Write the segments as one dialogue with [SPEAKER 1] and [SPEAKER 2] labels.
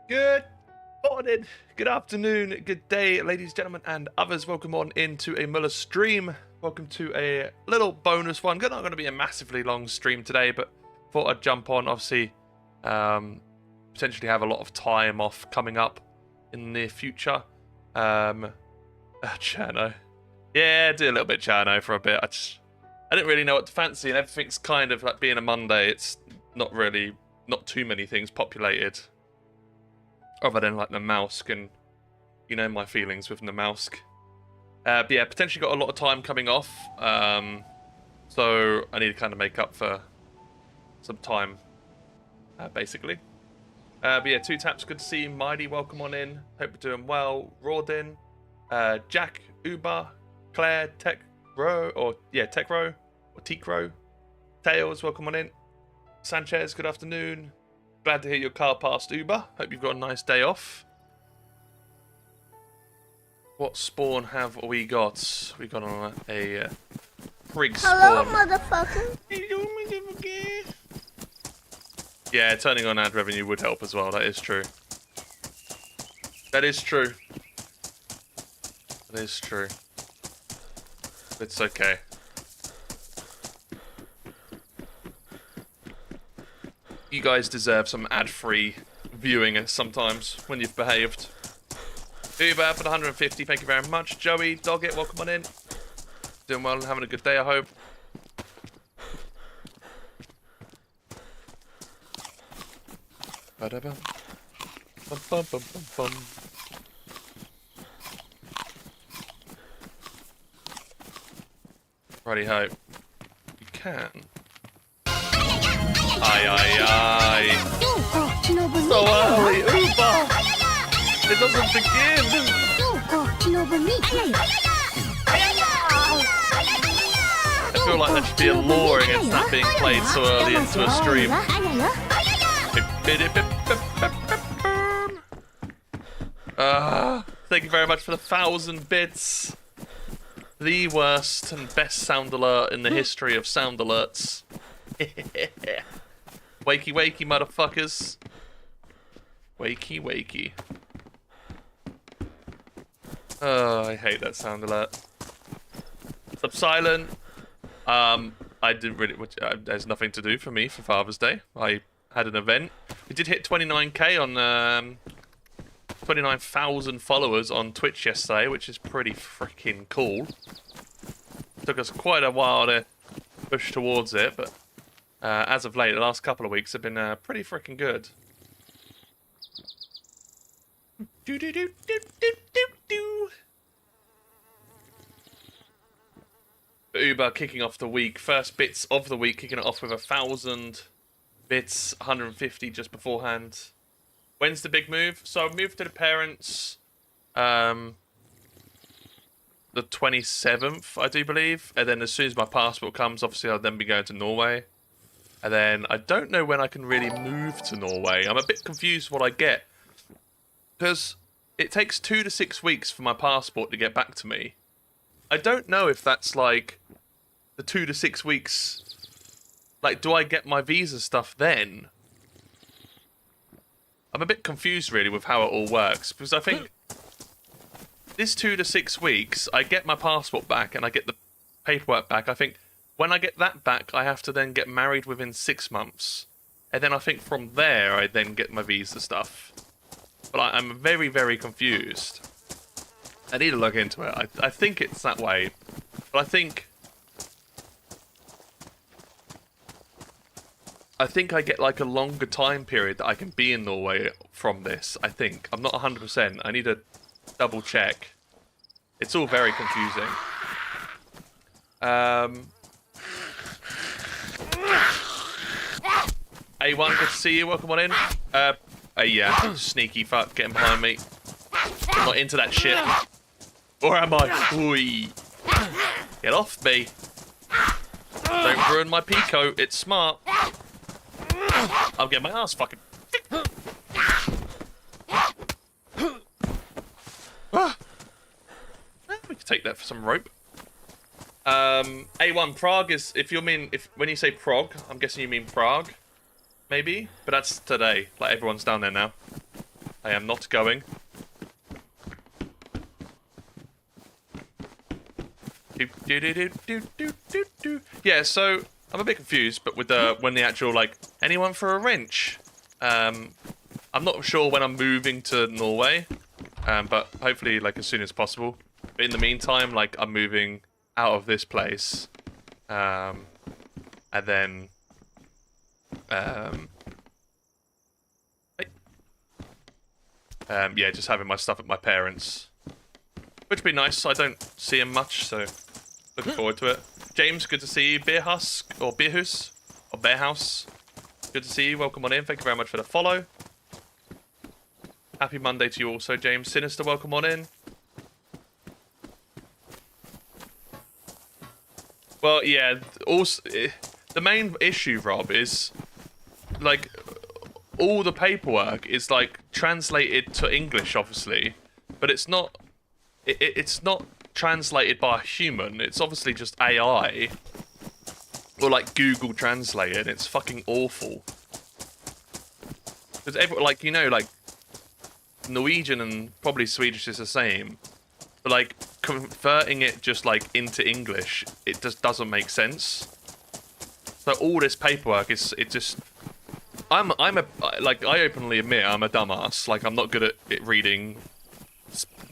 [SPEAKER 1] Good morning, good afternoon, good day, ladies, gentlemen, and others. Welcome on into a Muller stream. Welcome to a little bonus one. Not going to be a massively long stream today, but thought I'd jump on. Obviously, potentially have a lot of time off coming up in the near future. Chano. Yeah, do a little bit Chano for a bit. I didn't really know what to fancy, and everything's kind of like being a Monday. It's not too many things populated. Other than like the Mausk, and you know my feelings with the Mausk. But yeah, potentially got a lot of time coming off. So I need to kind of make up for some time, basically. But yeah, 2 taps, good to see you. Mighty, welcome on in. Hope you're doing well. Rawdin, Jack, Uber, Claire, Techro, or Tikro. Tails, welcome on in. Sanchez, good afternoon. Glad to hear your car passed Uber. Hope you've got a nice day off. What spawn have we got? We got on a Prig spawn.
[SPEAKER 2] Hello, motherfucker.
[SPEAKER 1] Hello, motherfucker. Yeah, turning on ad revenue would help as well. That is true. That is true. That is true. It's okay. You guys deserve some ad-free viewing sometimes when you've behaved. Uber for the 150, thank you very much. Joey, Doggett, welcome on in. Doing well and having a good day, I hope. Ba-da-bum. Bum, bum, bum, bum, bum. Righty-ho. You can. Aye. So early, Uber! It doesn't begin! I feel like there should be a law against that being played so early into a stream. Thank you very much for the 1,000 bits. The worst and best sound alert in the history of sound alerts. Wakey, wakey, motherfuckers. Wakey, wakey. Oh, I hate that sound alert. Sub silent. I didn't really. There's nothing to do for me for Father's Day. I had an event. We did hit 29k on 29,000 followers on Twitch yesterday, which is pretty freaking cool. Took us quite a while to push towards it, but as of late, the last couple of weeks have been pretty freaking good. Uber kicking off the week. First bits of the week, kicking it off with 1,000 bits, 150 just beforehand. When's the big move? So I moved to the parents the 27th, I do believe. And then as soon as my passport comes, obviously I'll then be going to Norway. And then I don't know when I can really move to Norway. I'm a bit confused what I get. Because it takes 2 to 6 weeks for my passport to get back to me. I don't know if that's like the 2 to 6 weeks. Like, do I get my visa stuff then? I'm a bit confused really with how it all works. Because I think this 2 to 6 weeks, I get my passport back and I get the paperwork back. I think when I get that back, I have to then get married within 6 months. And then I think from there, I then get my visa stuff. But I'm very, very confused. I need to look into it. I think it's that way. But I think I get like a longer time period that I can be in Norway from this, I think. I'm not 100%. I need to double check. It's all very confusing. A1, good to see you. Welcome on in. Yeah, sneaky fuck, getting behind me. I'm not into that shit. Or am I? Oi. Get off me. Don't ruin my Pico, it's smart. I'll get my ass fucking... We could take that for some rope. A1, Prague is... When you say Prague, I'm guessing you mean Prague. Maybe? But that's today. Like, everyone's down there now. I am not going. Yeah, so I'm a bit confused, but with when the actual like anyone for a wrench. I'm not sure when I'm moving to Norway, but hopefully like as soon as possible. But in the meantime, like I'm moving out of this place, and then yeah, just having my stuff at my parents', which would be nice. I don't see him much, so looking forward to it. James, good to see you. Beer Husk or Beer Hus or Bear House, good to see you. Welcome on in. Thank you very much for the follow. Happy Monday to you also, James. Sinister, welcome on in. Well, yeah. Also, the main issue, Rob, is like all the paperwork is like translated to English, obviously, but it's not. It's not translated by a human. It's obviously just AI or like Google Translate, and it's fucking awful. Because like like Norwegian and probably Swedish is the same, but like converting it just like into English, it just doesn't make sense. So all this paperwork is I'm a like I openly admit I'm a dumbass. Like I'm not good at reading,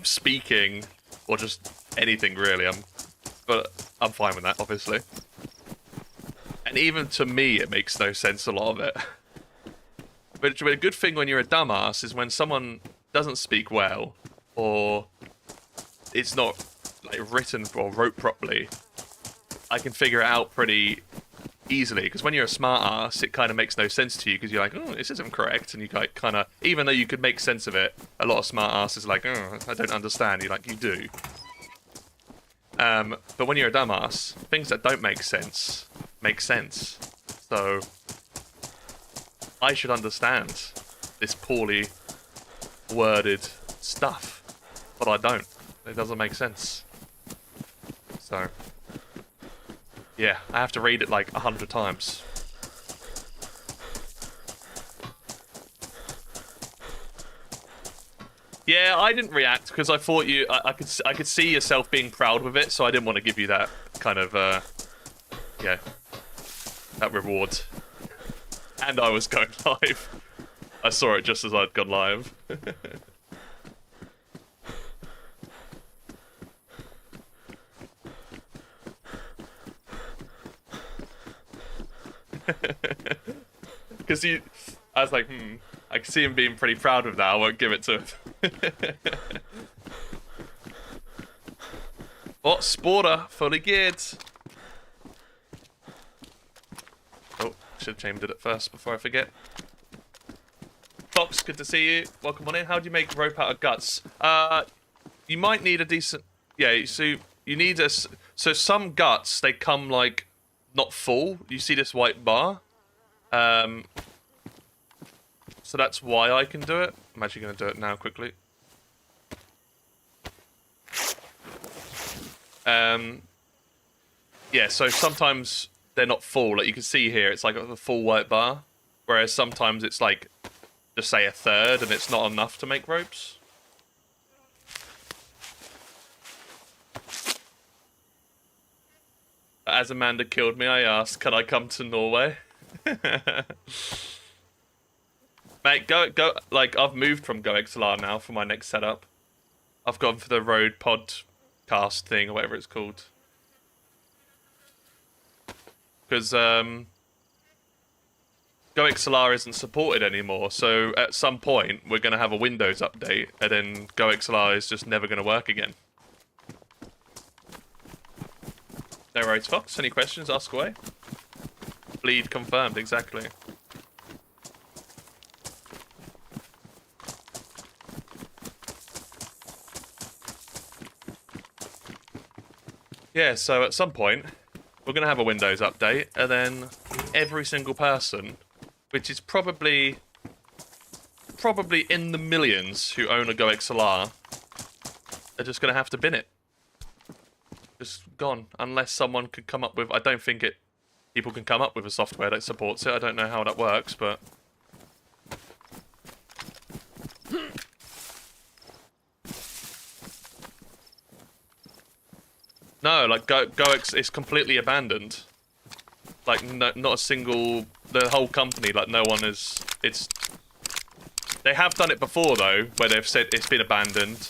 [SPEAKER 1] speaking, or just anything really. But I'm fine with that, obviously. And even to me, it makes no sense, a lot of it. But a good thing when you're a dumbass is when someone doesn't speak well, or it's not like written or wrote properly, I can figure it out pretty easily. Because when you're a smart ass, it kind of makes no sense to you, because you're like, oh, this isn't correct, and you like kind of, even though you could make sense of it, a lot of smart asses are like, oh, I don't understand. You're like, you do. But when you're a dumbass, things that don't make sense make sense. So I should understand this poorly worded stuff, but I don't. It doesn't make sense. So yeah, I have to read it like 100 times. Yeah, I didn't react because I thought I could see yourself being proud with it, so I didn't want to give you that kind of yeah, that reward. And I was going live. I saw it just as I'd gone live. Because I was like, I can see him being pretty proud of that. I won't give it to him. Oh, Sporter, fully geared. Oh, should have chained it first before I forget. Fox, good to see you. Welcome on in. How do you make rope out of guts? You might need a decent... Yeah, so you need a... So some guts, they come like not full. You see this white bar? So that's why I can do it. I'm actually going to do it now quickly. Yeah, so sometimes they're not full. Like you can see here, it's like a full white bar. Whereas sometimes it's like, just say a third, and it's not enough to make ropes. As Amanda killed me, I asked, can I come to Norway? Mate, go, like, I've moved from GoXLR now for my next setup. I've gone for the Rode podcast thing, or whatever it's called. Because, GoXLR isn't supported anymore, so at some point, we're going to have a Windows update, and then GoXLR is just never going to work again. No worries, Fox. Any questions? Ask away. Bleed confirmed, exactly. Yeah, so at some point, we're going to have a Windows update, and then every single person, which is probably in the millions who own a GoXLR, are just going to have to bin it. Just gone, unless someone could come up with... I don't think people can come up with a software that supports it. I don't know how that works, but... No, like GoX is completely abandoned. Like not a single, the whole company, like no one is. It's. They have done it before though, where they've said it's been abandoned,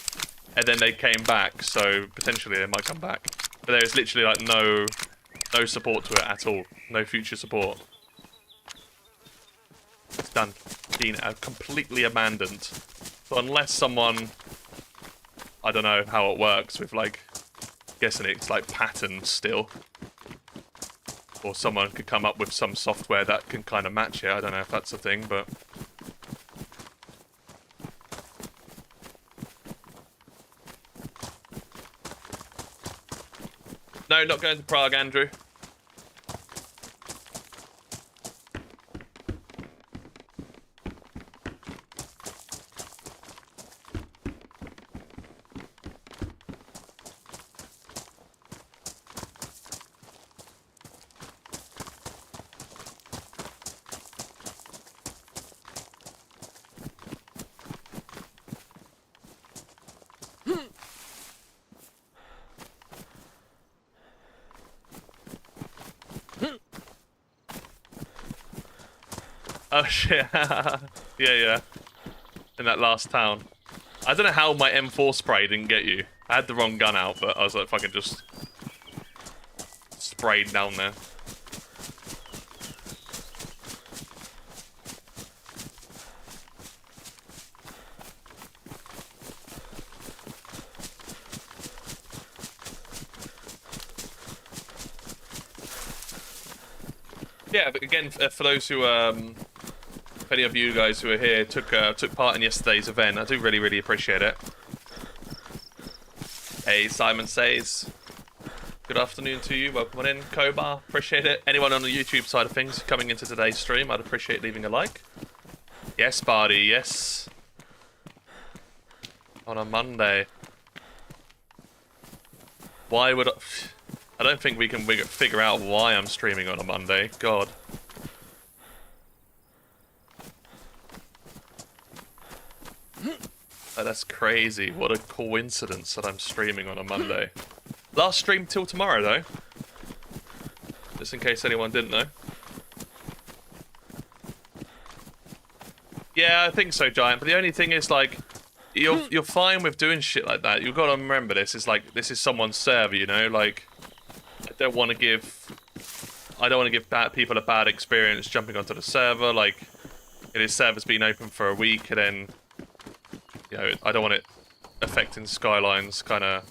[SPEAKER 1] and then they came back. So potentially they might come back. But there's literally like no support to it at all. No future support. It's done. Been completely abandoned. So unless someone, I don't know how it works with like, guessing it's like patterns still. Or someone could come up with some software that can kind of match it. I don't know if that's a thing, but... No, not going to Prague, Andrew. Oh shit. Yeah. In that last town. I don't know how my M4 spray didn't get you. I had the wrong gun out, but I was like, fucking just sprayed down there. Yeah, but again, for those who, if any of you guys who are here took part in yesterday's event, I do really appreciate it. Hey, Simon says, good afternoon to you. Welcome on in, Kobar. Appreciate it. Anyone on the YouTube side of things coming into today's stream, I'd appreciate leaving a like. Yes, Barty. Yes. On a Monday. Why would I don't think we can figure out why I'm streaming on a Monday. God. Oh, that's crazy. What a coincidence that I'm streaming on a Monday. Last stream till tomorrow, though. Just in case anyone didn't know. Yeah, I think so, Giant. But the only thing is, like, you're fine with doing shit like that. You've got to remember this. It's like, this is someone's server, you know? Like, I don't want to give people a bad experience jumping onto the server. Like, this server's been open for a week, and then, you know, I don't want it affecting Skyline's kind of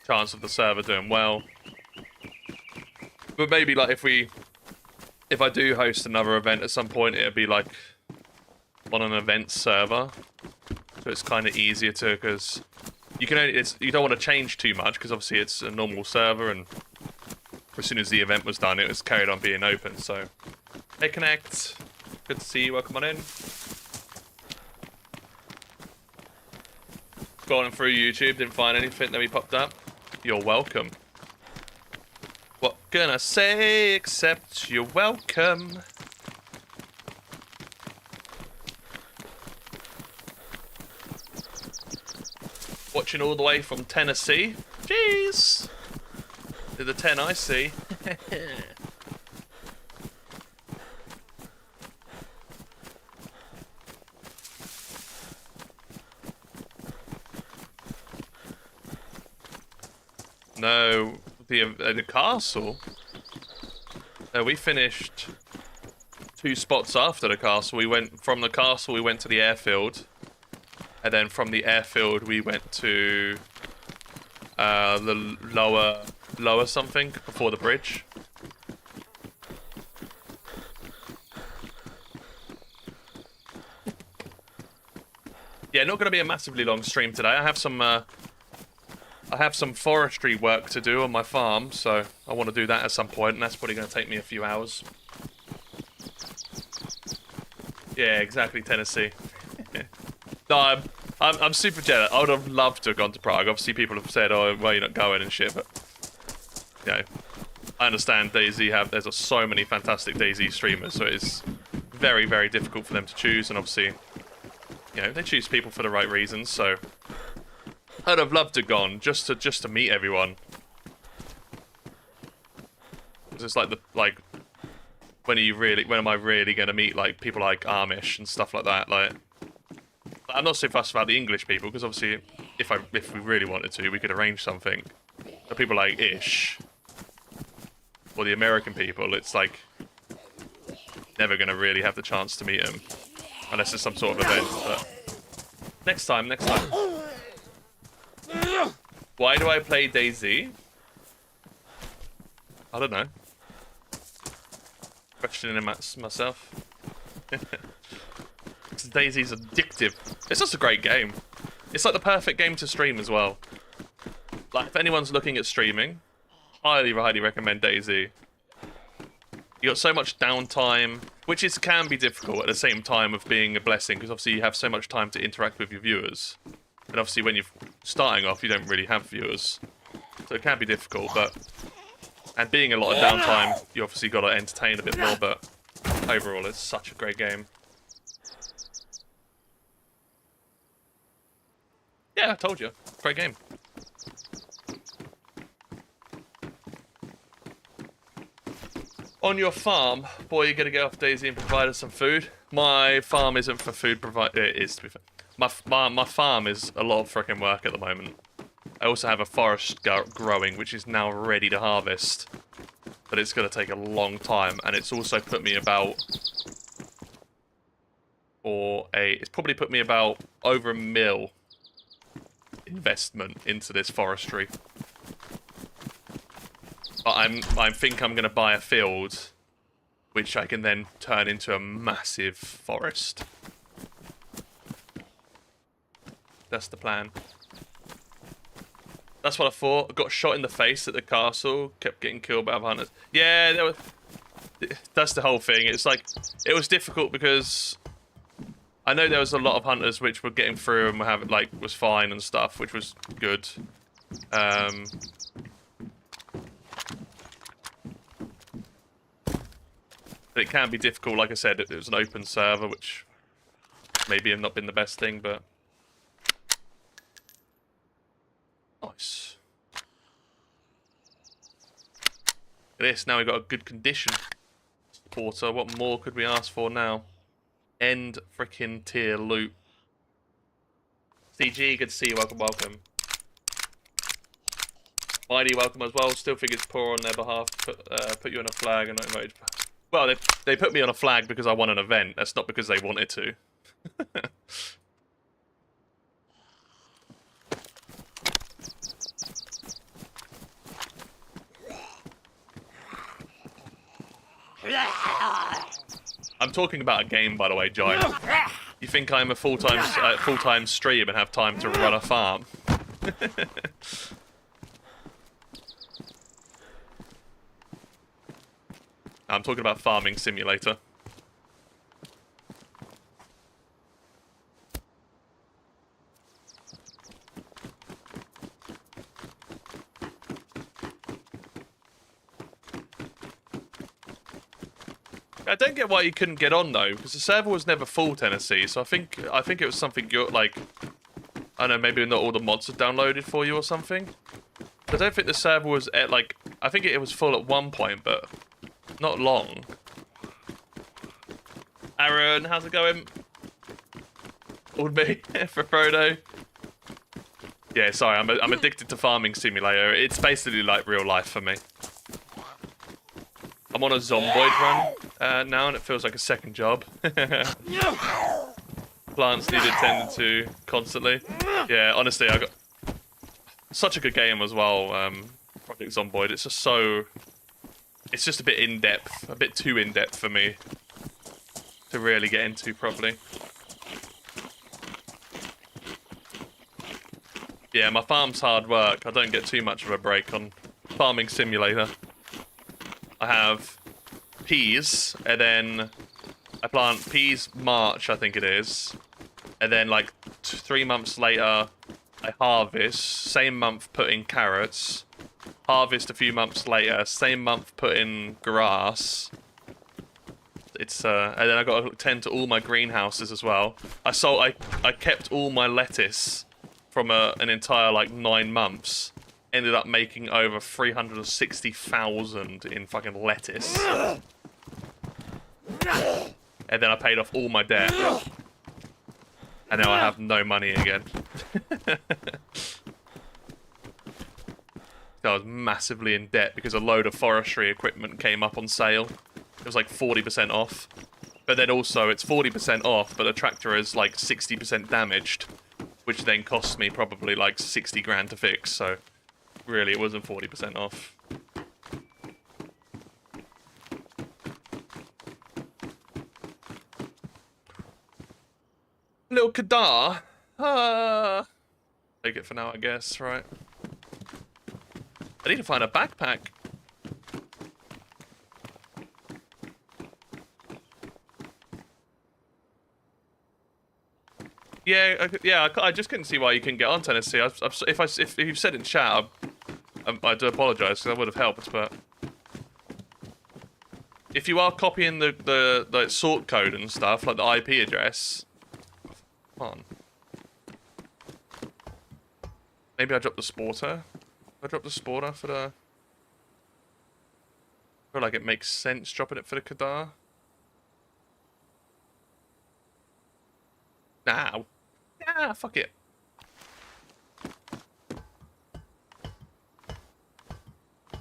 [SPEAKER 1] chance of the server doing well. But maybe, like, if I do host another event at some point, it'll be like on an event server, so it's kind of easier to, because you don't want to change too much, because obviously it's a normal server, and as soon as the event was done, it was carried on being open. So, hey, Connect, good to see you. Welcome on in. Scrolling through YouTube, didn't find anything that we popped up. You're welcome. What can I say except you're welcome? Watching all the way from Tennessee. Jeez! To the 10 I see. No, the castle. No, we finished 2 spots after the castle. We went from the castle. We went to the airfield, and then from the airfield we went to the lower something before the bridge. Yeah, not going to be a massively long stream today. I have some forestry work to do on my farm, so I want to do that at some point, and that's probably going to take me a few hours. Yeah, exactly, Tennessee. No, I'm super jealous. I would have loved to have gone to Prague. Obviously, people have said, "Oh, well, you're not going and shit," but you know, I understand DayZ there's so many fantastic DayZ streamers, so it's very difficult for them to choose, and obviously, you know, they choose people for the right reasons. So I'd have loved to have gone just to meet everyone. because it's like when am I really gonna meet like people like Amish and stuff like that? Like, I'm not so fussed about the English people because obviously, if we really wanted to, we could arrange something. But people like Ish or the American people, it's like never gonna really have the chance to meet them unless it's some sort of event. But next time. Why do I play DayZ? I don't know. Questioning myself. DayZ's addictive. It's just a great game. It's like the perfect game to stream as well. Like, if anyone's looking at streaming, highly recommend DayZ. You got so much downtime, which can be difficult at the same time of being a blessing, because obviously you have so much time to interact with your viewers. And obviously when you're starting off, you don't really have viewers. So it can be difficult, but... And being a lot of downtime, you obviously got to entertain a bit more, but overall it's such a great game. Yeah, I told you. Great game. On your farm, boy, you're gonna get off DayZ and provide us some food. My farm isn't for food it is, to be fair. My farm is a lot of freaking work at the moment. I also have a forest growing, which is now ready to harvest. But it's gonna take a long time, and it's also put me about... It's probably put me about over $1 million investment into this forestry. But I think I'm going to buy a field, which I can then turn into a massive forest. That's the plan. That's what I thought. I got shot in the face at the castle, kept getting killed by other hunters. Yeah, that's the whole thing. It's like, it was difficult because I know there was a lot of hunters which were getting through and was fine and stuff, which was good. But it can be difficult, like I said, it was an open server, which maybe have not been the best thing, but... Nice. Look at this, now we've got a good condition. Porter, what more could we ask for now? End frickin' tier loot. CG, good to see you, welcome. Mighty, welcome as well, still think it's poor on their behalf, put you on a flag and not invited. Well, they put me on a flag because I won an event. That's not because they wanted to. I'm talking about a game, by the way, Giant. You think I'm a full-time stream and have time to run a farm? I'm talking about Farming Simulator. I don't get why you couldn't get on though, because the server was never full, Tennessee. So I think it was something you're like, I don't know, maybe not all the mods are downloaded for you or something. I don't think the server was at like, I think it was full at one point, but not long. Aaron, how's it going? All me for Frodo. Yeah, sorry, I'm addicted to Farming Simulator. It's basically like real life for me. I'm on a Zomboid run now, and it feels like a second job. Plants need attended to constantly. Yeah, honestly, I got such a good game as well. Project Zomboid. It's just so. It's just a bit in depth, a bit too in depth for me to really get into properly. Yeah, my farm's hard work. I don't get too much of a break on Farming Simulator. I have peas, and then I plant peas March, I think it is. And then like 3 months later, I harvest. Same month, put in carrots. Harvest a few months later. Same month, put in grass. It's and then I got to tend to all my greenhouses as well. I kept all my lettuce from an entire like 9 months, ended up making over 360,000 in fucking lettuce. And then I paid off all my debt. And now I have no money again. So I was massively in debt because a load of forestry equipment came up on sale. It was like 40% off. But then also it's 40% off, but the tractor is like 60% damaged, which then costs me probably like 60 grand to fix. So really it wasn't 40% off. Little Kadar. Take it for now, I guess, right? I need to find a backpack. Yeah, I just couldn't see why you couldn't get on Tennessee. If you've said it in chat, I do apologise because I would have helped. But if you are copying the sort code and stuff, like the IP address, come on. Maybe I dropped the sporter. I dropped the sporter for the. I feel like it makes sense dropping it for the Kadar. Nah. Nah, fuck it.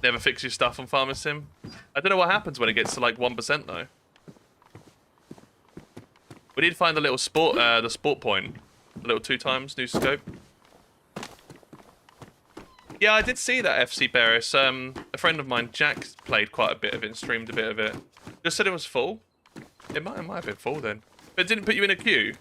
[SPEAKER 1] Never fix your stuff on Farmer Sim. I don't know what happens when it gets to like 1% though. We need to find the little the sport point. A little 2x new scope. Yeah, I did see that FC Paris. A friend of mine, Jack, played quite a bit of it and streamed a bit of it. Just said it was full. It might have been full then. But it didn't put you in a queue.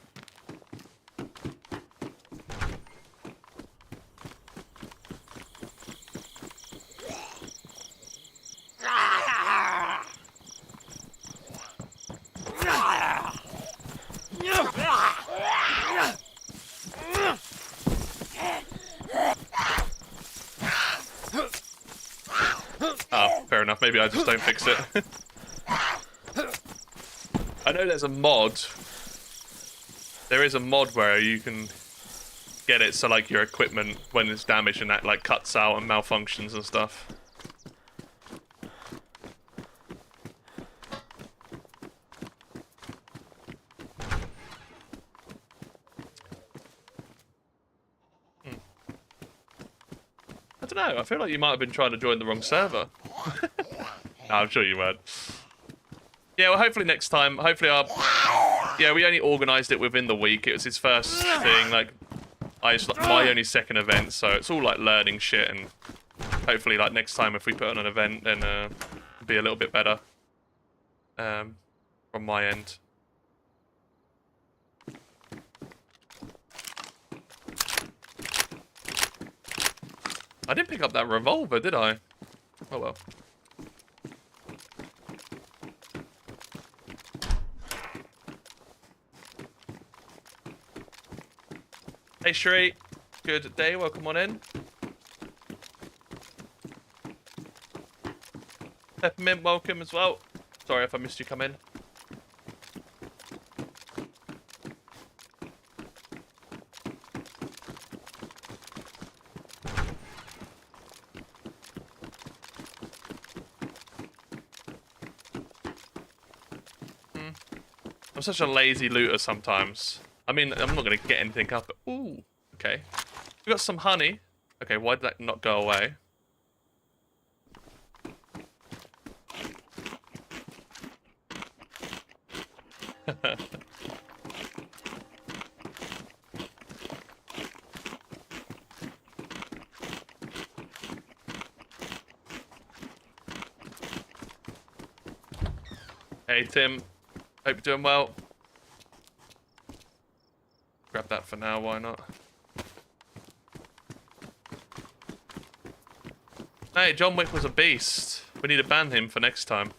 [SPEAKER 1] Oh, fair enough. Maybe I just don't fix it. I know there's a mod. There is a mod where you can get it so like your equipment, when it's damaged and that like cuts out and malfunctions and stuff. I don't know. I feel like you might have been trying to join the wrong server. No, I'm sure you weren't. Yeah, well, hopefully next time. Hopefully yeah, we only organised it within the week. It was his first thing. Like, my only second event, so it's all like learning shit. And hopefully, like next time, if we put on an event, then it'll be a little bit better. From my end. I didn't pick up that revolver, did I? Oh well. Hey Shree, good day, welcome on in. Peppermint, welcome as well. Sorry if I missed you come in. I'm such a lazy looter sometimes. I mean, I'm not going to get anything up. Ooh, okay. We got some honey. Okay, why did that not go away? Hey Tim, hope you're doing well. Grab that for now, why not? Hey, John Wick was a beast. We need to ban him for next time.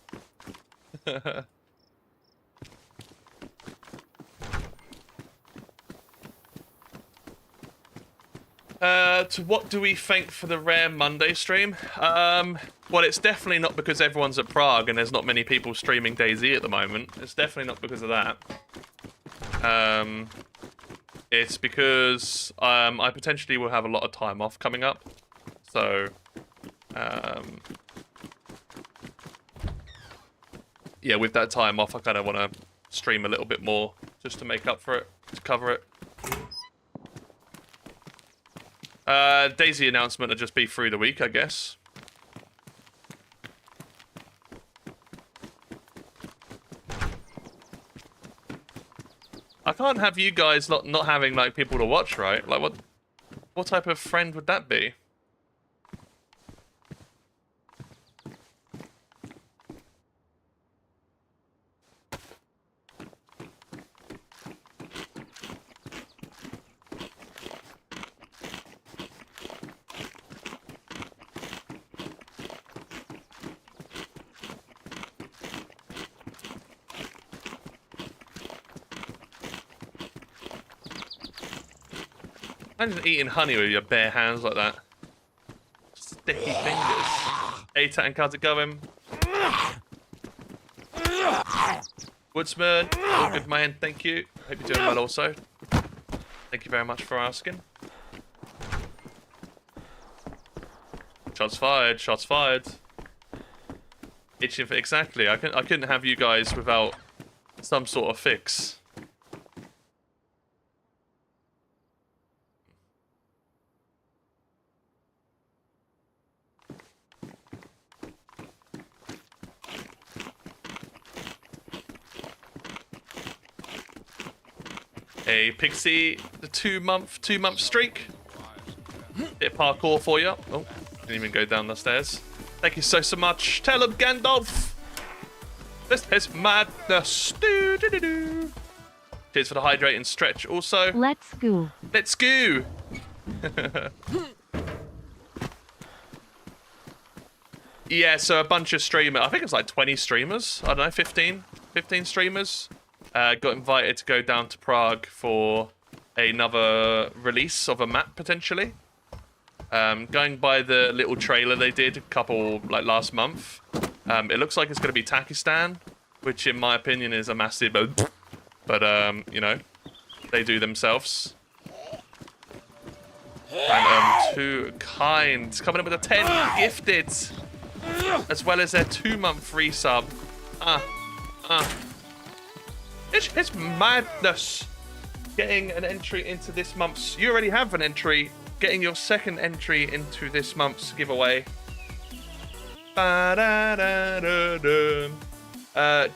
[SPEAKER 1] To what do we think for the rare Monday stream? Well, it's definitely not because everyone's at Prague and there's not many people streaming DayZ at the moment. It's definitely not because of that. It's because I potentially will have a lot of time off coming up. So, yeah, with that time off, I kind of want to stream a little bit more just to make up for it, to cover it. DayZ announcement will just be through the week, I guess. I can't have you guys not having like people to watch, right? Like what type of friend would that be? Imagine eating honey with your bare hands like that. Sticky fingers. A-Tan, how's it going? Woodsman, all good man, thank you. Hope you're doing well also. Thank you very much for asking. Shots fired, shots fired. Itching for exactly. I couldn't have you guys without some sort of fix. Hey Pixie, the two month streak. Bit of parkour for you. Oh, didn't even go down the stairs. Thank you so much. Tell him Gandalf. This is madness. Do, do, do, do. Cheers for the hydrate and stretch also.
[SPEAKER 2] Let's go.
[SPEAKER 1] Let's go. Yeah, so a bunch of streamers. I think it's like 20 streamers. I don't know, 15 streamers. Got invited to go down to Prague for another release of a map, potentially. Going by the little trailer they did a couple, like, last month. It looks like it's going to be Takistan, which in my opinion is a massive... But, you know, they do themselves. And, too kind. Coming up with a 10 gifted. As well as their 2-month resub. It's madness. Getting an entry into this month's... You already have an entry. Getting your second entry into this month's giveaway.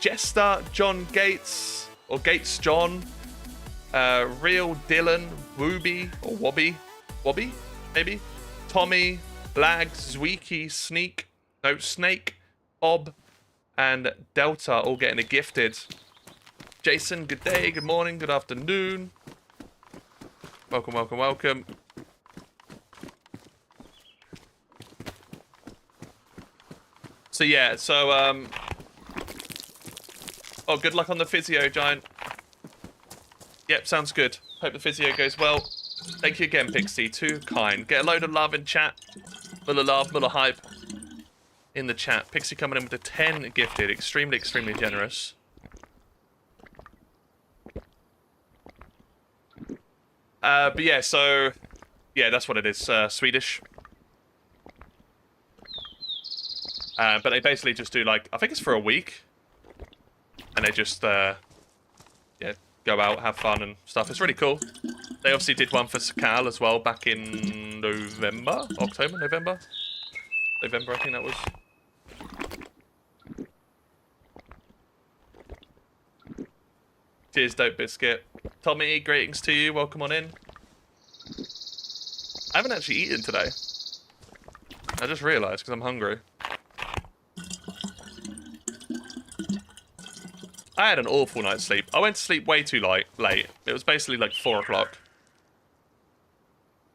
[SPEAKER 1] Jester, John Gates, or Gates John. Real Dylan, Wooby, or Wobby, maybe. Tommy, Lag, Zweaky, Snake, Bob, and Delta all getting a gifted. Jason, good day, good morning, good afternoon. Welcome, welcome, welcome. So yeah, oh, good luck on the physio, Giant. Yep, sounds good. Hope the physio goes well. Thank you again, Pixie, too kind. Get a load of love in chat. Full of love, full of hype in the chat. Pixie coming in with a 10 gifted, extremely, extremely generous. But yeah, so, yeah, that's what it is, Swedish. But they basically just do, like, I think it's for a week. And they just, yeah, go out, have fun and stuff. It's really cool. They obviously did one for Sakal as well back in November? October? November, I think that was. Cheers, Dope Biscuit. Tommy, greetings to you. Welcome on in. I haven't actually eaten today. I just realised because I'm hungry. I had an awful night's sleep. I went to sleep way too late. It was basically like 4 o'clock.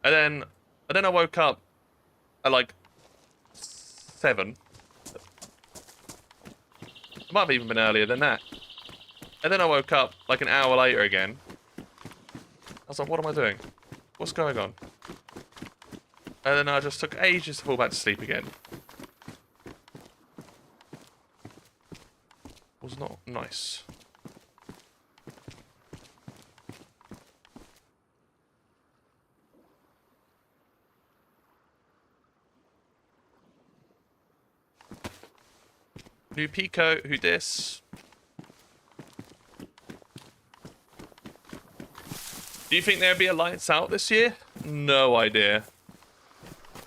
[SPEAKER 1] And then I woke up at like 7. It might have even been earlier than that. And then I woke up like an hour later again. I was like, what am I doing? What's going on? And then I just took ages to fall back to sleep again. Was not nice. New Pico, who dis? Do you think there'll be a lights out this year? No idea.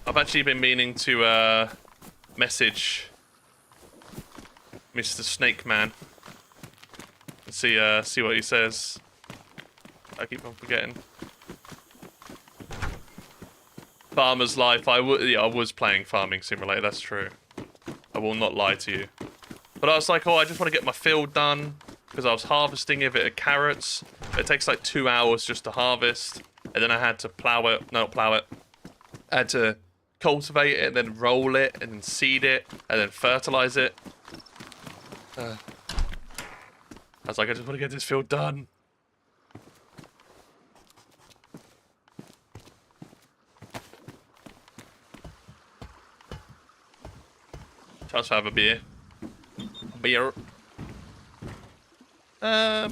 [SPEAKER 1] I've actually been meaning to message Mr. Snake Man and see what he says. I keep on forgetting. Farmer's Life. I was playing Farming Simulator. That's true. I will not lie to you. But I was like, oh, I just want to get my field done because I was harvesting a bit of carrots. It takes like 2 hours just to harvest, and then I had to plow it. No, not plow it. I had to cultivate it, and then roll it, and then seed it, and then fertilize it. I was like, I just want to get this field done. Chance to have a beer. Beer. How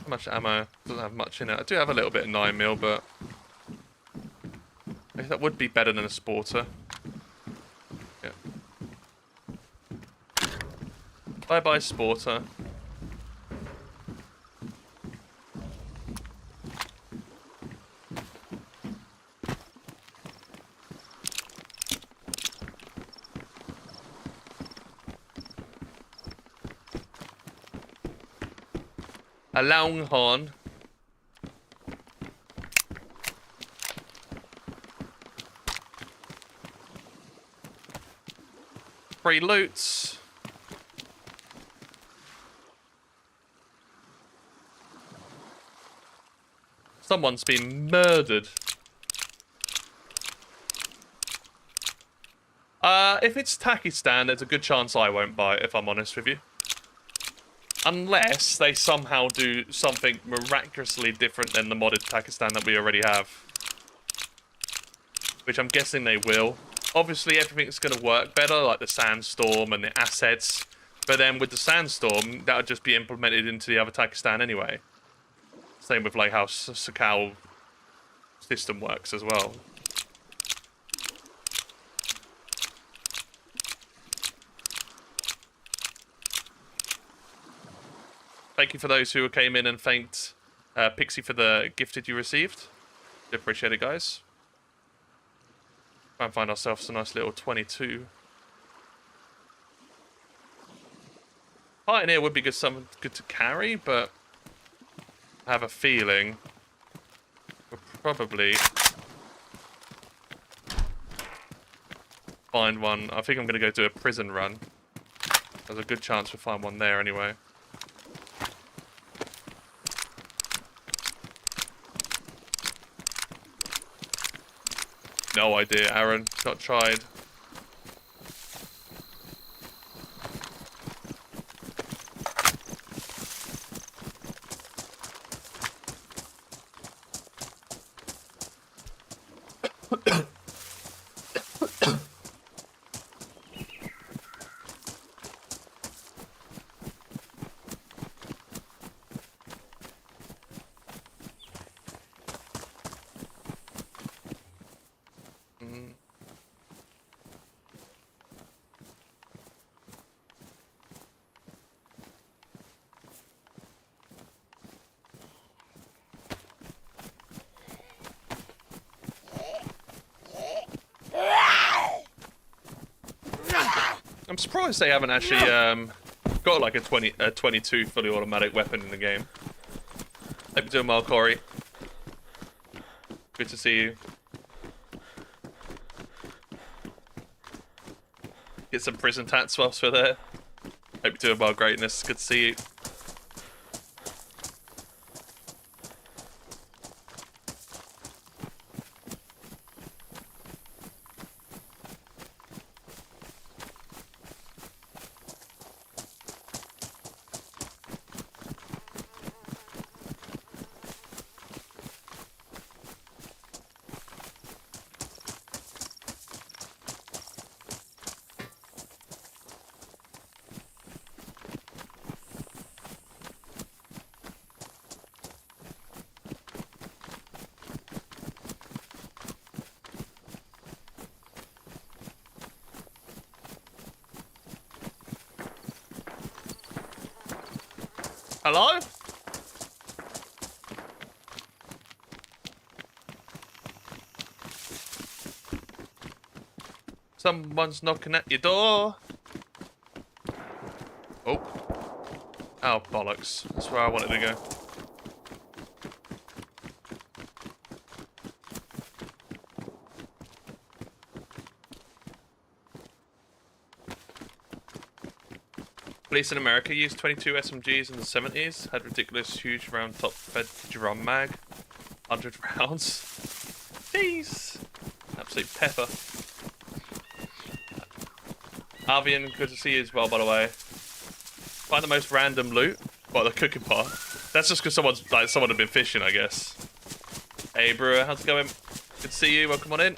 [SPEAKER 1] much ammo? Doesn't have much in it. I do have a little bit of 9mm, but I guess that would be better than a sporter. Yeah. Bye-bye, sporter. A longhorn. Free loots. Someone's been murdered. If it's Pakistan, there's a good chance I won't buy it, if I'm honest with you. Unless they somehow do something miraculously different than the modded Pakistan that we already have. Which I'm guessing they will. Obviously everything's going to work better, like the sandstorm and the assets. But then with the sandstorm, that would just be implemented into the other Pakistan anyway. Same with like how Sakal system works as well. Thank you for those who came in and thanked Pixie for the gifted you received. Do appreciate it, guys. Try and find ourselves a nice little 22. Pioneer would be something good to carry, but I have a feeling we'll probably find one. I think I'm going to go do a prison run. There's a good chance we'll find one there anyway. No idea, Aaron. Not tried. I'm surprised they haven't actually got like a 22 fully automatic weapon in the game. Hope you're doing well, Corey. Good to see you. Get some prison tats whilst we're there. Hope you're doing well, greatness. Good to see you. Hello? Someone's knocking at your door. Oh. Oh, bollocks. That's where I wanted to go. Police in America used 22 SMGs in the 70s, had ridiculous huge round top fed drum mag. 100 rounds. Jeez. Absolute pepper. Avian, good to see you as well, by the way. Find the most random loot. Well, the cooking part. That's just because someone had been fishing, I guess. Hey, Brewer, how's it going? Good to see you. Welcome on in.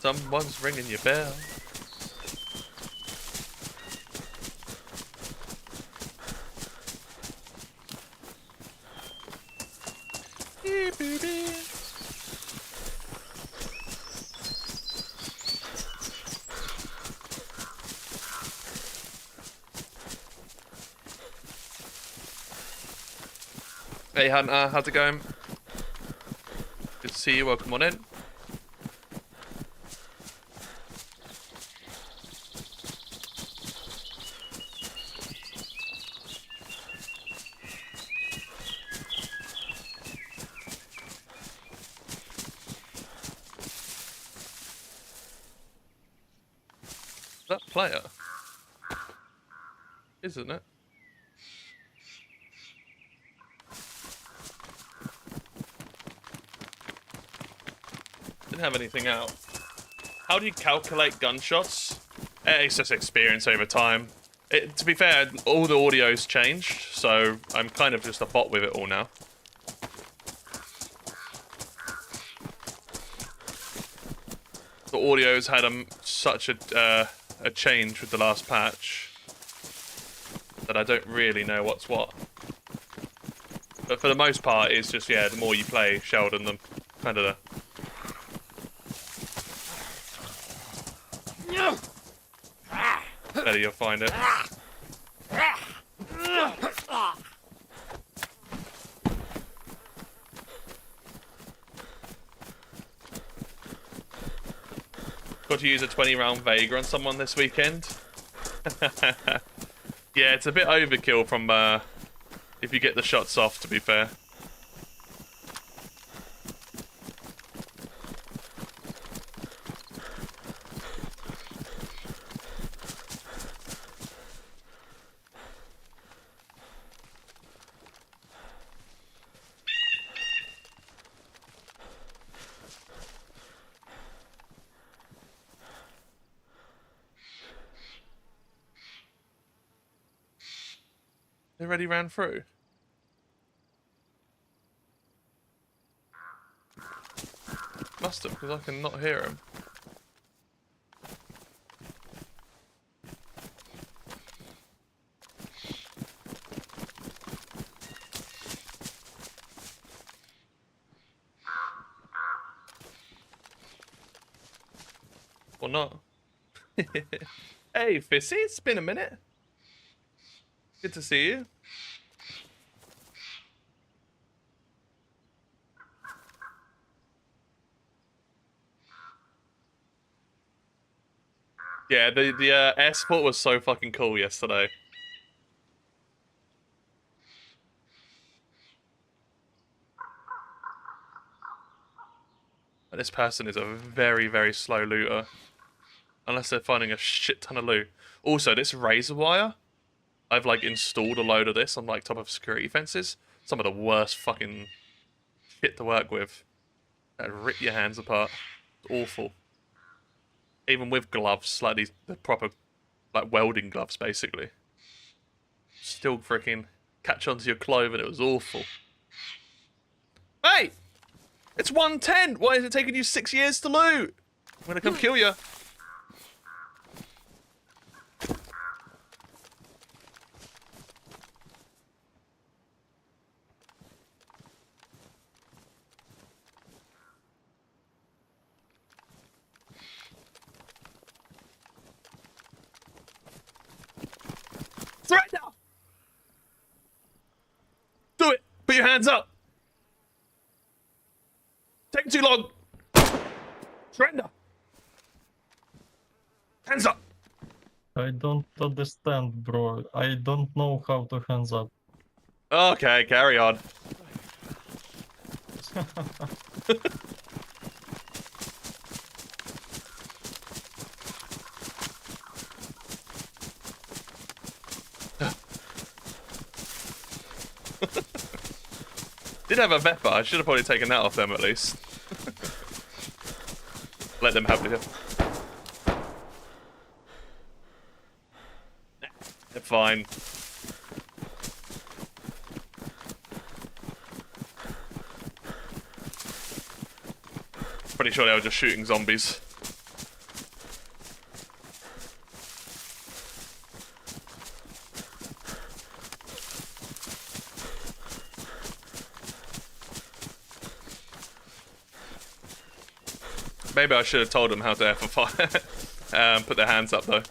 [SPEAKER 1] Someone's ringing your bell. Hey Hunter, how's it going? Good to see you, welcome on in. That player, isn't it? Didn't have anything out. How do you calculate gunshots? It's just experience over time. To be fair, all the audio's changed, so I'm kind of just a bot with it all now. The audio's had such a change with the last patch that I don't really know what's what. But for the most part, it's just, yeah, the more you play Sheldon, the kind of the better you'll find it. Got to use a 20-round Vega on someone this weekend. Yeah, it's a bit overkill from if you get the shots off, to be fair. They already ran through. Must have, because I can not hear him. Or not. Hey, Fissy, it's been a minute. Good to see you. Yeah, the air support was so fucking cool yesterday. And this person is a very, very slow looter. Unless they're finding a shit ton of loot. Also, this razor wire, I've like installed a load of this on like top of security fences. Some of the worst fucking shit to work with. That'd rip your hands apart. It's awful. Even with gloves, like the proper, like welding gloves, basically. Still freaking catch onto your clothing. It was awful. Hey, it's 110. Why is it taking you 6 years to loot? I'm gonna come kill you. Surrender! Do it! Put your hands up! Taking too long! Surrender! Hands up!
[SPEAKER 2] I don't understand, bro. I don't know how to hands up.
[SPEAKER 1] Okay, carry on. Did have a Veppa. I should have probably taken that off them at least. Let them have it. They're fine. Pretty sure they were just shooting zombies. Maybe I should have told them how to F5. Put their hands up though.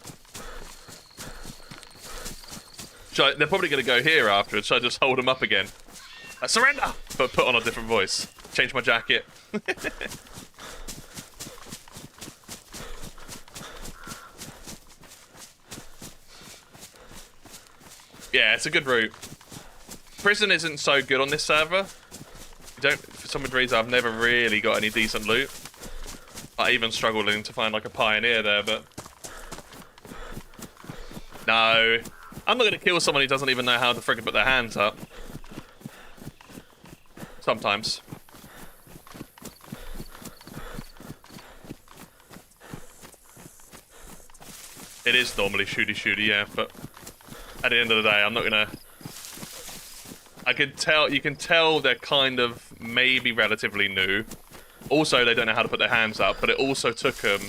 [SPEAKER 1] They're probably going to go here afterwards. Should I just hold them up again? Surrender! But put on a different voice. Change my jacket. Yeah, it's a good route. Prison isn't so good on this server. For some reason, I've never really got any decent loot. I even struggling to find like a pioneer there, but no, I'm not gonna kill someone who doesn't even know how to friggin' put their hands up. Sometimes. It is normally shooty, yeah, but at the end of the day, I'm not gonna. You can tell they're kind of maybe relatively new. Also, they don't know how to put their hands up, but it also took them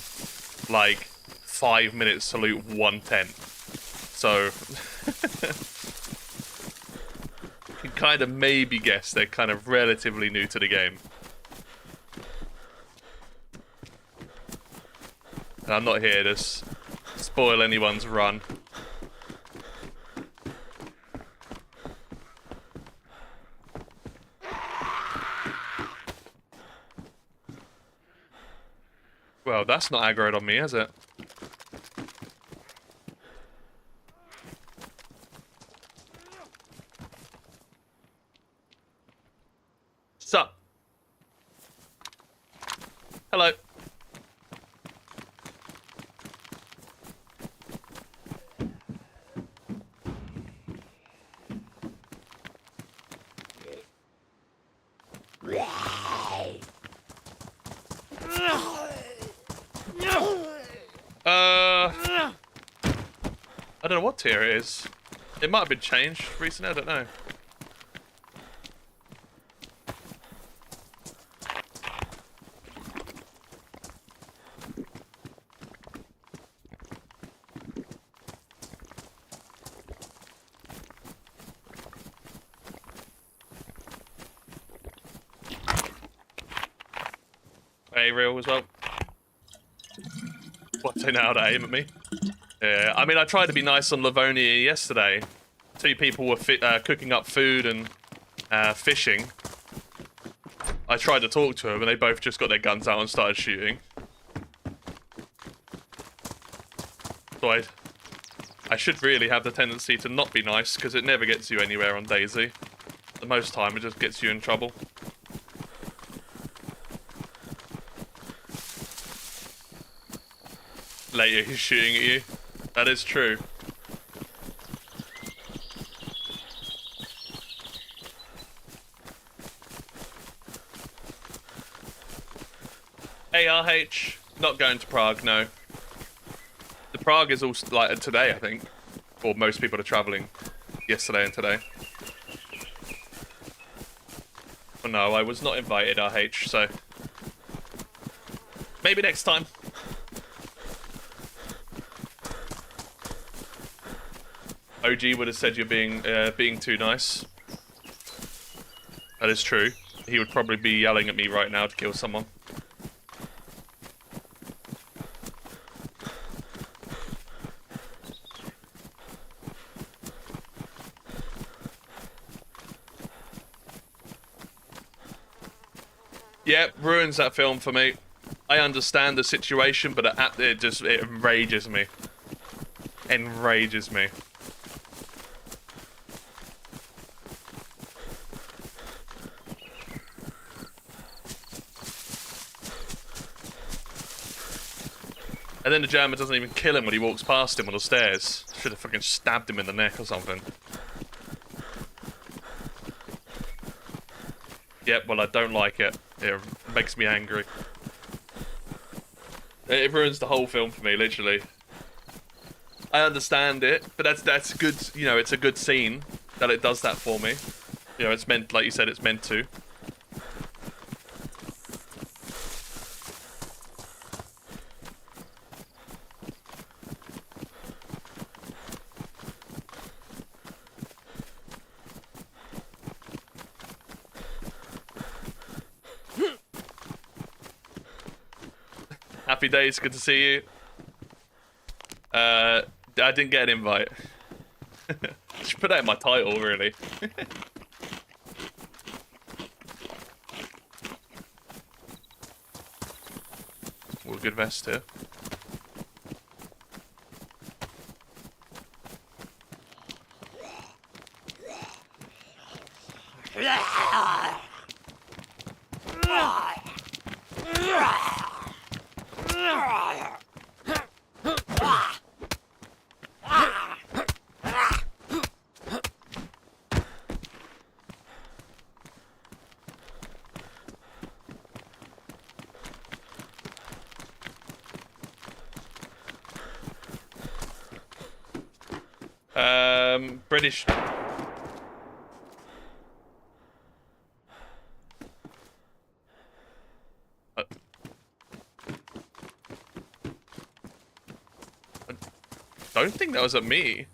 [SPEAKER 1] like 5 minutes to loot one tent. So you can kind of maybe guess they're kind of relatively new to the game. And I'm not here to spoil anyone's run. Well, that's not aggroed on me, is it? Sup? Hello. I don't know what tier it is. It might have been changed recently, I don't know. Hey, real as well. What, they know how to aim at me? Yeah, I mean, I tried to be nice on Livonia yesterday. 2 people were cooking up food and fishing. I tried to talk to them, and they both just got their guns out and started shooting. So I should really have the tendency to not be nice, because it never gets you anywhere on DayZ. The most time, it just gets you in trouble. Later, he's shooting at you. That is true. ARH, not going to Prague, no. The Prague is also like today, I think. Or most people are travelling yesterday and today. Well, no, I was not invited, RH, so maybe next time. OG would have said you're being too nice. That is true. He would probably be yelling at me right now to kill someone. Yep, ruins that film for me. I understand the situation, but it enrages me. Enrages me. And then the German doesn't even kill him when he walks past him on the stairs. Should have fucking stabbed him in the neck or something. Yep, well, I don't like it. It makes me angry. It ruins the whole film for me, literally. I understand it, but that's good. You know, it's a good scene that it does that for me. You know, it's meant, like you said, it's meant to. Happy days, good to see you. I didn't get an invite. Should put that in my title, really. All good vest here. British. I don't think that was at me.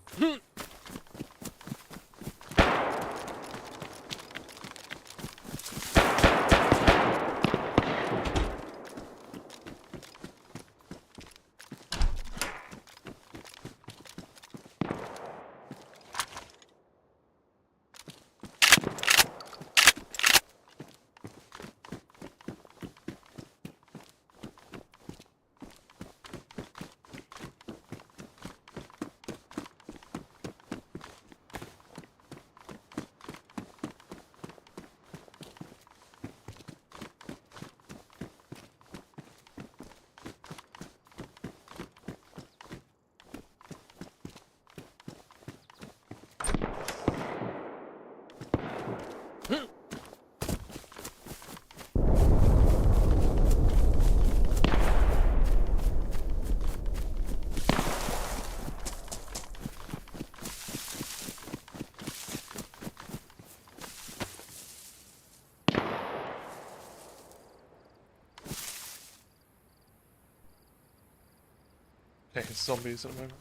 [SPEAKER 1] Okay, it's zombies at the moment.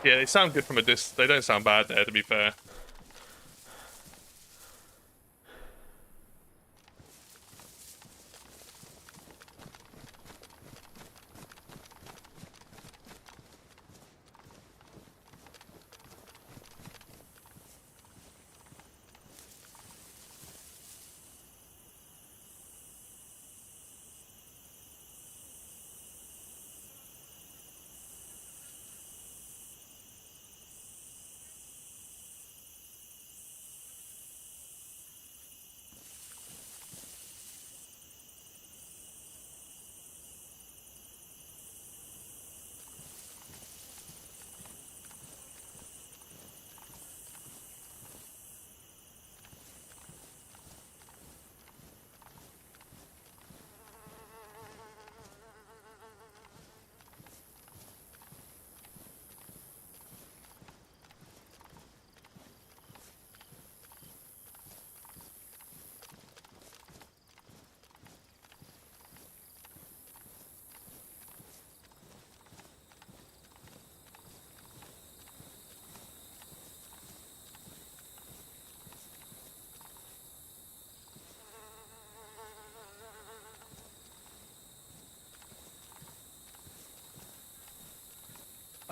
[SPEAKER 1] Yeah, they sound good from a distance. They don't sound bad there, to be fair.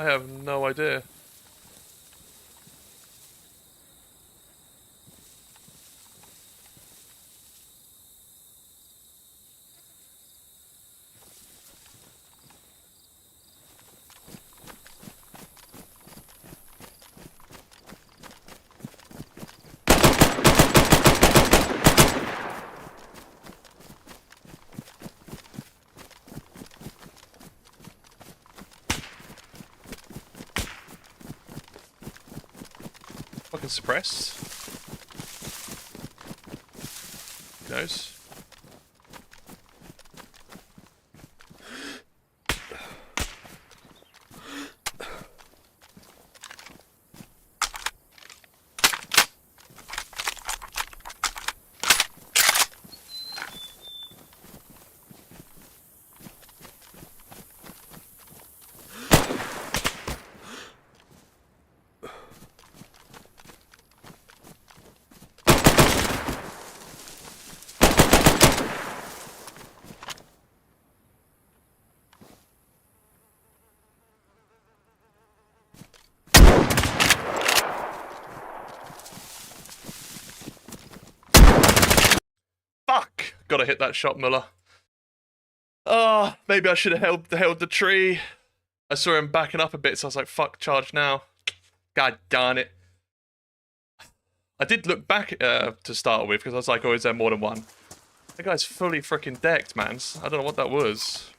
[SPEAKER 1] I have no idea. Fucking suppressed. Who knows? Fuck! Gotta hit that shot, Muller. Oh, maybe I should have held the tree. I saw him backing up a bit, so I was like, fuck, charge now. God darn it. I did look back to start with, because I was like, oh, is there more than one? That guy's fully freaking decked, man. I don't know what that was.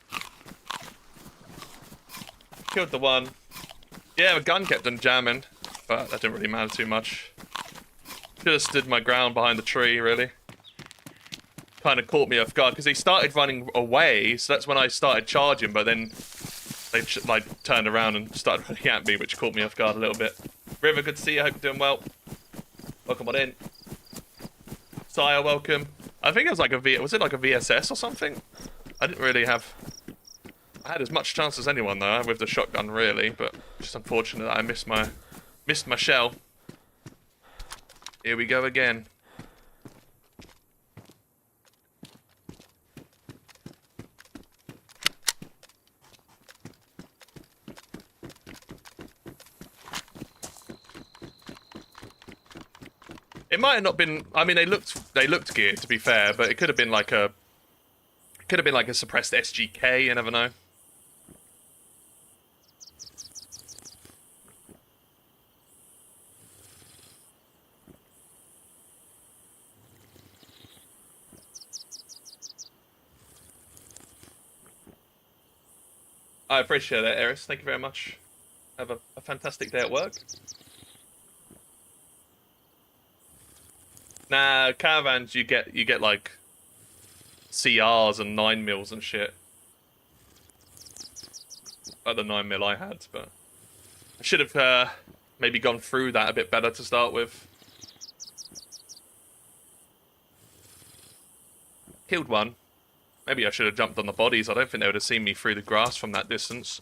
[SPEAKER 1] Killed the one. Yeah, the gun kept on jamming, but that didn't really matter too much. Should have stood my ground behind the tree, really. Kind of caught me off guard, because he started running away, so that's when I started charging, but then they like turned around and started running at me, which caught me off guard a little bit. River, good to see you. I hope you're doing well. Welcome on in. Sire, welcome. I think it was like was it like a VSS or something? I didn't really have... I had as much chance as anyone though with the shotgun, really, but just unfortunate that I missed my shell. Here we go again. It might have not been. I mean, they looked geared, to be fair, but it could have been like a suppressed SGK. You never know. I appreciate it, Eris. Thank you very much. Have a fantastic day at work. Nah, caravans you get like CRs and 9mm and shit. Like the 9mm I had, but I should have maybe gone through that a bit better to start with. Killed one. Maybe I should have jumped on the bodies. I don't think they would have seen me through the grass from that distance.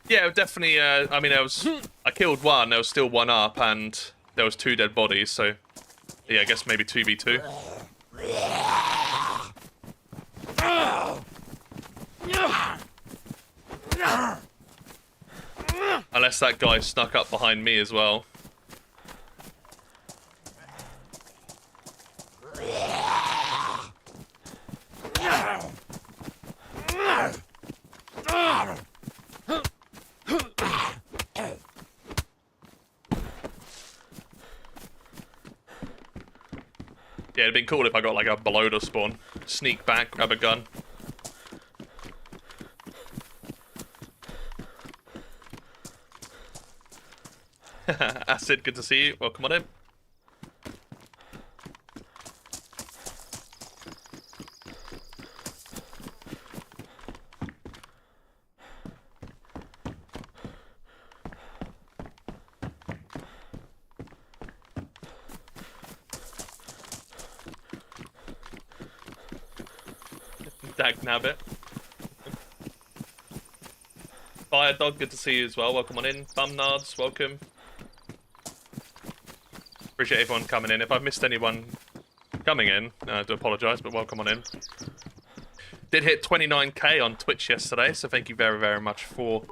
[SPEAKER 1] Yeah, definitely. I mean, I killed one. There was still one up, and there was 2 dead bodies. So, yeah, I guess maybe 2v2. Unless that guy snuck up behind me as well. Yeah, it'd been cool if I got like a below the spawn. Sneak back, grab a gun. Acid, good to see you. Welcome on in. Dag nabbit. Fire Dog, good to see you as well. Welcome on in. Bumnards, welcome. Appreciate everyone coming in. If I've missed anyone coming in, I do apologise, but welcome on in. Did hit 29k on Twitch yesterday, so thank you very, very much for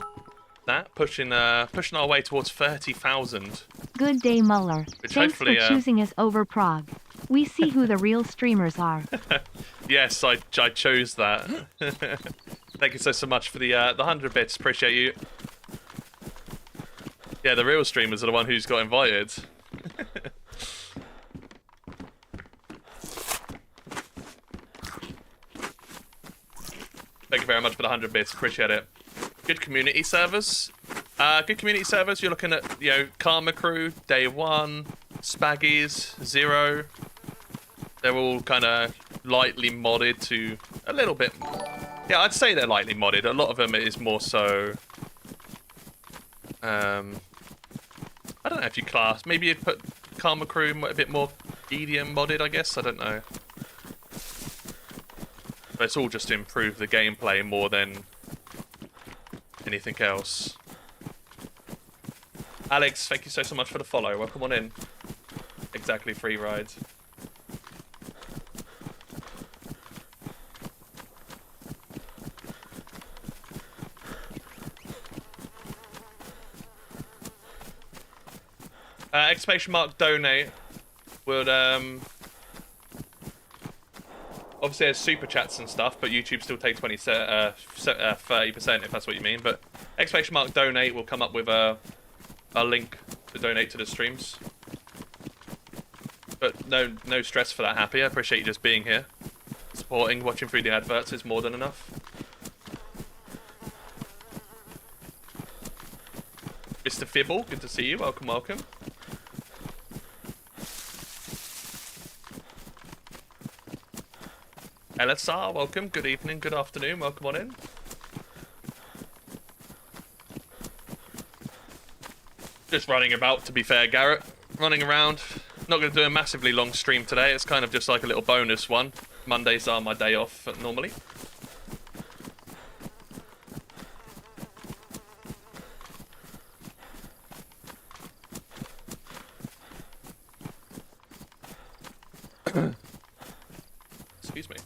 [SPEAKER 1] that. Pushing our way towards 30,000.
[SPEAKER 3] Good day, Muller.
[SPEAKER 1] Which
[SPEAKER 3] Thanks for choosing us over Prague. We see who the real streamers are.
[SPEAKER 1] Yes, I chose that. Thank you so much for the 100 bits. Appreciate you. Yeah, the real streamers are the one who's got invited. Thank you very much for the 100 bits. Appreciate it. Good community servers. Good community servers. You're looking at, you know, Karma Crew, Day 1, Spaggies, Zero. They're all kind of lightly modded to a little bit. Yeah, I'd say they're lightly modded. A lot of them is more so. I don't know if you class. Maybe you'd put Karma Crew a bit more EDM modded, I guess. I don't know. But it's all just to improve the gameplay more than anything else. Alex, thank you so much for the follow. Welcome on in. Exactly, free rides. Exclamation mark donate would obviously there's super chats and stuff, but YouTube still takes 30% if that's what you mean. But exclamation mark donate will come up with a link to donate to the streams. But no stress for that, Happy. I appreciate you just being here, supporting, watching through the adverts is more than enough. Mr. Fibble, good to see you. Welcome, welcome. LSR, welcome. Good evening, good afternoon. Welcome on in. Just running about, to be fair, Garrett. Running around. Not going to do a massively long stream today. It's kind of just like a little bonus one. Mondays are my day off normally. Excuse me.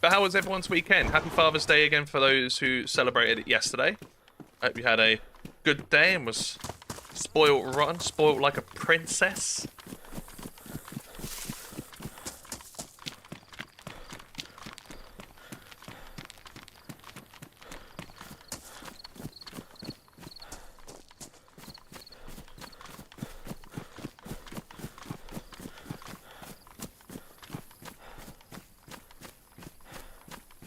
[SPEAKER 1] But how was everyone's weekend? Happy Father's Day again for those who celebrated it yesterday. I hope you had a good day and was spoiled rotten, spoiled like a princess.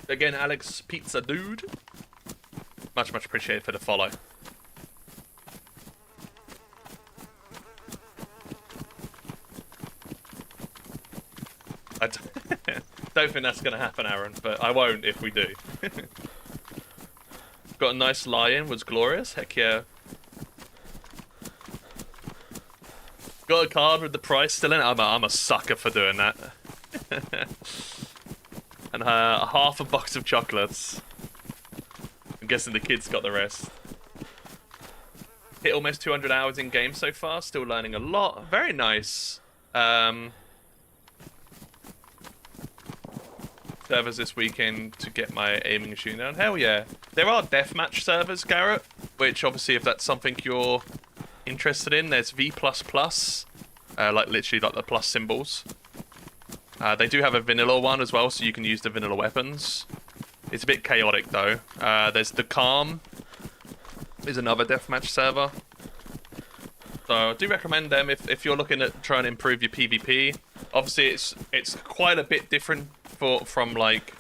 [SPEAKER 1] Again, Alex Pizza Dude. Much appreciated for the follow. I don't think that's going to happen, Aaron, but I won't if we do. Got a nice lie-in, was glorious. Heck yeah. Got a card with the price still in it. I'm a sucker for doing that. And half a box of chocolates. I'm guessing the kids got the rest. Hit almost 200 hours in game so far. Still learning a lot. Very nice. Servers this weekend to get my aiming and shooting down. Hell yeah. There are deathmatch servers, Garrett. Which obviously if that's something you're interested in, there's V++. Like literally like the plus symbols. They do have a vanilla one as well, so you can use the vanilla weapons. It's a bit chaotic though. There's the Calm. Is another deathmatch server. So I do recommend them if you're looking at trying to improve your PvP. Obviously it's quite a bit different from like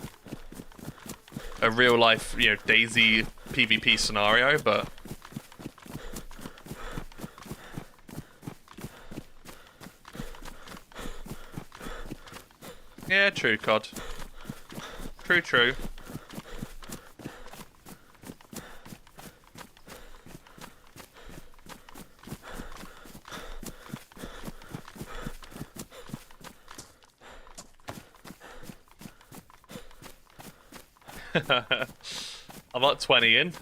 [SPEAKER 1] a real life, you know, DayZ PvP scenario, but yeah, true, COD. True. I'm not 20 in.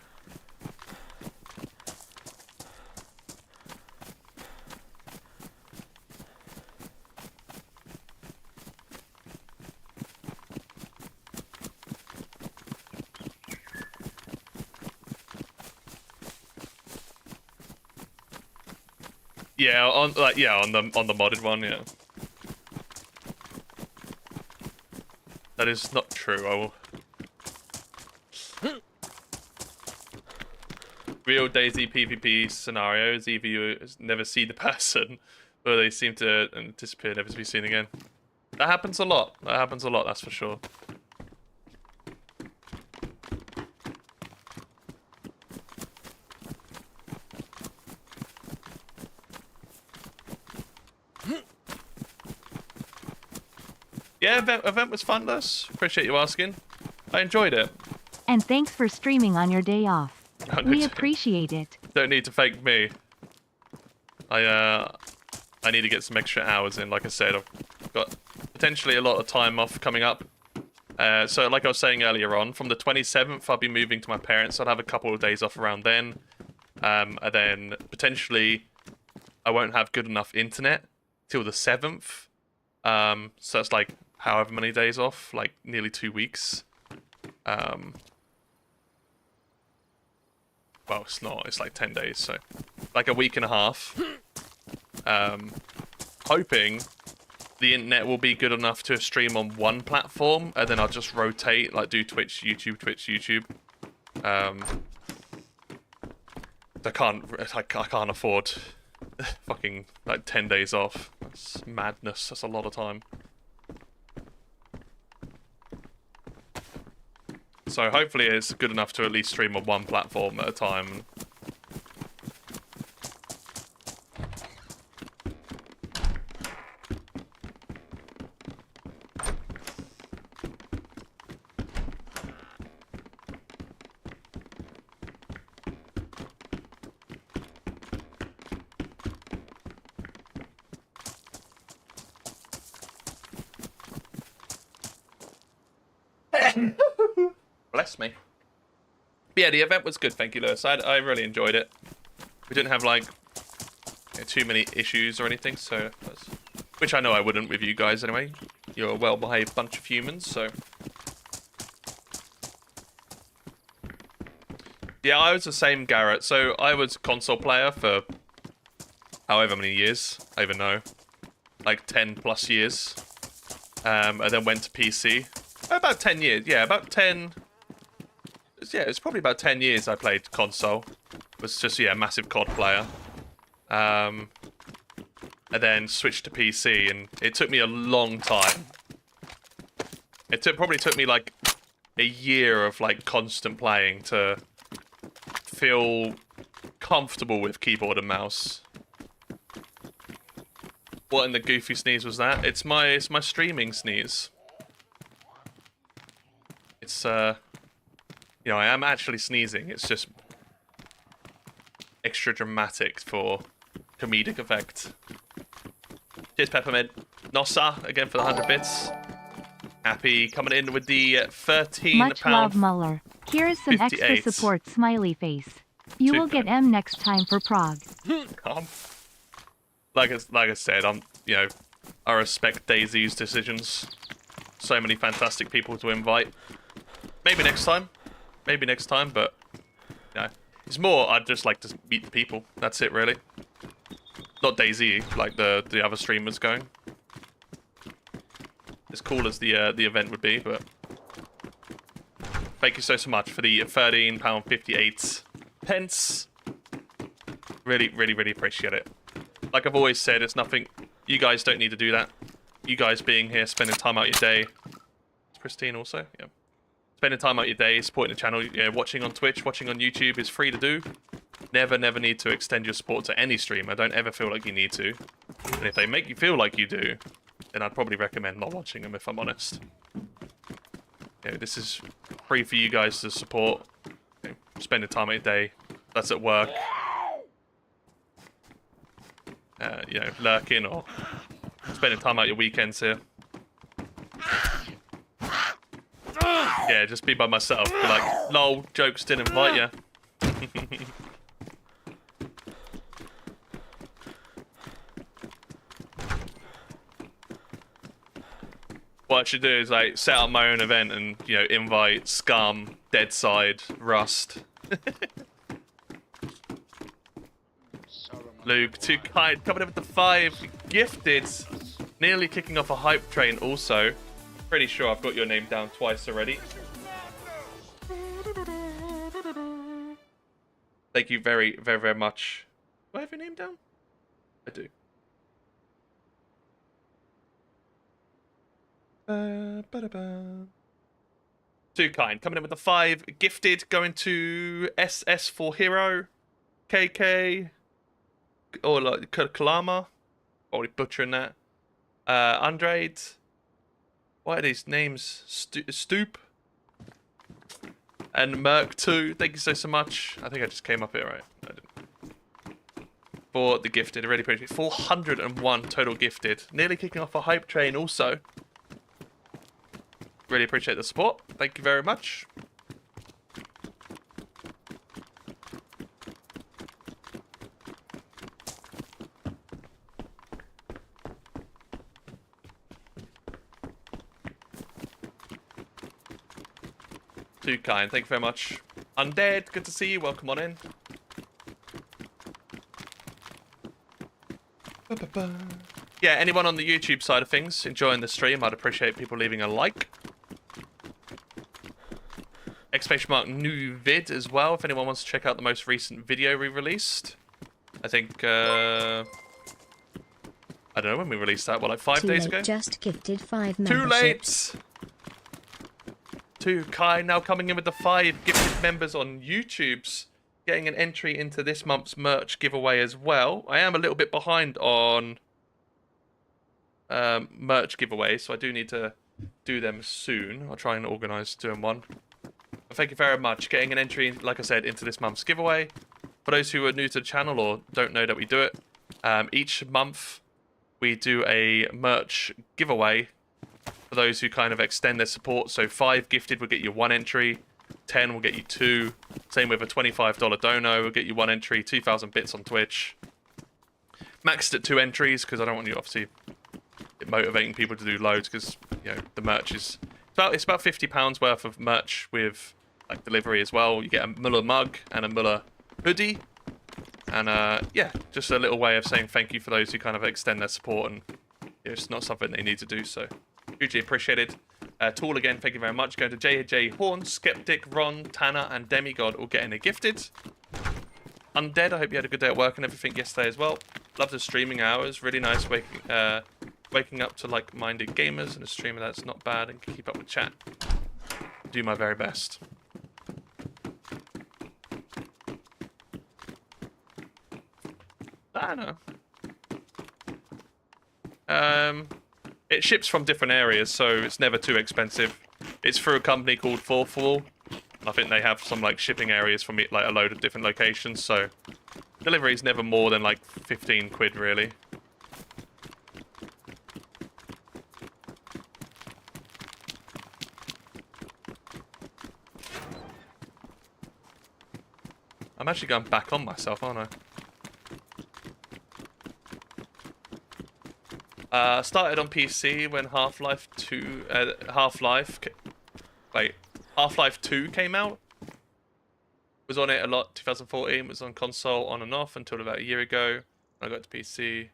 [SPEAKER 1] Yeah, on the modded one, yeah. That is not true. I will. Real DayZ PvP scenarios, either you never see the person, or they seem to disappear, never to be seen again. That happens a lot. That happens a lot, that's for sure. Yeah, event was fun, Liz. Appreciate you asking. I enjoyed it.
[SPEAKER 3] And thanks for streaming on your day off. We appreciate it.
[SPEAKER 1] Don't need to thank me. I need to get some extra hours in. Like I said, I've got potentially a lot of time off coming up. So like I was saying earlier on, from the 27th, I'll be moving to my parents. I'll have a couple of days off around then. And then potentially I won't have good enough internet till the 7th. So that's like however many days off, like nearly 2 weeks. Well, it's not. It's like 10 days, so like a week and a half. Hoping the internet will be good enough to stream on one platform, and then I'll just rotate, like do Twitch, YouTube, Twitch, YouTube. I can't afford fucking like 10 days off. That's madness. That's a lot of time. So hopefully it's good enough to at least stream on one platform at a time. Bless me. But yeah, the event was good, thank you, Lewis. I really enjoyed it. We didn't have, like, too many issues or anything, so... Which I know I wouldn't with you guys, anyway. You're a well-behaved bunch of humans, so... Yeah, I was the same, Garrett. So, I was a console player for... however many years. I even know. Like, 10 plus years. And then went to PC. About 10 years, yeah, about 10... Yeah, it's probably about 10 years I played console. Was just, yeah, massive COD player. And then switched to PC, and it took me a long time. Probably took me, like, a year of, like, constant playing to feel comfortable with keyboard and mouse. What in the goofy sneeze was that? It's my streaming sneeze. It's, you know, I am actually sneezing. It's just extra dramatic for comedic effect. Cheers, Peppermint. Nossa, again for the 100 bits. Happy coming in with the £13.
[SPEAKER 3] Much love, Muller. Here is some
[SPEAKER 1] 58.
[SPEAKER 3] extra support, smiley face. You will get M next time for Prague.
[SPEAKER 1] Like I said, you know, I respect DayZ's decisions. So many fantastic people to invite. Maybe next time. Maybe next time, but you know, it's more I'd just like to meet the people. That's it, really. Not DayZ, like the other streamers going. As cool as the event would be, but thank you so much for the £13.58. Really, really, really appreciate it. Like I've always said, it's nothing. You guys don't need to do that. You guys being here, spending time out your day. It's Christine also, yeah. Spending time out your day, supporting the channel, you know, watching on Twitch, watching on YouTube is free to do. Never need to extend your support to any streamer. Don't ever feel like you need to. And if they make you feel like you do, then I'd probably recommend not watching them, if I'm honest. You know, this is free for you guys to support. You know, spending time out your day. That's at work. You know, lurking or spending time out your weekends here. Yeah, just be by myself. Be like, lol, jokes didn't invite you. What I should do is like set up my own event and, you know, invite Scum, Deadside, Rust. Luke, too kind, coming in with the 5 gifted. Nearly kicking off a hype train also. Pretty sure I've got your name down twice already. Thank you very, very, very much. Do I have your name down? I do. Too kind, coming in with the 5 gifted, going to SS for Hero, KK, or like Kalama, probably butchering that. Andrade. What are these names? Stoop. And Merc 2. Thank you so much. I think I just came up here, right? No, I didn't. For the gifted. I really appreciate it. 401 total gifted. Nearly kicking off a hype train also. Really appreciate the support. Thank you very much. Too kind, thank you very much. Undead, good to see you, welcome on in. Yeah, anyone on the YouTube side of things enjoying the stream, I'd appreciate people leaving a like. Exclamation mark new vid as well, if anyone wants to check out the most recent video we released. I think, I don't know when we released that, what, like 5 days ago?
[SPEAKER 4] Just gifted 5
[SPEAKER 1] memberships. Too late! Kai now coming in with the 5 gifted members on YouTube's getting an entry into this month's merch giveaway as well. I am a little bit behind on merch giveaways, so I do need to do them soon. I'll try and organise doing one. But thank you very much. Getting an entry, like I said, into this month's giveaway. For those who are new to the channel or don't know that we do it, each month we do a merch giveaway for those who kind of extend their support. So 5 gifted will get you 1 entry, 10 will get you 2. Same with a $25 dono will get you 1 entry, 2,000 bits on Twitch. Maxed at 2 entries because I don't want you obviously motivating people to do loads because you know the merch is it's about £50 worth of merch with like delivery as well. You get a Muller mug and a Muller hoodie, and yeah, just a little way of saying thank you for those who kind of extend their support and it's not something they need to do, so hugely appreciated. Tool again, thank you very much. Going to JJ Horn, Skeptic, Ron, Tanner, and Demigod all getting a gifted. Undead, I hope you had a good day at work and everything yesterday as well. Love the streaming hours. Really nice waking up to like-minded gamers and a streamer that's not bad and can keep up with chat. Do my very best. I don't know. It ships from different areas, so it's never too expensive. It's through a company called Fourth Wall. I think they have some like shipping areas from like a load of different locations, so delivery is never more than like 15 quid really. I'm actually going back on myself, aren't I? Started on PC when Half-Life 2 came out. Was on it a lot, 2014, was on console on and off until about a year ago. I got to PC.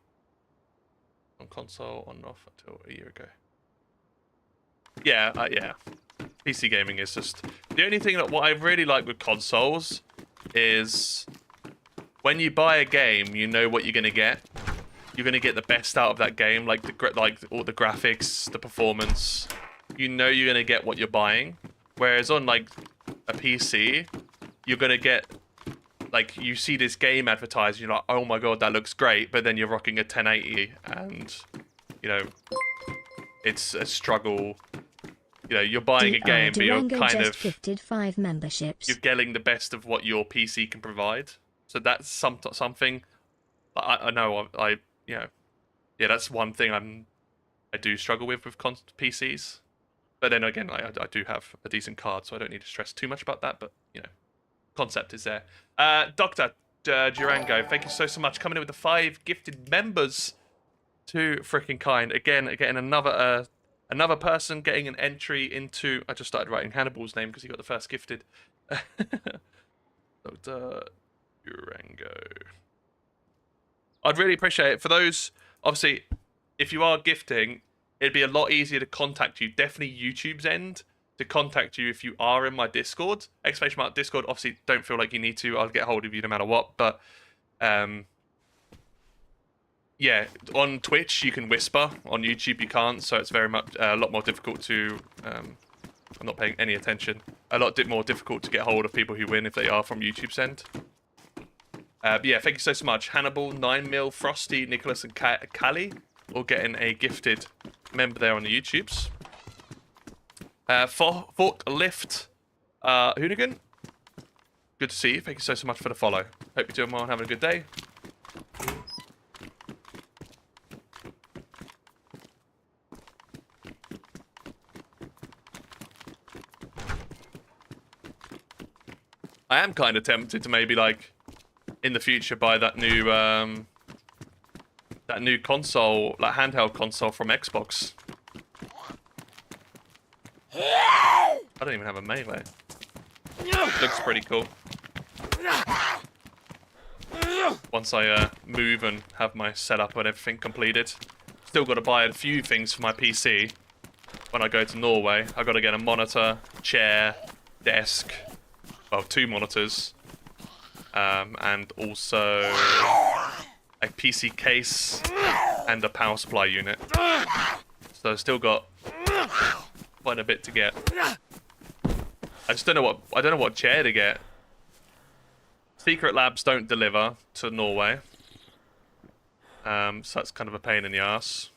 [SPEAKER 1] On console, on and off until a year ago. Yeah, yeah. PC gaming is just... The only thing that what I really like with consoles is when you buy a game, you know what you're going to get. You're going to get the best out of that game, like all the graphics, the performance. You know you're going to get what you're buying. Whereas on like a PC, you're going to get, like, you see this game advertised, you're like, oh my god, that looks great, but then you're rocking a 1080 and, you know, it's a struggle. You know, you're buying a game, but you're kind of
[SPEAKER 4] gifted 5 memberships.
[SPEAKER 1] You're getting the best of what your PC can provide. So that's something I know you know, yeah, that's one thing I do struggle with PCs. But then again, I do have a decent card, so I don't need to stress too much about that. But you know, concept is there. Dr. Durango, thank you so much, coming in with the 5 gifted members. Too freaking kind. Again, getting another person getting an entry into... I just started writing Hannibal's name because he got the first gifted. Dr. Durango. I'd really appreciate it. For those, obviously, if you are gifting, it'd be a lot easier to contact you. Definitely YouTube's end to contact you if you are in my Discord. Exclamation mark Discord. Obviously, don't feel like you need to. I'll get hold of you no matter what. But, yeah, on Twitch you can whisper. On YouTube you can't. So it's very much a lot more difficult to. I'm not paying any attention. A lot more difficult to get hold of people who win if they are from YouTube's end. But yeah, thank you so much. Hannibal, 9mil, Frosty, Nicholas, and Callie, all getting a gifted member there on the YouTubes. Forklift, Hoonigan, good to see you. Thank you so much for the follow. Hope you're doing well and having a good day. I am kind of tempted to maybe like in the future buy that new console, like handheld console from Xbox. I don't even have a melee. Looks pretty cool. Once I move and have my setup and everything completed. Still got to buy a few things for my PC when I go to Norway. I got to get a monitor, chair, desk, well, 2 monitors. And also a PC case and a power supply unit. So still got quite a bit to get. I just don't know what chair to get. Secret Labs don't deliver to Norway. So that's kind of a pain in the ass.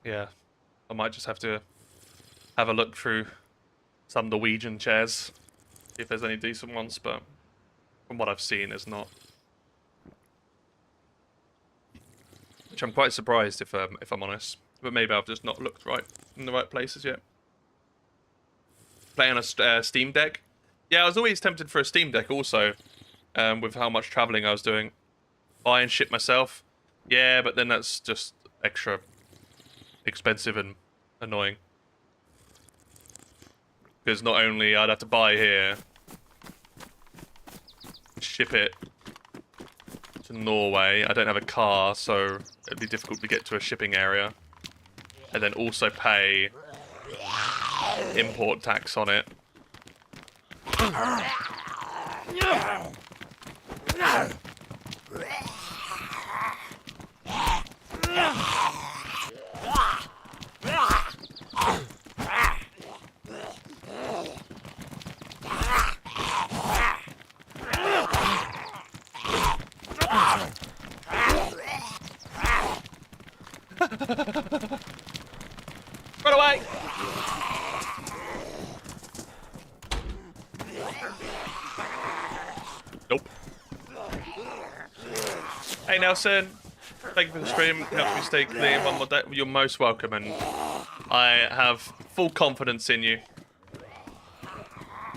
[SPEAKER 1] Yeah. I might just have to have a look through some Norwegian chairs, see if there's any decent ones, but from what I've seen, there's not. Which I'm quite surprised if I'm honest, but maybe I've just not looked right in the right places yet. Playing a Steam Deck, yeah, I was always tempted for a Steam Deck also, with how much traveling I was doing. Buy and ship myself, yeah, but then that's just extra expensive and annoying. Because not only I'd have to buy here, ship it to Norway, I don't have a car, so it'd be difficult to get to a shipping area. And then also pay import tax on it. Run away! Nope. Hey Nelson, thank you for the stream. Helps me stay clean one more day. You're most welcome, and I have full confidence in you.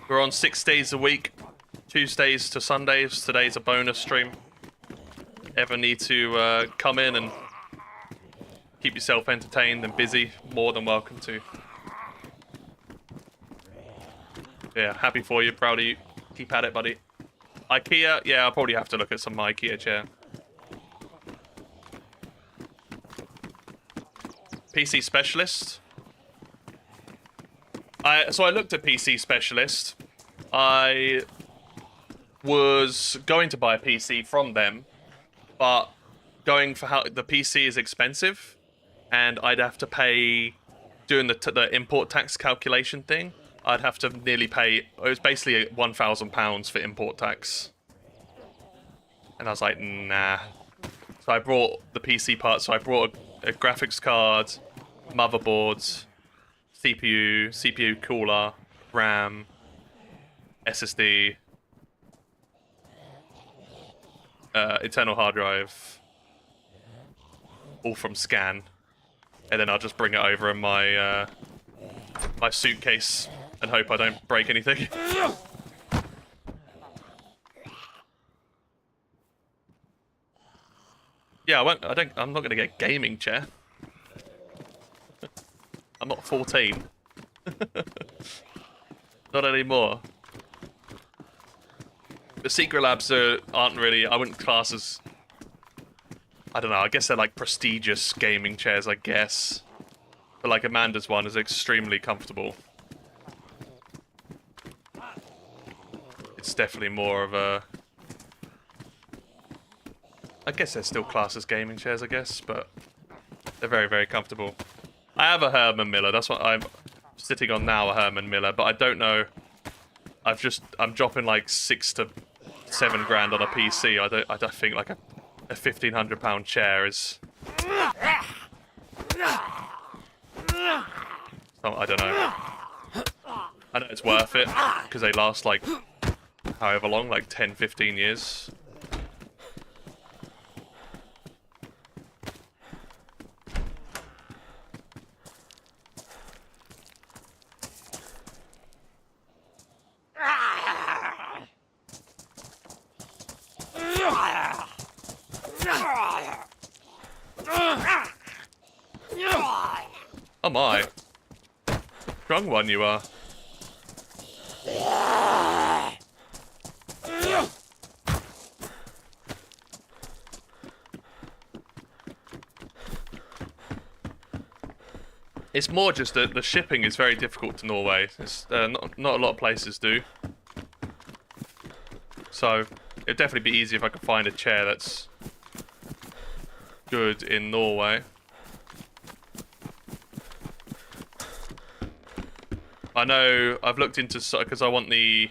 [SPEAKER 1] We're on 6 days a week, Tuesdays to Sundays. Today's a bonus stream. Ever need to come in and keep yourself entertained and busy, more than welcome to. Yeah, happy for you, proud of you. Keep at it, buddy. IKEA? Yeah, I'll probably have to look at some IKEA chair. PC Specialist. So I looked at PC Specialist. I was going to buy a PC from them, but going for how the PC is expensive, and I'd have to pay, doing the import tax calculation thing, I'd have to nearly pay, it was basically £1,000 for import tax. And I was like, nah. So I brought the PC parts, so I brought a graphics card, motherboard, CPU cooler, RAM, SSD, internal hard drive, all from Scan. And then I'll just bring it over in my my suitcase and hope I don't break anything. Yeah, I'm not gonna get a gaming chair. I'm not 14. Not anymore. The secret labs aren't really, I wouldn't class as, I don't know, I guess they're like prestigious gaming chairs, I guess. But like Amanda's one is extremely comfortable. It's definitely more of a, I guess they're still classed as gaming chairs, I guess, but they're very, very comfortable. I have a Herman Miller, that's what I'm sitting on now, a Herman Miller, but I don't know, I'm dropping like 6 to 7 grand on a PC. I don't think like a £1,500 chair is. Oh, I don't know. I know it's worth it because they last like however long, like 10, 15 years. Oh my. Strong one you are. It's more just that the shipping is very difficult to Norway. It's, not a lot of places do. So, it'd definitely be easy if I could find a chair that's good in Norway. I know I've looked into, because I want the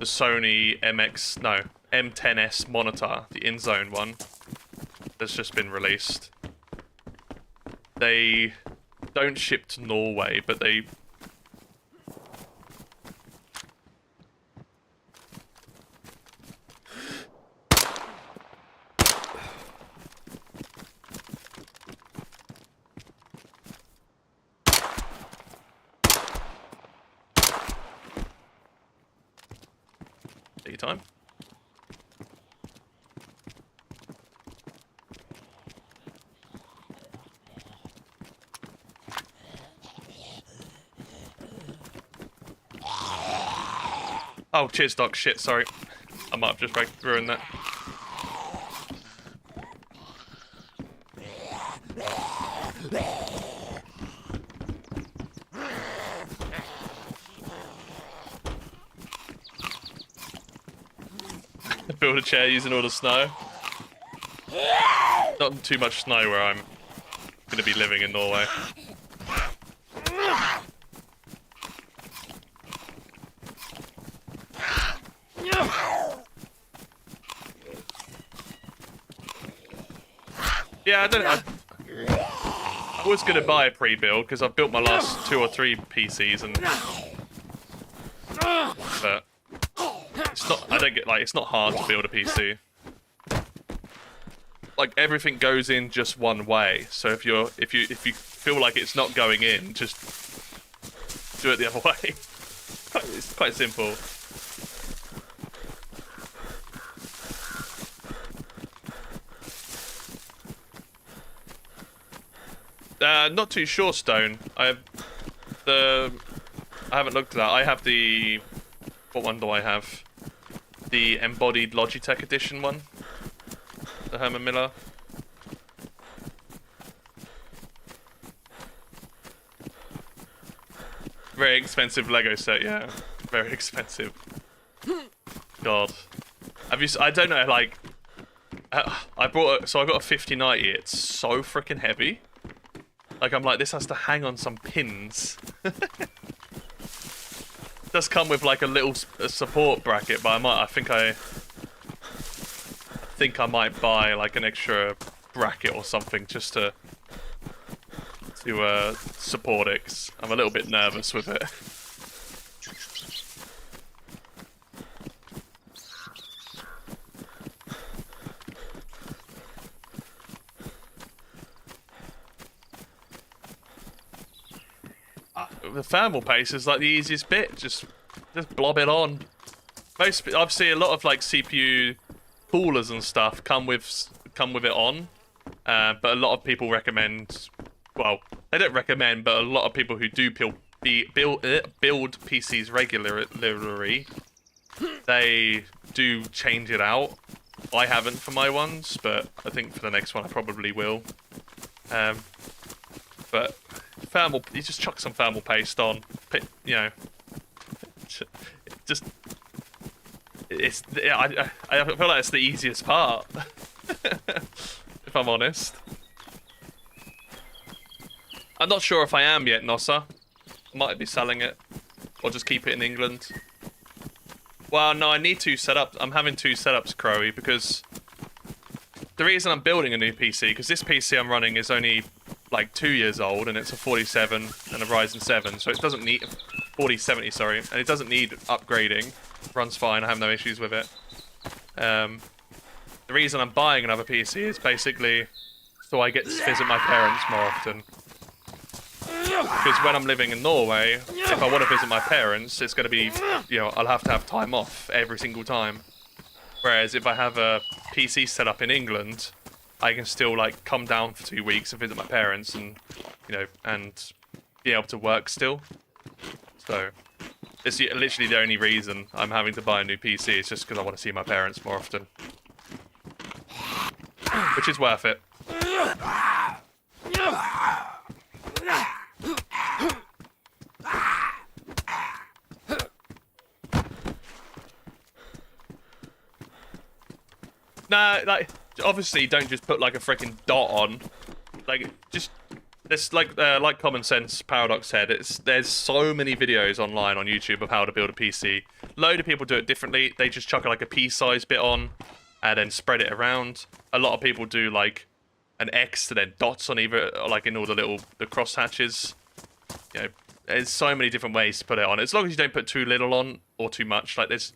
[SPEAKER 1] Sony M10S monitor, the InZone one, that's just been released. They don't ship to Norway, but they... Take your time. Oh, cheers, Doc. Shit, sorry. I might have just ruined that. Build a chair using all the snow. Not too much snow where I'm going to be living in Norway. Yeah, I was going to buy a pre-build because I've built my last 2 or 3 PCs and... But it's not, it's not hard to build a PC. Like, everything goes in just one way. So if you feel like it's not going in, just do it the other way. It's quite simple. Not too sure, Stone. I haven't looked at that. I have the... What one do I have? The embodied Logitech edition one. The Herman Miller. Very expensive Lego set, yeah. Very expensive. God. I don't know, like... I got a 5090. It's so freaking heavy. Like, I'm like, this has to hang on some pins. It does come with like a little support bracket, but I think I might buy like an extra bracket or something just to support it, 'cause I'm a little bit nervous with it. The thermal paste is like the easiest bit. Just blob it on. I've seen a lot of like CPU coolers and stuff come with it on, but a lot of people recommend. Well, they don't recommend, but a lot of people who do build PCs regularly, they do change it out. I haven't for my ones, but I think for the next one I probably will. But thermal, you just chuck some thermal paste on, you know. Just, I feel like it's the easiest part, if I'm honest. I'm not sure if I am yet, Nossa. Might be selling it, or just keep it in England. Well, no, I need 2 setups. I'm having 2 setups, Crowy, because the reason I'm building a new PC, because this PC I'm running is only like 2 years old, and it's a 47 and a Ryzen 7, so it doesn't need 4070, sorry, and it doesn't need upgrading. Runs fine. I have no issues with it. The reason I'm buying another PC is basically so I get to visit my parents more often. Because when I'm living in Norway, if I want to visit my parents, it's going to be, you know, I'll have to have time off every single time. Whereas if I have a PC set up in England, I can still, like, come down for 2 weeks and visit my parents and, you know, and be able to work still. So, it's literally the only reason I'm having to buy a new PC. It's just because I want to see my parents more often. Which is worth it. Nah, like, obviously don't just put like a freaking dot on. Like, just, it's like Common Sense Paradox said, there's so many videos online on YouTube of how to build a PC. Load of people do it differently. They just chuck like a pea-sized bit on and then spread it around. A lot of people do like an X and then dots on either, like in all the cross hatches. You know, there's so many different ways to put it on. As long as you don't put too little on or too much, like there's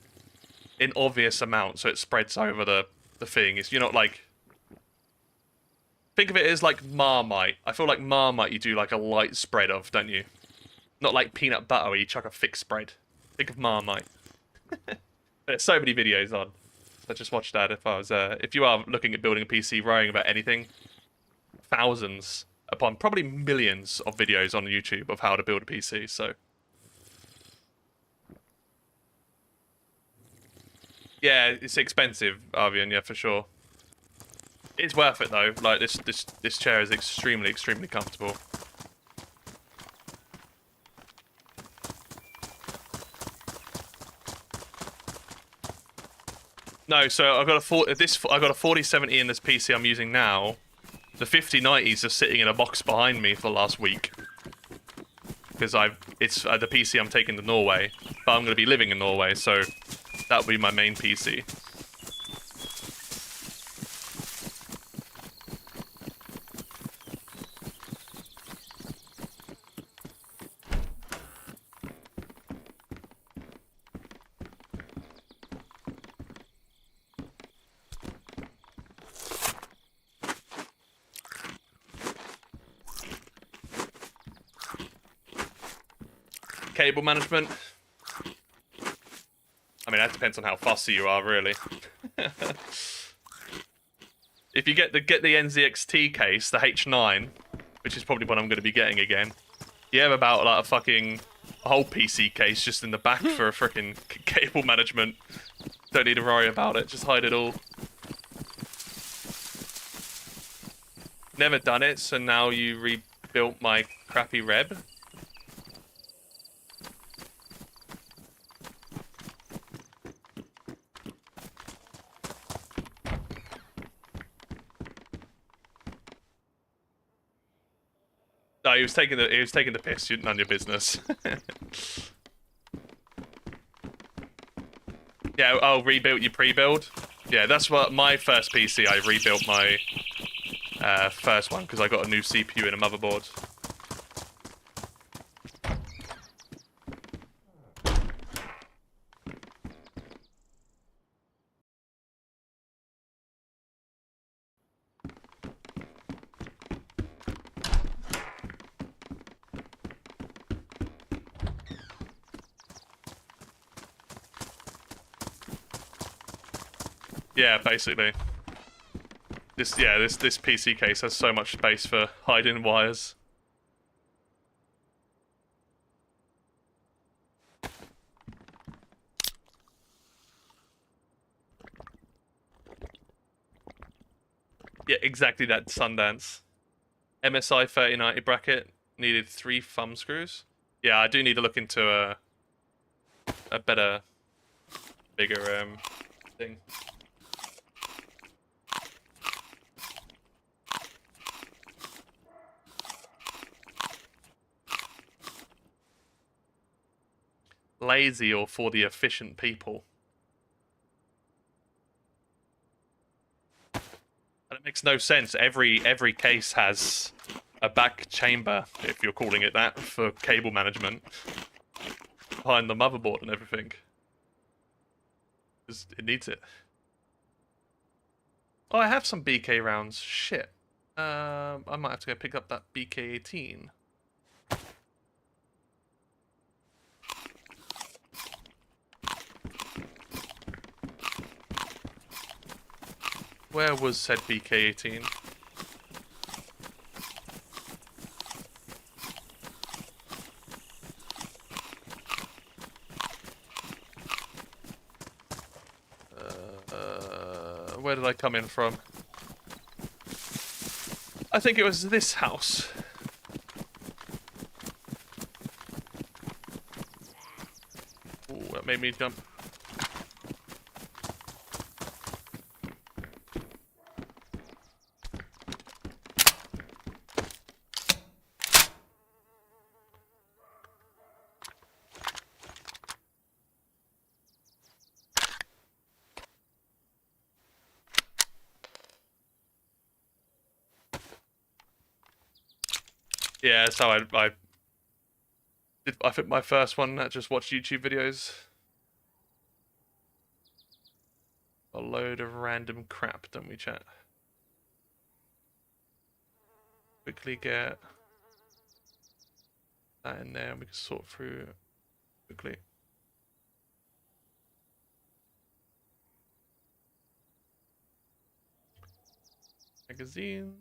[SPEAKER 1] an obvious amount so it spreads over the thing. You're not like, think of it as like Marmite. I feel like Marmite you do like a light spread of, don't you? Not like peanut butter where you chuck a thick spread. Think of Marmite. There's so many videos on. So just watch that if you are looking at building a PC, worrying about anything. Thousands upon probably millions of videos on YouTube of how to build a PC, so. Yeah, it's expensive, Arvian, yeah, for sure. It's worth it though. Like this chair is extremely comfortable. No, so I've got a 4070 in this PC I'm using now. The 5090s are sitting in a box behind me for the last week. Because it's the PC I'm taking to Norway, but I'm going to be living in Norway, so that will be my main PC. Cable management. I mean, that depends on how fussy you are, really. If you get the NZXT case, the H9, which is probably what I'm going to be getting again, you have about like a whole PC case just in the back for a freaking cable management. Don't need to worry about it. Just hide it all. Never done it, so now you rebuilt my crappy Reb. No, he was taking the piss. None of your business. Yeah, oh, rebuilt your pre-build. Yeah, that's what my first PC. I rebuilt my first one because I got a new CPU and a motherboard. Yeah, basically. This PC case has so much space for hiding wires. Yeah, exactly that Sundance. MSI 3090 bracket needed 3 thumb screws. Yeah, I do need to look into a better, bigger thing. Lazy or for the efficient people. And it makes no sense. Every case has a back chamber, if you're calling it that, for cable management behind the motherboard and everything. It needs it. Oh, I have some BK rounds. Shit. I might have to go pick up that BK-18. Where was said BK-18? Where did I come in from? I think it was this house. Ooh, that made me jump. Yeah, so I think my first one that just watched YouTube videos. A load of random crap, don't we, chat? Quickly get that in there and we can sort through quickly. Magazine.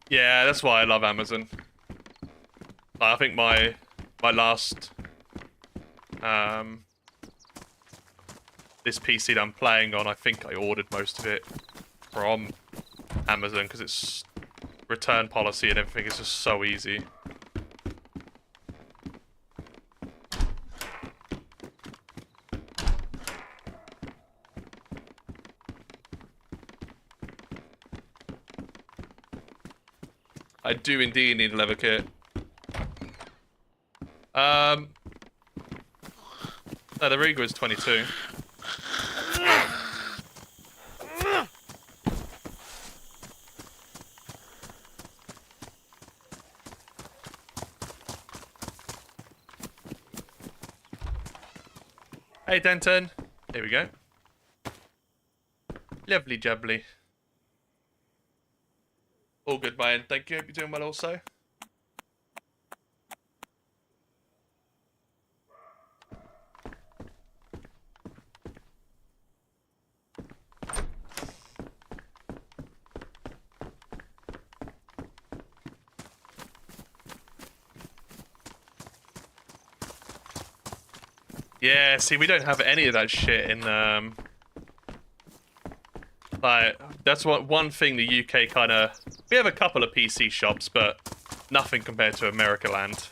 [SPEAKER 1] Yeah, that's why I love Amazon. I think my last this PC that I'm playing on, I think I ordered most of it from Amazon because its return policy and everything is just so easy. I do indeed need a leather kit. No, the Riga is 22. Hey, Denton. Here we go. Lovely jubbly. All good, man. Thank you. Hope you're doing well also. Yeah, see, we don't have any of that shit in, like, that's one thing the UK kind of... We have a couple of PC shops, but nothing compared to America land.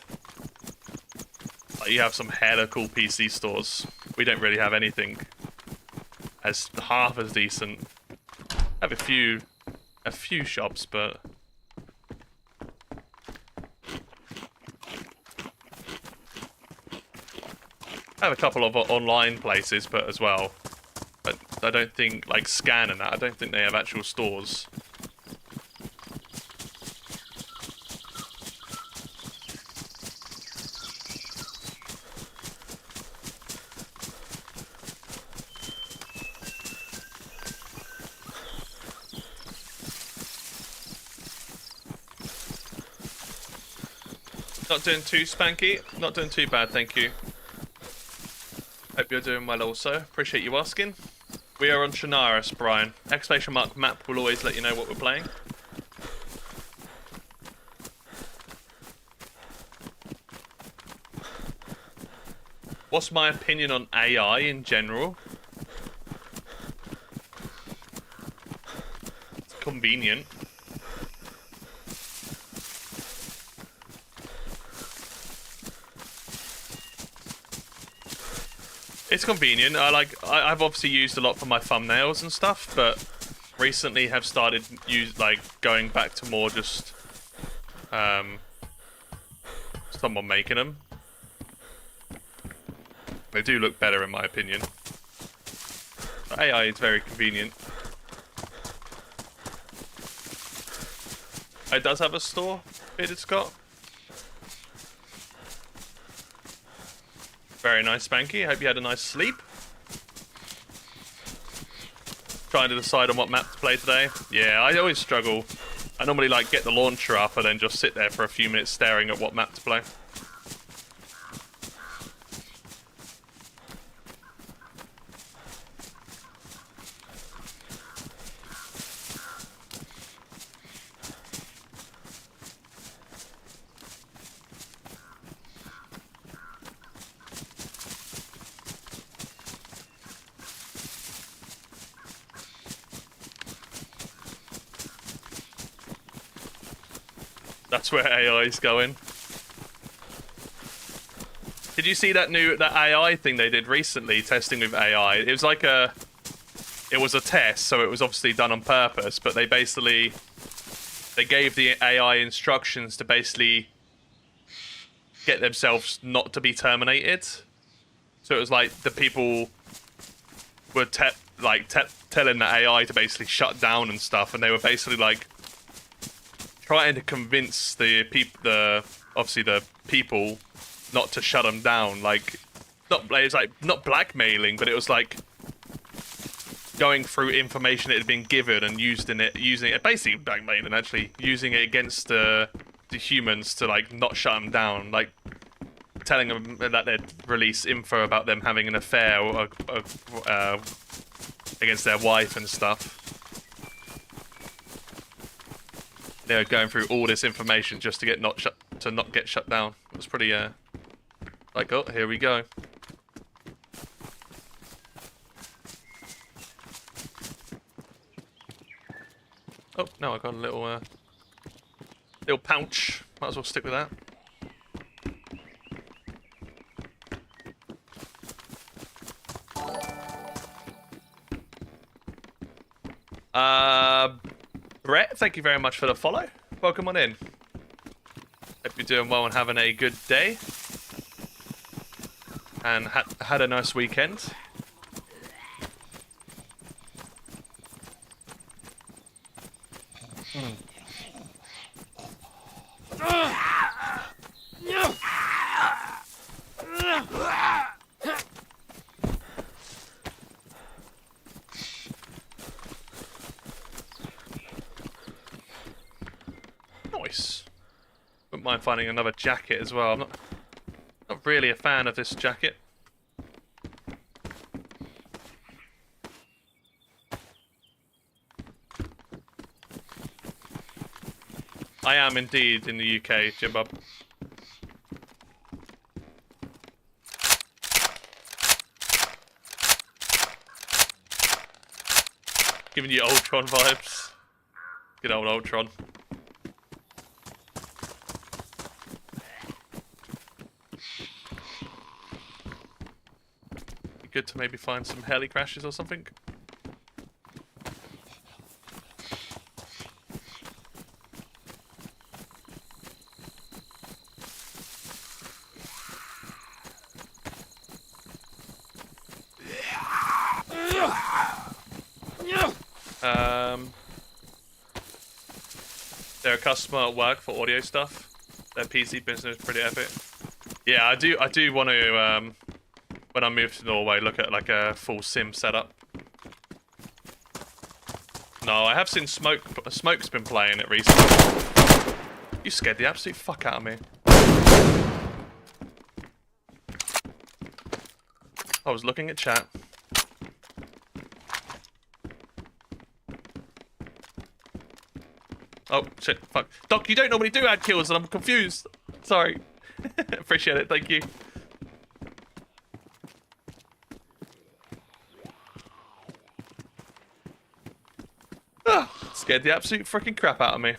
[SPEAKER 1] Like, you have some hella cool PC stores. We don't really have anything as half as decent. I have a few shops, but... I have a couple of online places, but as well. But I don't think, like Scan and that, I don't think they have actual stores. Not doing too spanky. Not doing too bad, thank you. Hope you're doing well also. Appreciate you asking. We are on Shanaris, Brian. Exclamation mark map will always let you know what we're playing. What's my opinion on AI in general? It's convenient. It's convenient. I've obviously used a lot for my thumbnails and stuff, but recently have started going back to more just someone making them. They do look better in my opinion. But AI is very convenient. It does have a store, Bearded Scott. Very nice, Spanky. Hope you had a nice sleep. Trying to decide on what map to play today. Yeah, I always struggle. I normally get the launcher up and then just sit there for a few minutes staring at what map to play. That's where AI is going. Did you see that AI thing they did recently, testing with AI? It was it was a test, so it was obviously done on purpose, but they gave the AI instructions to basically get themselves not to be terminated. So it was the people were telling the AI to basically shut down and stuff, and they were basically trying to convince the people not to shut them down. It's not blackmailing, but it was going through information it had been given and using it basically blackmailing, actually using it against the humans to not shut them down, telling them that they'd release info about them having an affair or against their wife and stuff. They were going through all this information just to not get shut down. It was pretty oh, here we go. Oh no, I got a little pouch. Might as well stick with that. Brett, thank you very much for the follow. Welcome on in. Hope you're doing well and having a good day. And had a nice weekend. Nice. Wouldn't mind finding another jacket as well. I'm not really a fan of this jacket. I am indeed in the UK, Jimbub. Giving you Ultron vibes. Good old Ultron. Be good to maybe find some heli crashes or something. They're a customer at work for audio stuff. Their PC business is pretty epic. Yeah, I do want to when I move to Norway look at a full sim setup. No, I have seen Smoke's been playing it recently. You scared the absolute fuck out of me. I was looking at chat. Oh, shit, fuck. Doc, you don't normally do ad kills and I'm confused. Sorry. Appreciate it, thank you. Ah, scared the absolute freaking crap out of me.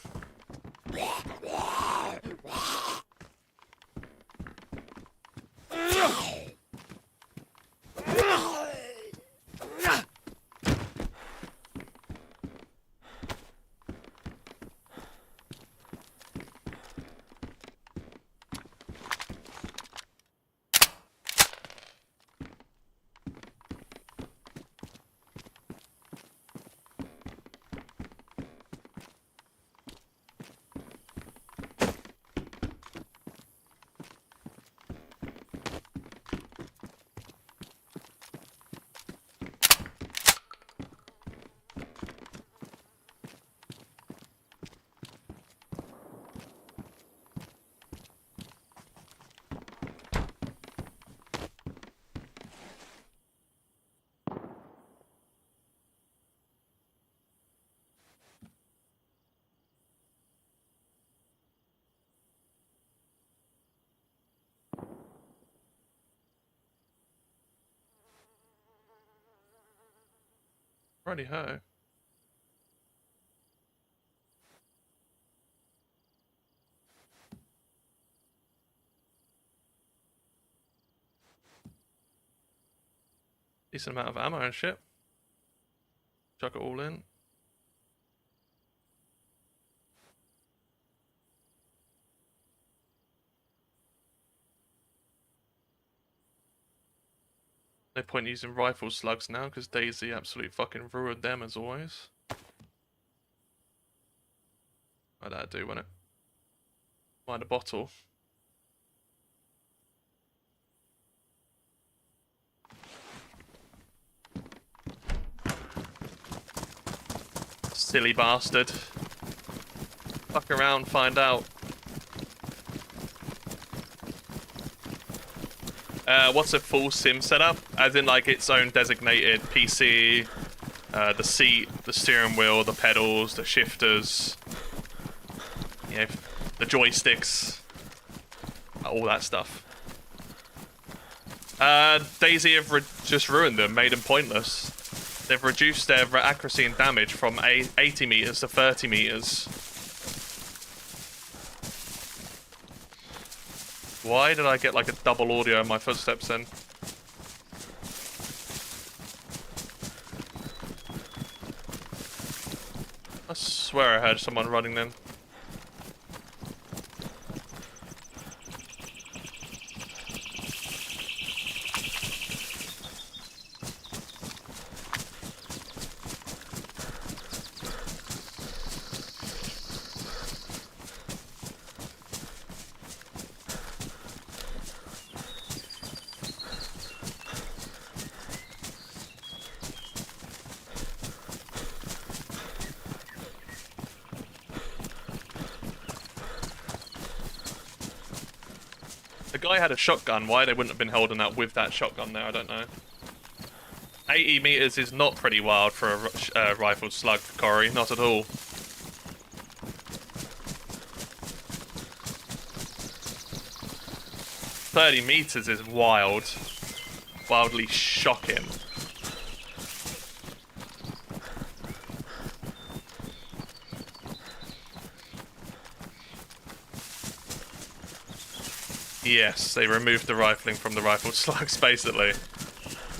[SPEAKER 1] Righty ho. Decent amount of ammo and shit. Chuck it all in. No point using rifle slugs now because DayZ absolutely fucking ruined them as always. Like that do, wouldn't it? Find a bottle. Silly bastard. Fuck around, find out. What's a full sim setup? As in like its own designated PC, the seat, the steering wheel, the pedals, the shifters, you know, the joysticks, all that stuff. DayZ have just ruined them, made them pointless. They've reduced their accuracy and damage from 80 meters to 30 meters. Why did I get like a double audio in my footsteps then? I swear I heard someone running then. The guy had a shotgun. Why they wouldn't have been holding that with that shotgun there, I don't know. 80 meters is not pretty wild for a rifled slug, Corey. Not at all. "30 meters is wild. Wildly shocking. Yes, they removed the rifling from the rifled slugs, basically.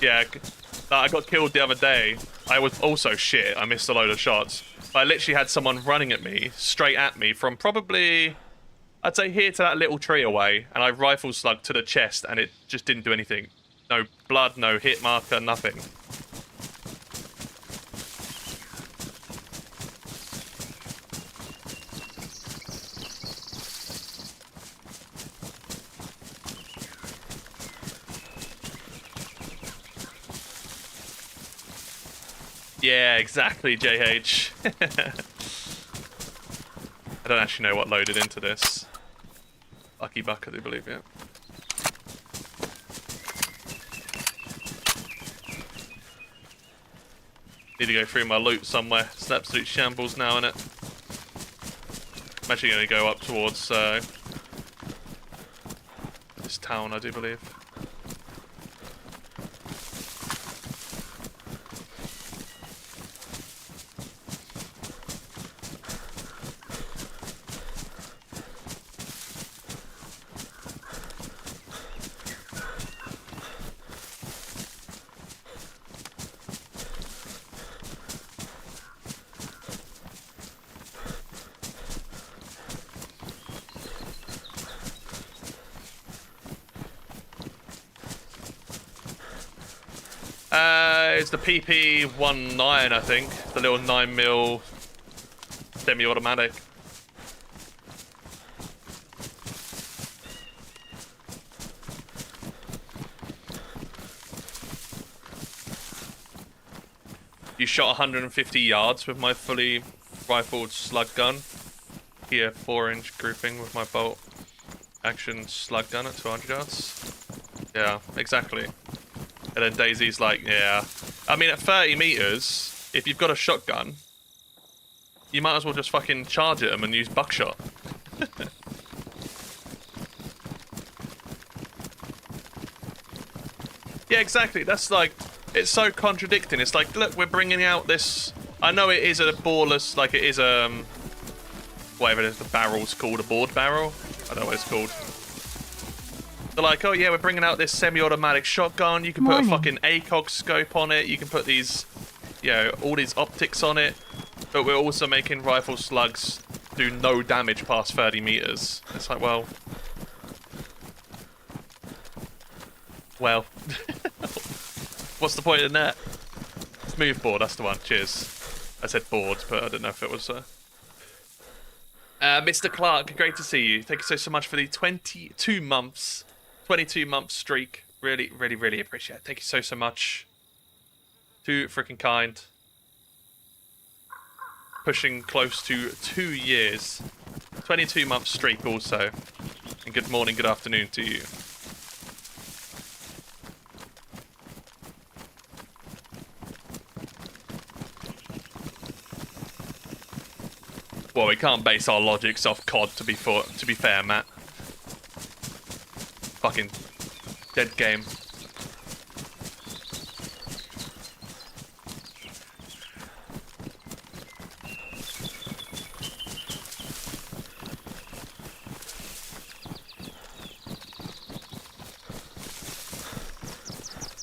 [SPEAKER 1] Yeah, I got killed the other day. I was also shit. I missed a load of shots. I literally had someone running at me, straight at me, from probably, I'd say here to that little tree away, and I rifle slugged to the chest, and it just didn't do anything. No blood, no hit marker, nothing. Yeah, exactly, JH. I don't actually know what loaded into this. Lucky Buck, I do believe, yeah. Need to go through my loot somewhere. It's an absolute shambles now, innit? I'm actually going to go up towards this town, I do believe. It's the PP-19, I think. The little 9mm semi-automatic. You shot 150 yards with my fully rifled slug gun. Here, 4-inch grouping with my bolt action slug gun at 200 yards. Yeah, exactly. And then DayZ's like, yeah. I mean, at 30 meters, if you've got a shotgun, you might as well just fucking charge at them and use buckshot. Yeah, exactly. That's like, it's so contradicting. It's like, look, we're bringing out this. I know it is a boreless, like it is whatever it is, the barrel's called, a board barrel. I don't know what it's called. They're like, oh yeah, we're bringing out this semi-automatic shotgun. You can put a fucking ACOG scope on it. You can put these, you know, all these optics on it. But we're also making rifle slugs do no damage past 30 meters. It's like, well, what's the point in that? Smoothbore, that's the one. Cheers. I said board, but I don't know if it was. Mr. Clark, great to see you. Thank you so much for the 22 month streak. Really, really, really appreciate it. Thank you so much. Too freaking kind. Pushing close to 2 years. 22-month streak also. And good morning, good afternoon to you. Well, we can't base our logics off COD to be fair, Matt. Fucking dead game.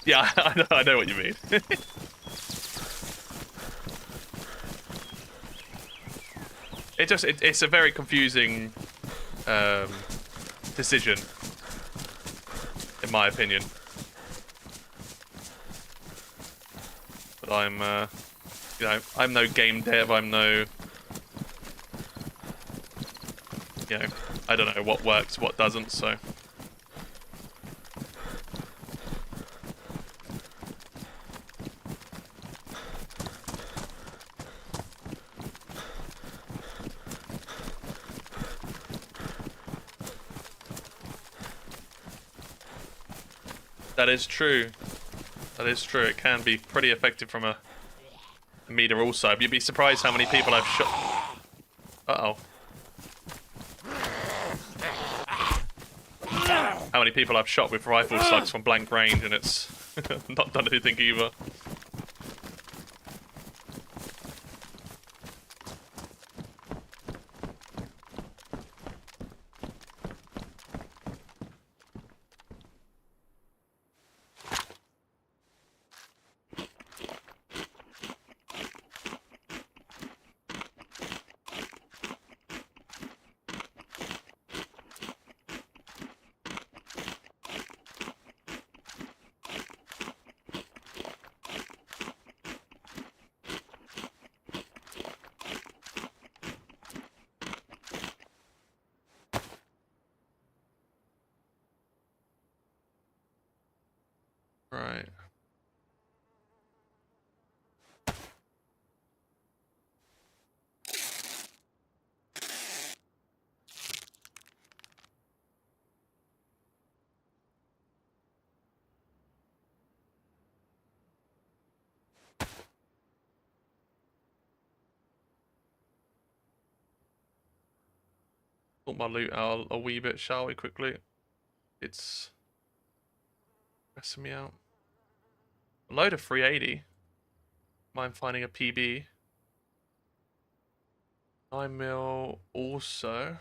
[SPEAKER 1] Yeah, I know what you mean. It's a very confusing decision, in my opinion. But I'm, you know, I'm no game dev. I'm no, you know, I don't know what works, what doesn't. So. That is true. That is true. It can be pretty effective from a meter also. You'd be surprised how many people I've shot. Uh-oh. How many people I've shot with rifle slugs from blank range and it's not done anything either. Sort my loot out a wee bit, shall we, quickly? It's stressing me out. A load of 380. Mind finding a PB. 9mm also.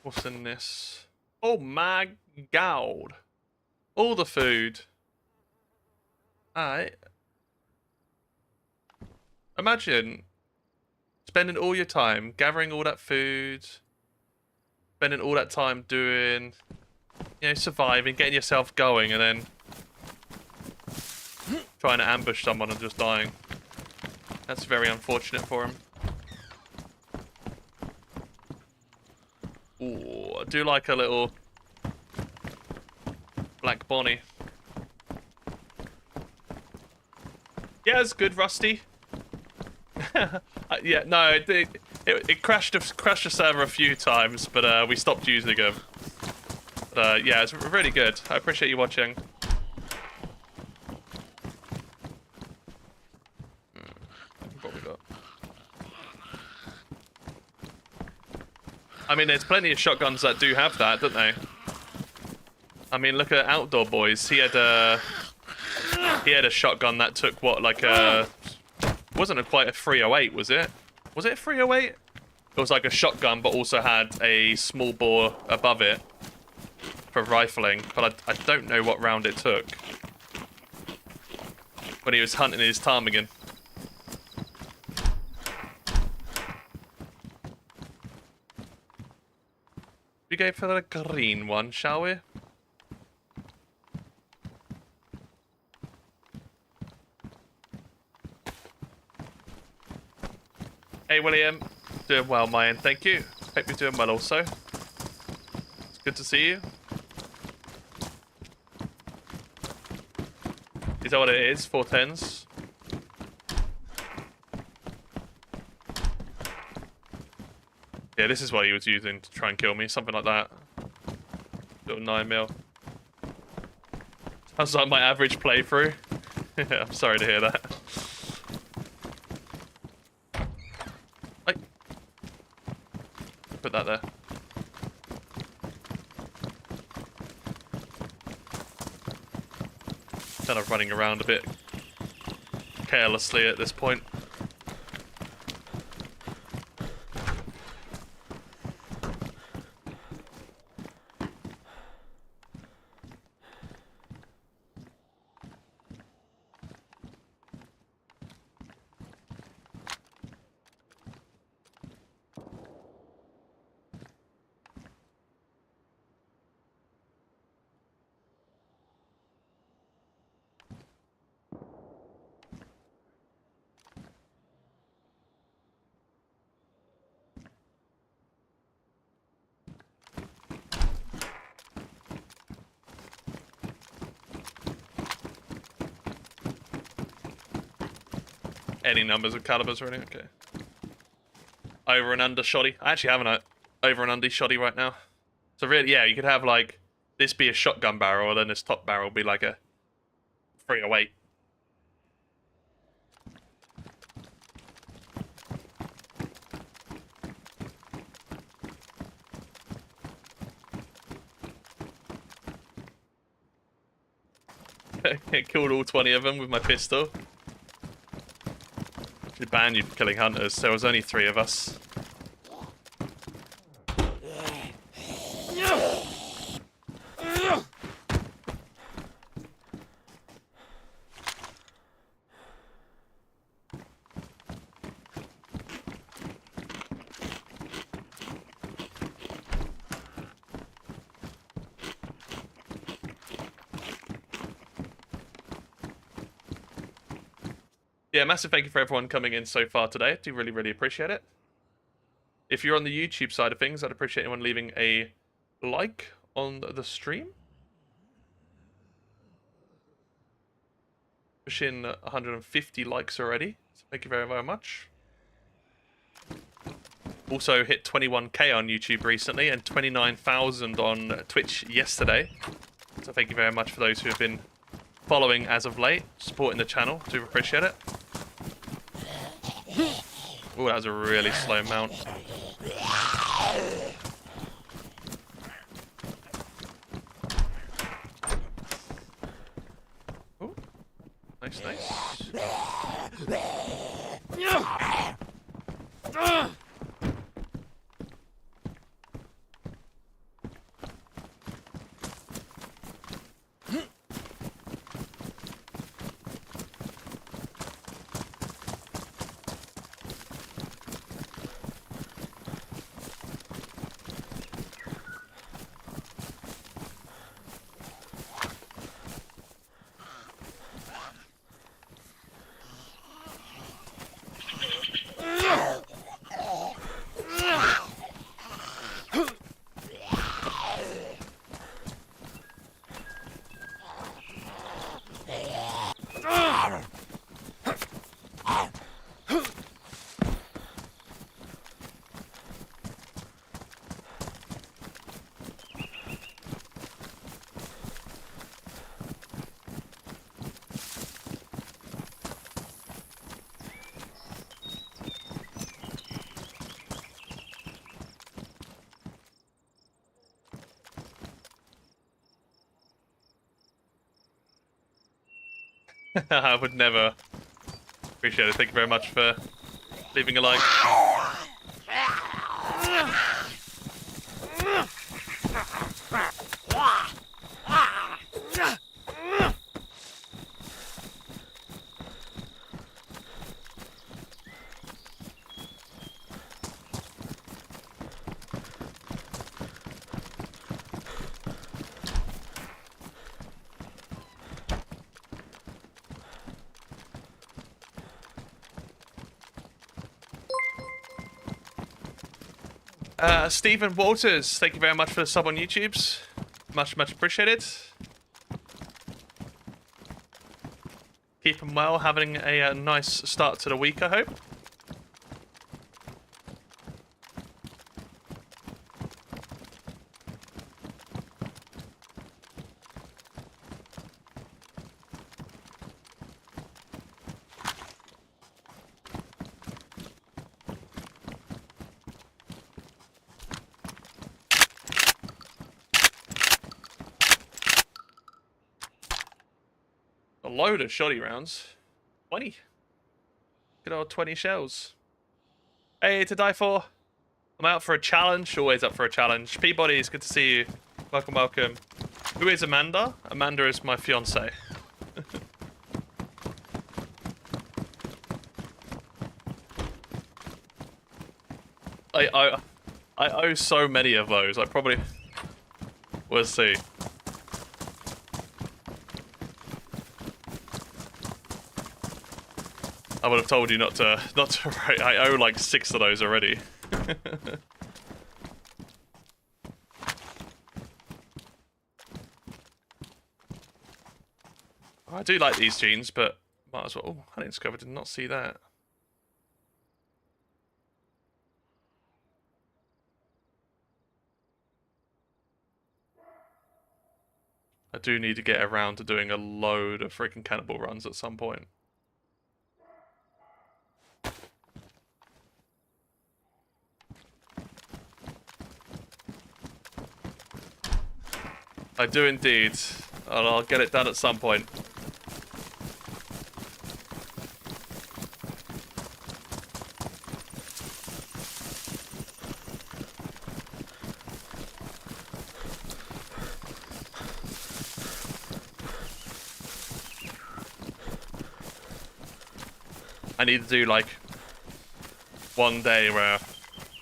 [SPEAKER 1] What's in this? Oh my god. All the food. Alright. Imagine spending all your time gathering all that food, spending all that time doing, you know, surviving, getting yourself going, and then trying to ambush someone and just dying. That's very unfortunate for him. Ooh, I do like a little Black Bonnie. Yeah, it's good, Rusty. Yeah, no, it crashed the server a few times, but we stopped using them. But yeah, it's really good. I appreciate you watching. What we got? I mean, there's plenty of shotguns that do have that, don't they? I mean, look at Outdoor Boys. He had a shotgun that took what, like a... Wasn't quite a 308, was it? Was it a 308? It was like a shotgun, but also had a small bore above it for rifling. But I don't know what round it took when he was hunting his ptarmigan. We go for the green one, shall we? Hey William, doing well my end, thank you. Hope you're doing well also. It's good to see you. Is that what it is? 410s? Yeah, this is what he was using to try and kill me, something like that. Little 9mm. Sounds like my average playthrough. I'm sorry to hear that. Put that there. Kind of running around a bit carelessly at this point. Any numbers of calibers or anything? Okay. Over and under shoddy. I actually have an over and under shoddy right now. So really, yeah, you could have like this be a shotgun barrel, and then this top barrel be like a 308. Killed all 20 of them with my pistol. Should ban you for killing hunters. There was only 3 of us. Yeah, massive thank you for everyone coming in so far today. I do really, really appreciate it. If you're on the YouTube side of things, I'd appreciate anyone leaving a like on the stream. Pushing 150 likes already. So thank you very, very much. Also hit 21k on YouTube recently and 29,000 on Twitch yesterday. So thank you very much for those who have been following as of late, supporting the channel. Do appreciate it. Oh, that was a really slow mount. Oh, nice, nice. I would never. Appreciate it. Thank you very much for leaving a like. Stephen Walters, thank you very much for the sub on YouTube's. Much appreciated. Keeping well, having a nice start to the week, I hope. A load of shoddy rounds. 20. Good old 20 shells. Hey, to die for. I'm out for a challenge. Always up for a challenge. Peabody, it's good to see you. Welcome, welcome. Who is Amanda? Amanda is my fiance. I owe so many of those. I probably... We'll see. I would have told you not to write. I owe like 6 of those already. I do like these jeans, but might as well. Oh, honey discovered. Did not see that. I do need to get around to doing a load of freaking cannibal runs at some point. I do indeed, and I'll get it done at some point. I need to do like one day where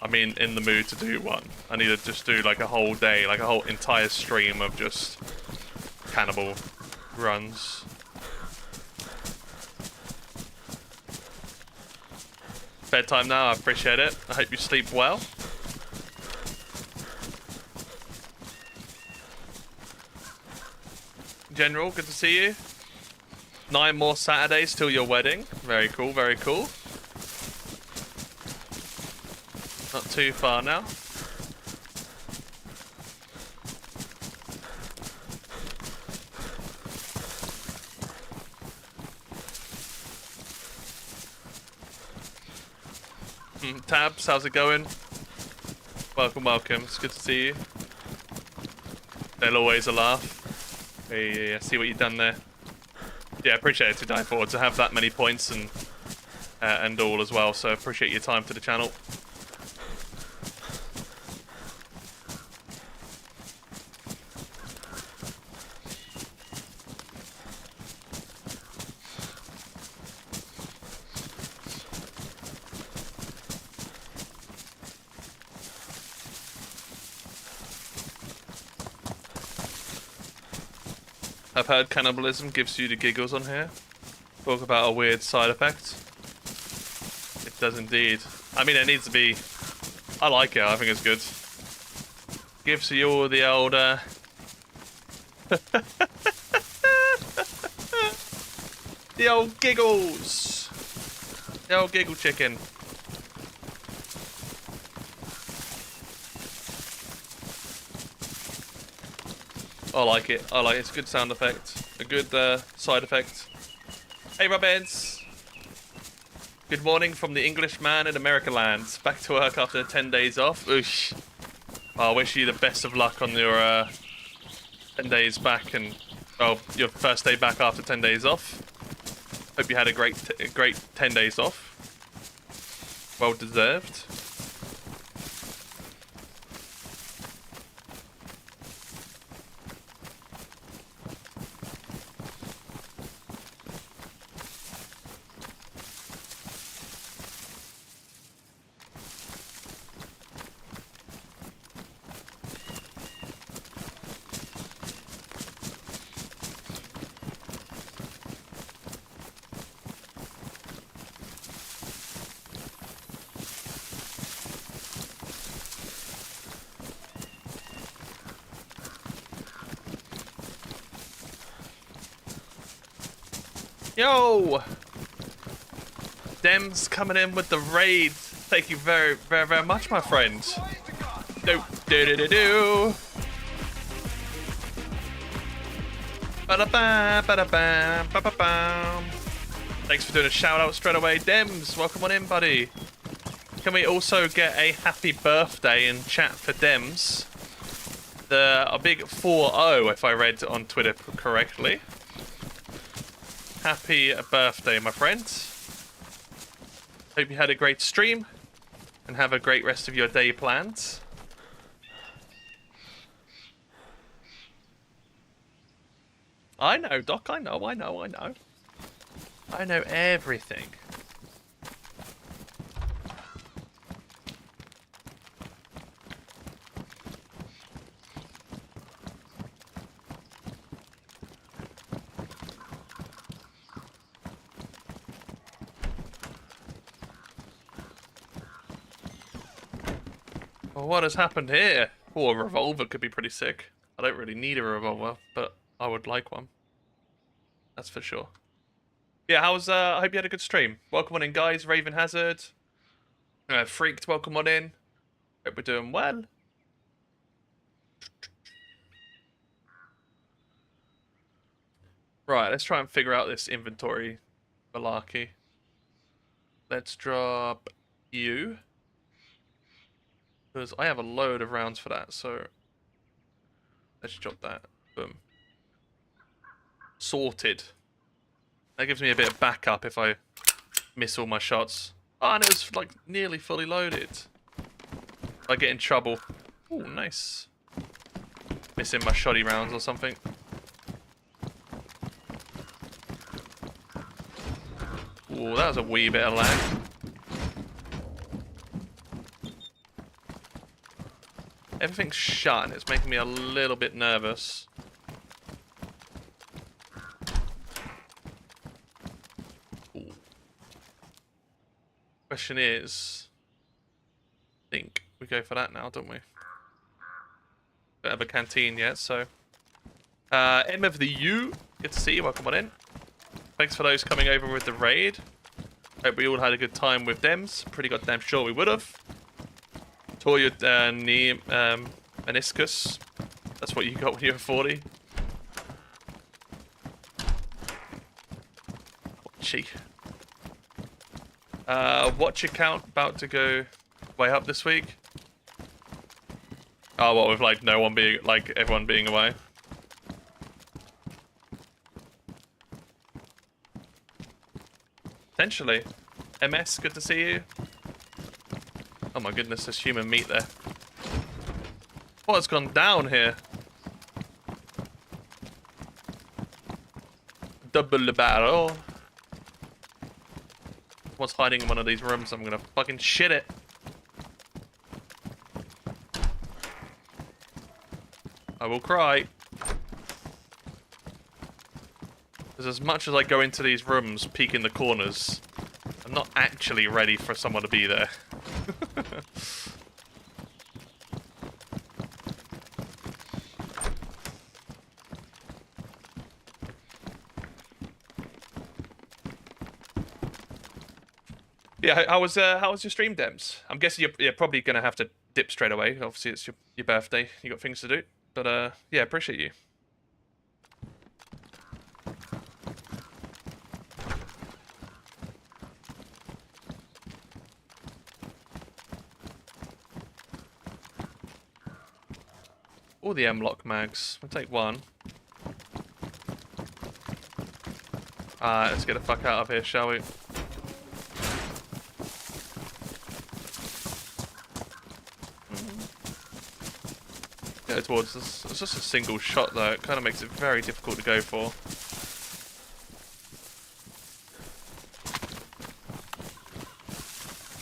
[SPEAKER 1] I'm in the mood to do one. I need to just do like a whole day, like a whole entire stream of just cannibal runs. Bedtime now, I appreciate it. I hope you sleep well. General, good to see you. 9 more Saturdays till your wedding. Very cool, very cool. Not too far now. Tabs, how's it going? Welcome, welcome. It's good to see you. They'll always a laugh. Hey, I see what you've done there. Yeah, appreciate it to die for to have that many points and all as well. So appreciate your time to the channel. I've heard cannibalism gives you the giggles on here. Talk about a weird side effect. It does indeed. I mean, it needs to be... I like it, I think it's good. Gives you all the old... the old giggles! The old giggle chicken. I like it. I like it. It's a good sound effect. A good side effect. Hey, Robins. Good morning from the English man in America land. Back to work after 10 days off. Oosh. I wish you the best of luck on your 10 days back and your first day back after 10 days off. Hope you had a great 10 days off. Well deserved. Yo! Dems coming in with the raid. Thank you very, very, very much, my friend. Do-do-do-do-do. Ba-da-bam, ba-da-bam, ba-ba-bam. Thanks for doing a shout out straight away. Dems, welcome on in, buddy. Can we also get a happy birthday in chat for Dems? A big 4-0, if I read on Twitter correctly. Happy birthday, my friend. Hope you had a great stream and have a great rest of your day planned. I know, Doc, I know. I know everything. Well, what has happened here? Oh, a revolver could be pretty sick. I don't really need a revolver, but I would like one. That's for sure. Yeah, I hope you had a good stream. Welcome on in, guys. Raven Hazard. Freaked, welcome on in. Hope we're doing well. Right, let's try and figure out this inventory malarkey. Let's drop you. Because I have a load of rounds for that, so let's drop that. Boom. Sorted. That gives me a bit of backup if I miss all my shots. Oh, and it was like nearly fully loaded. If I get in trouble. Oh, nice. Missing my shoddy rounds or something. Oh, that was a wee bit of lag. Everything's shut and it's making me a little bit nervous. Ooh. Question is, I think we go for that now, don't we? Don't have a canteen yet, so. M of the U, good to see you, welcome on in. Thanks for those coming over with the raid. Hope we all had a good time with Dems. Pretty goddamn sure we would have. Tore your knee, meniscus. That's what you got when you were 40. Cheek. Watch your count about to go way up this week? Oh, what with like no one being, like everyone being away? Potentially. MS, good to see you. Oh my goodness, there's human meat there. What's gone down here? Double the barrel. What's hiding in one of these rooms? I'm gonna fucking shit it. I will cry. Because as much as I go into these rooms, peek in the corners, I'm not actually ready for someone to be there. Yeah, how was your stream, Dems? I'm guessing you're probably gonna have to dip straight away. Obviously, it's your birthday. You got things to do. But yeah, appreciate you. All the M-lock mags. We'll take one. Let's get the fuck out of here, shall we? Go towards this. It's just a single shot though. It kind of makes it very difficult to go for.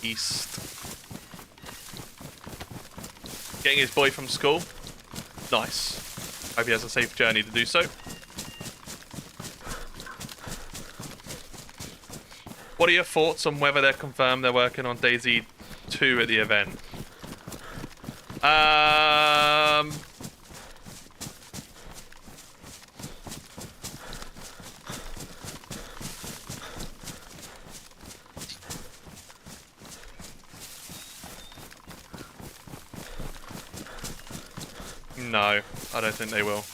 [SPEAKER 1] East. Getting his boy from school. Nice. Hope he has a safe journey to do so. What are your thoughts on whether they're confirmed they're working on DayZ 2 at the event? No, I don't think they will.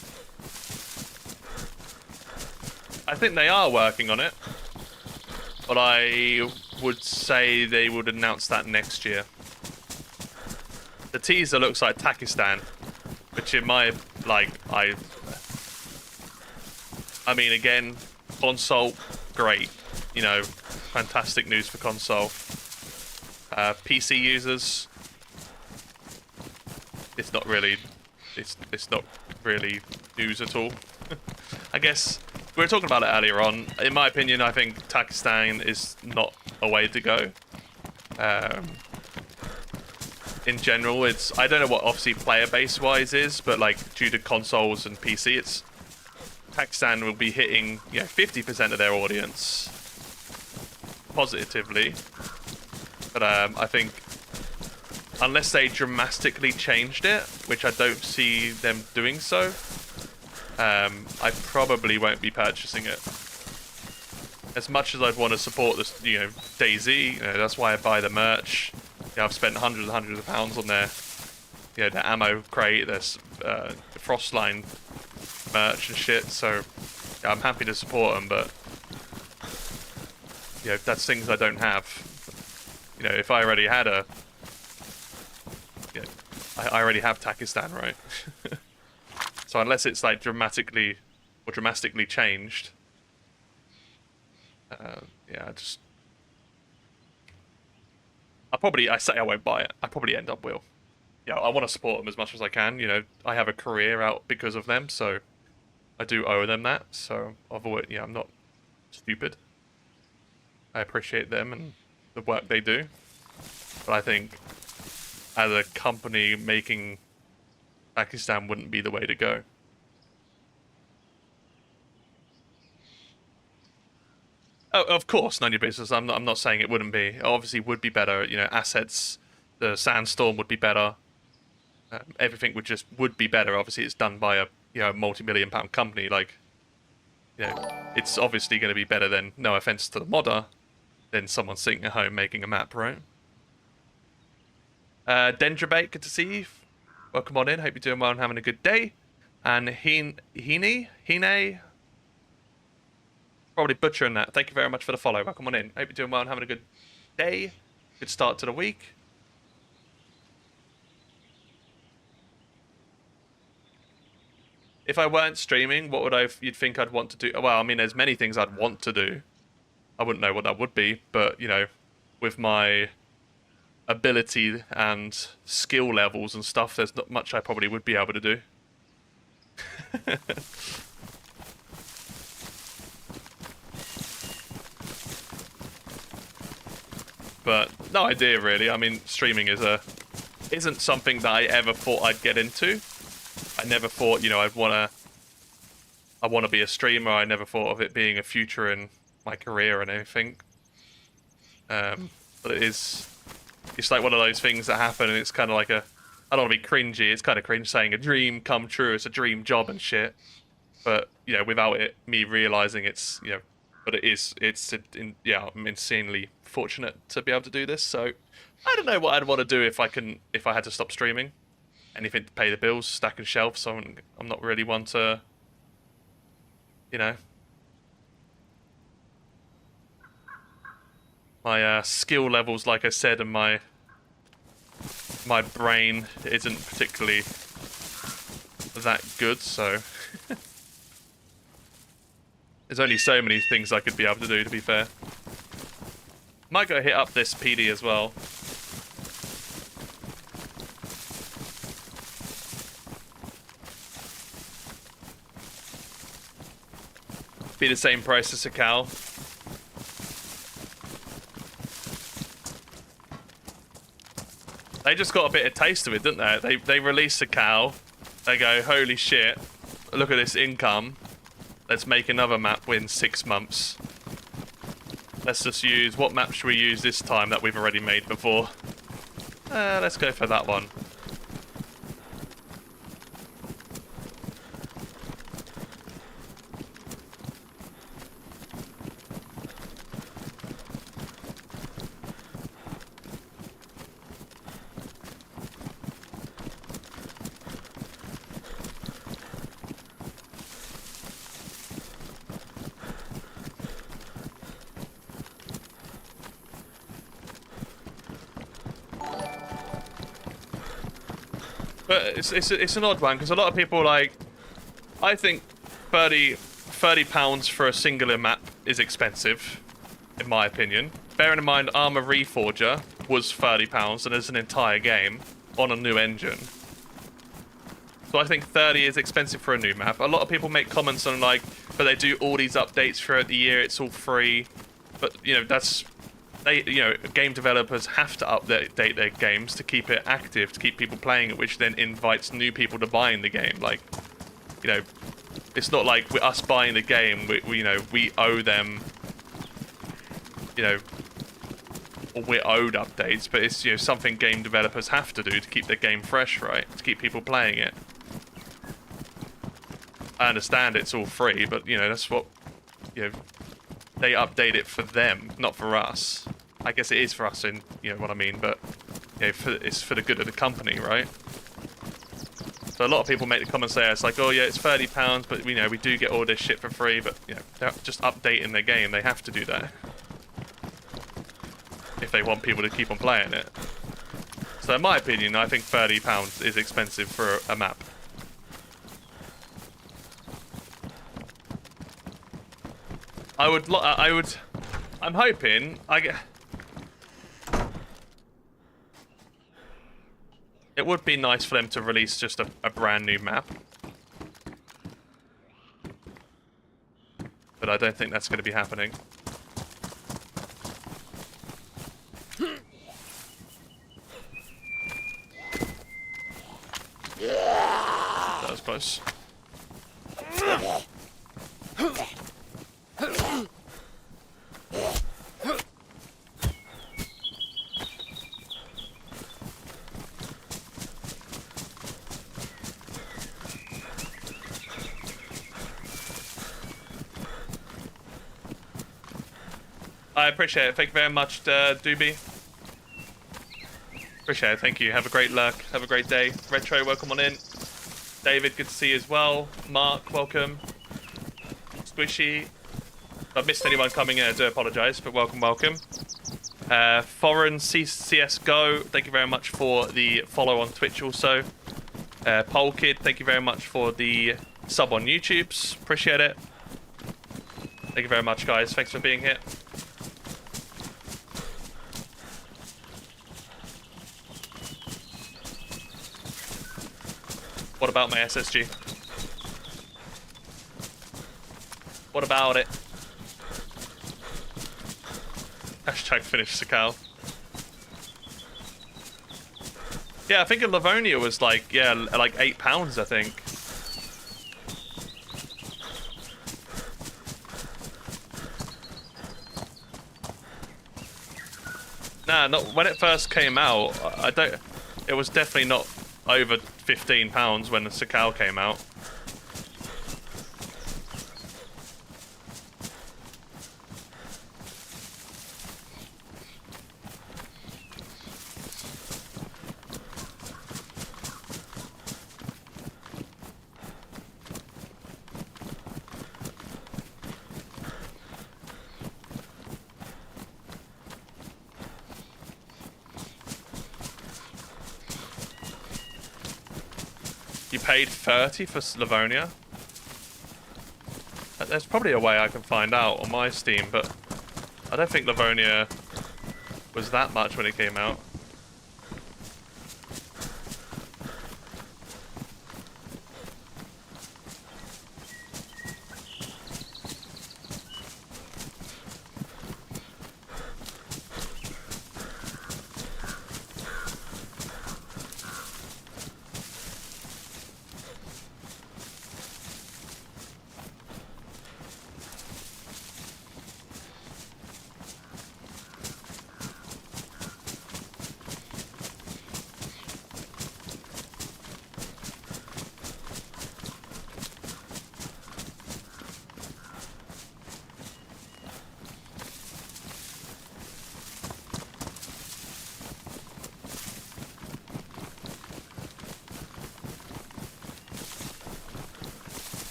[SPEAKER 1] I think they are working on it, but I would say they would announce that next year. The teaser looks like Pakistan, which in my, like, I mean, again, console, great. You know, fantastic news for console. PC users, it's not really news at all. I guess we were talking about it earlier on. In my opinion, I think Pakistan is not a way to go. In general, I don't know what obviously player base wise is, but like due to consoles and PC, Pakistan will be hitting 50% of their audience positively. But I think unless they dramatically changed it, which I don't see them doing so, I probably won't be purchasing it. As much as I'd want to support this, DayZ, that's why I buy the merch. I've spent hundreds of pounds on their ammo crate, their Frostline merch and shit. So yeah, I'm happy to support them, but that's things I don't have. If I already had I already have Pakistan, right? So unless it's like dramatically changed, I say I won't buy it. I probably end up will. I want to support them as much as I can. I have a career out because of them, so I do owe them that. So I'm not stupid. I appreciate them and the work they do. But I think as a company, making Pakistan wouldn't be the way to go. Oh, of course, 90 basis. I'm not saying it wouldn't be. It obviously would be better. Assets, the Sandstorm would be better. Everything would be better. Obviously, it's done by a multi-million-pound company. Like, it's obviously going to be better than, no offense to the modder, than someone sitting at home making a map, right? Dendrabate, good to see you. Welcome on in. Hope you're doing well and having a good day. And Hine, probably butchering that. Thank you very much for the follow. Welcome on in. Hope you're doing well and having a good day. Good start to the week. If I weren't streaming, what would you'd think I'd want to do? Well, I mean, there's many things I'd want to do. I wouldn't know what that would be, but, you know, with my ability and skill levels and stuff, there's not much I probably would be able to do. But no idea, really. I mean, streaming isn't something that I ever thought I'd get into. I never thought, you know, I want to be a streamer. I never thought of it being a future in my career and anything. But it's like one of those things that happen, and it's kind of like I don't want to be cringy. It's kind of cringe saying a dream come true. It's a dream job and shit. But, you know, without me realizing it's, you know, but yeah, I'm insanely fortunate to be able to do this. So I don't know what I'd want to do if I had to stop streaming. Anything to pay the bills, stacking shelves. So I'm not really one to, you know. My skill levels, like I said, and my brain isn't particularly that good, so there's only so many things I could be able to do, to be fair. Might go hit up this PD as well. Be the same price as a cow. They just got a bit of taste of it, didn't they? They released a cow. They go, holy shit, look at this income. Let's make another map within 6 months. Let's just use, what map should we use this time that we've already made before? Let's go for that one. But it's an odd one, because a lot of people, like, I think £30 for a singular map is expensive, in my opinion. Bearing in mind, Armour Reforger was £30, and there's an entire game on a new engine. So I think 30 is expensive for a new map. A lot of people make comments on, like, but they do all these updates throughout the year, it's all free. But, you know, game developers have to update their games to keep it active, to keep people playing it, which then invites new people to buying the game. Like, you know, it's not like we're us buying the game, we owe them, you know, or we're owed updates, but it's, you know, something game developers have to do to keep their game fresh, right? To keep people playing it. I understand it's all free, but, you know, that's what, you know, they update it for them, not for us. I guess it is for us, in, you know what I mean, but, you know, it's for the good of the company, right? So a lot of people make the comments there, it's like, oh yeah, it's £30, but, you know, we do get all this shit for free, but, you know, they're just updating their game, they have to do that. If they want people to keep on playing it. So in my opinion, I think £30 is expensive for a map. I'm hoping it would be nice for them to release just a brand new map. But I don't think that's going to be happening. That was close. I appreciate it. Thank you very much, Doobie. Appreciate it. Thank you. Have a great lurk. Have a great day. Retro, welcome on in. David, good to see you as well. Mark, welcome. Squishy. If I've missed anyone coming in, I do apologise, but welcome, welcome. Foreign CSGO, thank you very much for the follow on Twitch also. Pole Kid, thank you very much for the sub on YouTubes. Appreciate it. Thank you very much, guys. Thanks for being here. What about my SSG? What about it? Hashtag finish Sakal. Yeah, I think in Livonia was like, yeah, like £8, I think. Nah, not when it first came out. I don't. It was definitely not over £15 when the Sakal came out. You paid 30 for Livonia? There's probably a way I can find out on my Steam, but I don't think Livonia was that much when it came out.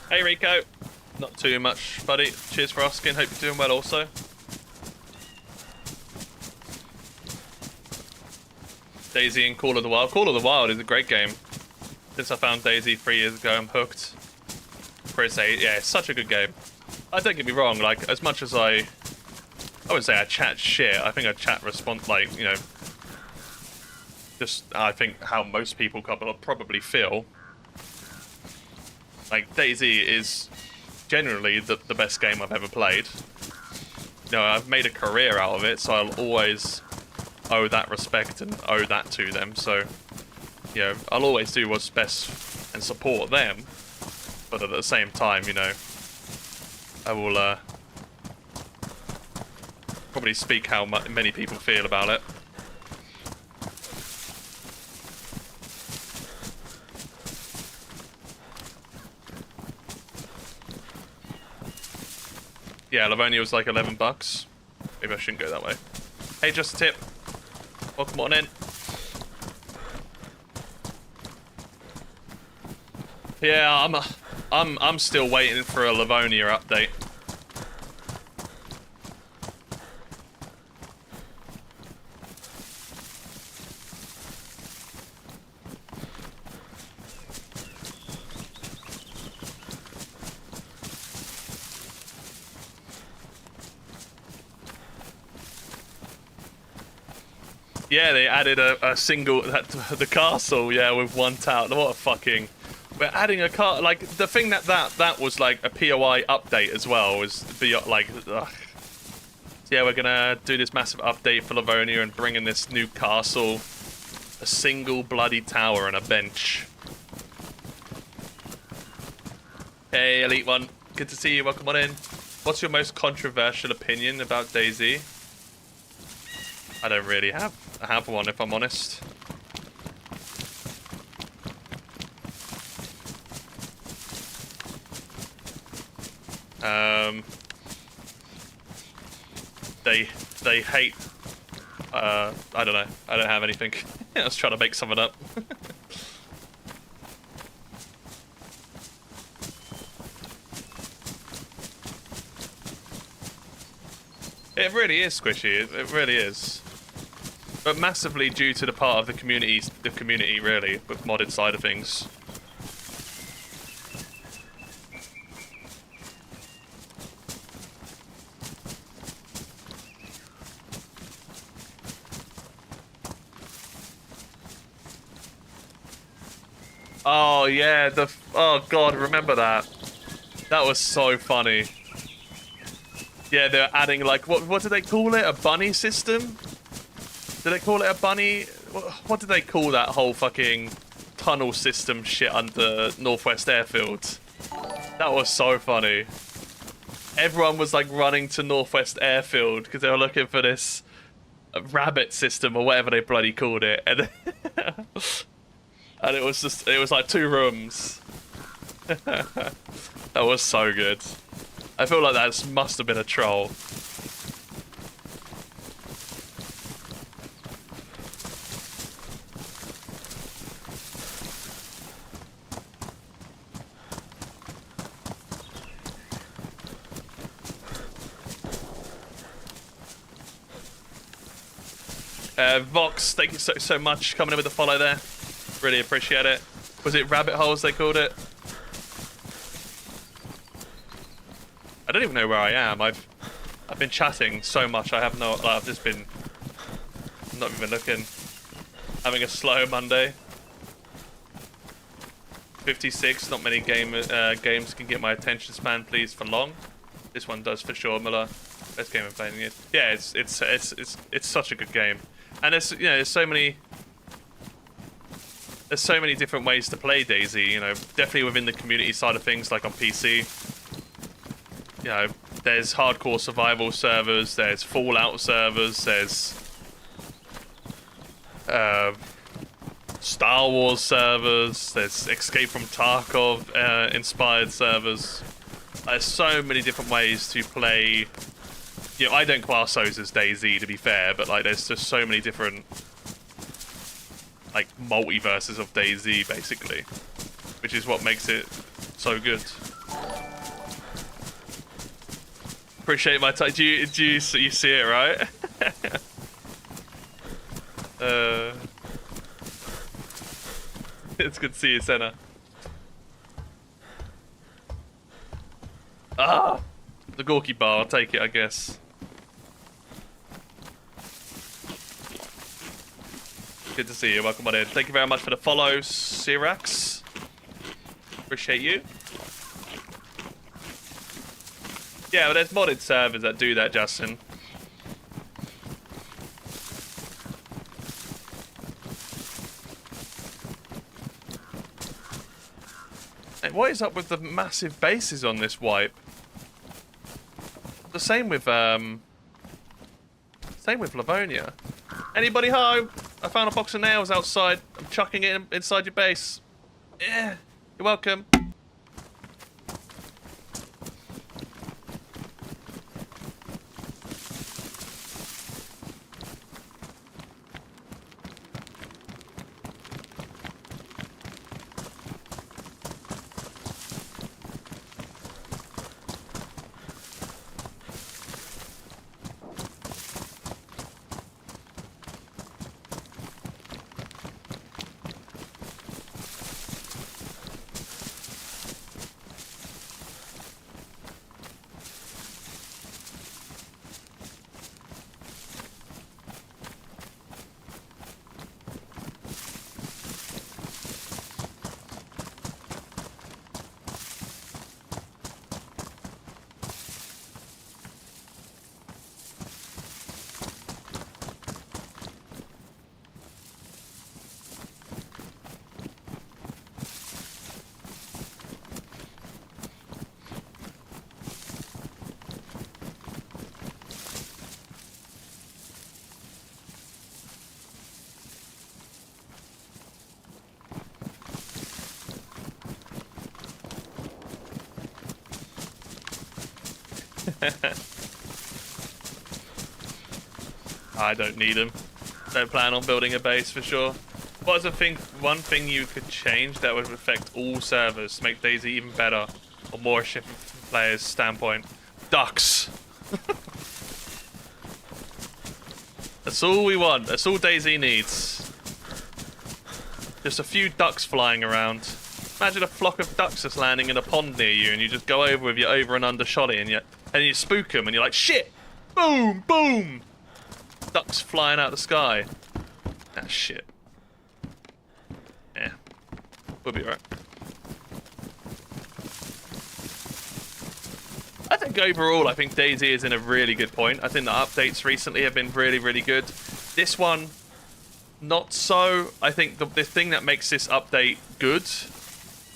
[SPEAKER 1] Hey Rico, not too much, buddy. Cheers for asking. Hope you're doing well also. DayZ and Call of the Wild. Call of the Wild is a great game. Since I found DayZ 3 years ago, I'm hooked. Chris 8, yeah, it's such a good game. Don't get me wrong, like, as much as I wouldn't say I chat shit, I think I chat response, like, you know, just, I think how most people probably feel. Like, DayZ is generally the best game I've ever played. You know, I've made a career out of it, so I'll always owe that respect and owe that to them. So, you know, I'll always do what's best and support them. But at the same time, you know, I will probably speak how many people feel about it. Yeah, Livonia was like $11. Maybe I shouldn't go that way. Hey, just a tip. Welcome on in. Yeah, I'm still waiting for a Livonia update. Yeah, they added a single, the castle, yeah, with one tower. What a fucking... We're adding a car, like, the thing that was like a POI update as well, was like, ugh. Yeah, we're gonna do this massive update for Livonia and bring in this new castle, a single bloody tower and a bench. Hey, Elite One, good to see you, welcome on in. What's your most controversial opinion about DayZ? I don't really have one, if I'm honest. They hate. I don't know. I don't have anything. I was trying to make something up. It really is squishy. It really is. But massively due to the part of the community really, with modded side of things. Oh yeah, oh god, remember that? That was so funny. Yeah, they're adding like what do they call it? A bunny system? Did they call it a bunny? What did they call that whole fucking tunnel system shit under Northwest Airfield? That was so funny. Everyone was like running to Northwest Airfield because they were looking for this rabbit system or whatever they bloody called it, and and it was like 2 rooms. That was so good. I feel like that must have been a troll. Vox, thank you so much coming in with the follow there. Really appreciate it. Was it rabbit holes they called it? I don't even know where I am. I've been chatting so much. I have no. Like, I've just been not even looking. Having a slow Monday. 56. Not many games can get my attention span, please, for long. This one does for sure, Miller. Best game I'm playing it. Yeah, it's such a good game, and there's so many different ways to play DayZ. You know, definitely within the community side of things, like on PC. You know, there's hardcore survival servers, there's Fallout servers, there's Star Wars servers, there's Escape from Tarkov inspired servers. There's so many different ways to play. You know, I don't class those as DayZ, to be fair, but like there's just so many different like multiverses of DayZ, basically, which is what makes it so good. Appreciate my time. Do you see it, right? It's good to see you, Senna. Ah, the Gorky bar. I'll take it, I guess. Good to see you. Welcome on in. Thank you very much for the follow, Sirax. Appreciate you. Yeah, but there's modded servers that do that, Justin. Hey, what is up with the massive bases on this wipe? The same with Livonia. Anybody home? I found a box of nails outside. I'm chucking it inside your base. Yeah, you're welcome. I don't need them. Don't plan on building a base for sure. What is the thing? One thing you could change that would affect all servers to make DayZ even better or more efficient from players' standpoint? Ducks. That's all we want. That's all DayZ needs. Just a few ducks flying around. Imagine a flock of ducks just landing in a pond near you, and you just go over with your over and under shotty, and you spook them, and you're like, shit! Boom! Boom! Ducks flying out the sky. Ah, shit. Yeah. We'll be right. I think overall, I think DayZ is in a really good point. I think the updates recently have been really, really good. This one, not so. I think the thing that makes this update good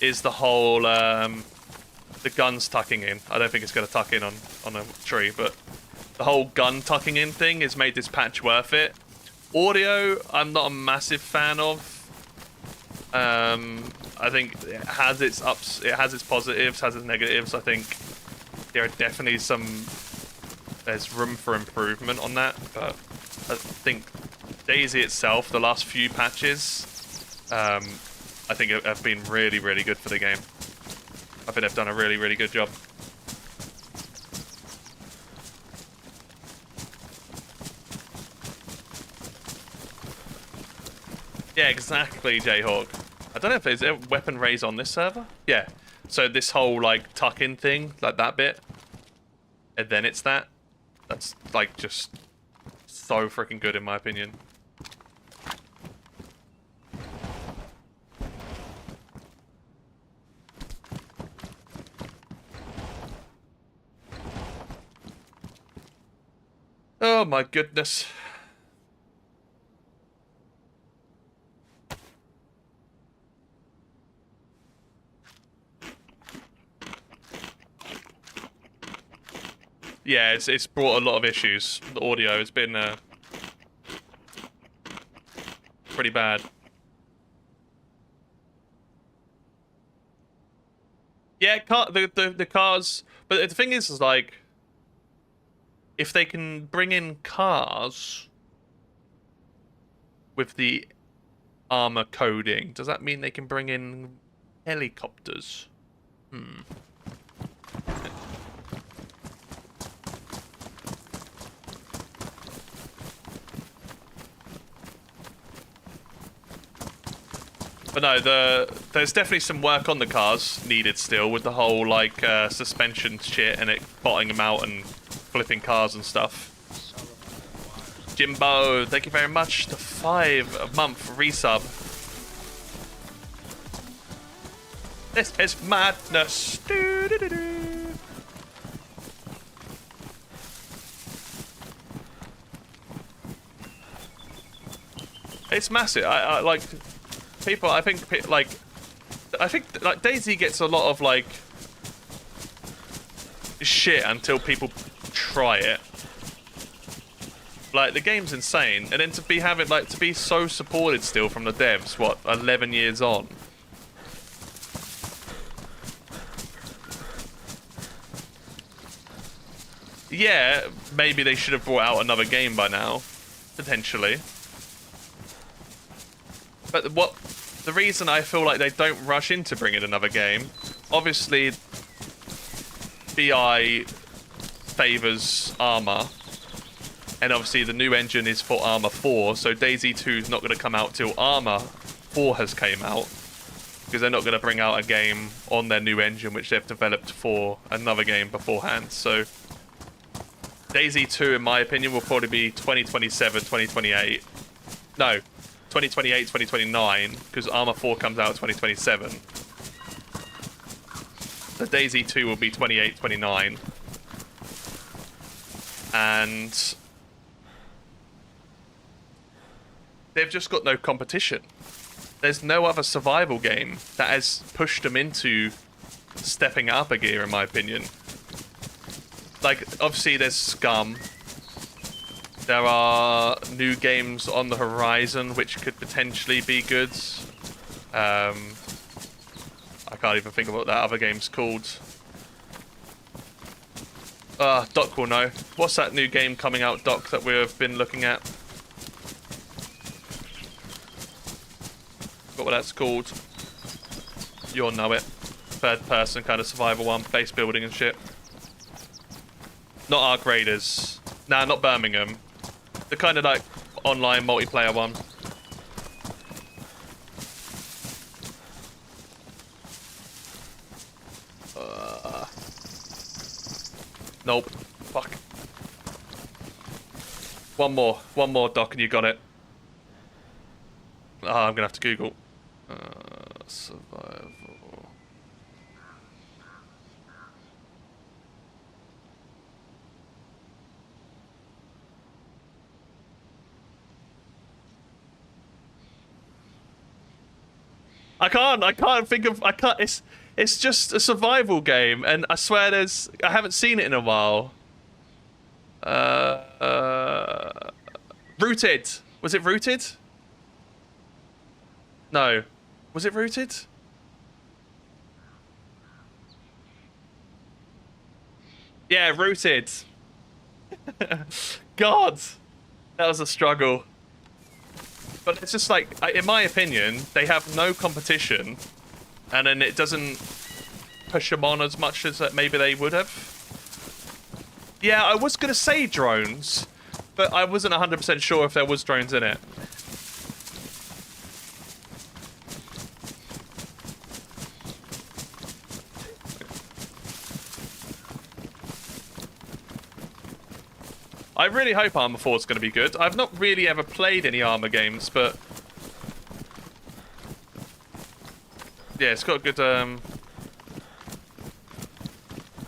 [SPEAKER 1] is the whole, the guns tucking in. I don't think it's going to tuck in on a tree, but the whole gun tucking in thing has made this patch worth it. Audio, I'm not a massive fan of. I think it has its ups, it has its positives, has its negatives. I think there are definitely there's room for improvement on that, but I think DayZ itself, the last few patches, I think have been really, really good for the game. I think they've done a really, really good job. Yeah, exactly, Jayhawk. I don't know if there's a weapon raise on this server. Yeah. So this whole like tuck-in thing, like that bit, and then it's that. That's like just so freaking good in my opinion. Oh my goodness. Yeah, it's brought a lot of issues. The audio has been pretty bad. Yeah, the cars, but the thing is like, if they can bring in cars with the armor coding, does that mean they can bring in helicopters? But no, there's definitely some work on the cars needed still with the whole like suspension shit and it bottoming them out and flipping cars and stuff. Jimbo, thank you very much. The 5-month resub. This is madness. Doo-doo-doo-doo. It's massive. I like people. I think like DayZ gets a lot of like shit until people try it. Like the game's insane, and then to be so supported still from the devs, what, 11 years on. Yeah, maybe they should have brought out another game by now, potentially. But the reason I feel like they don't rush into bringing another game, obviously, BI favors Arma, and obviously the new engine is for Arma 4, so DayZ 2 is not going to come out till Arma 4 has came out, because they're not going to bring out a game on their new engine which they've developed for another game beforehand. So DayZ 2, in my opinion, will probably be 2027, 2028. No, 2028, 2029, because Arma 4 comes out 2027. The DayZ 2 will be 28, 29. And they've just got no competition. There's no other survival game that has pushed them into stepping up a gear, in my opinion. Like, obviously there's Scum. There are new games on the horizon which could potentially be good. I can't even think of what that other game's called. Doc will know. What's that new game coming out, Doc, that we've been looking at? Forgot what that's called. You'll know it. Third person kind of survival one, base building and shit. Not Arc Raiders. Nah, not Birmingham. The kind of like online multiplayer one. Nope. Fuck. One more, Doc, and you got it. Ah, I'm gonna have to Google. Survival. I can't think of, it's just a survival game, and I swear I haven't seen it in a while. Rooted. Was it Rooted? No. Was it Rooted? Yeah, Rooted. God. That was a struggle. But it's just like, in my opinion, they have no competition, and then it doesn't push them on as much as maybe they would have. Yeah, I was going to say drones, but I wasn't 100% sure if there was drones in it. I really hope Arma 4 is going to be good. I've not really ever played any Arma games, but yeah, it's got a good. I'm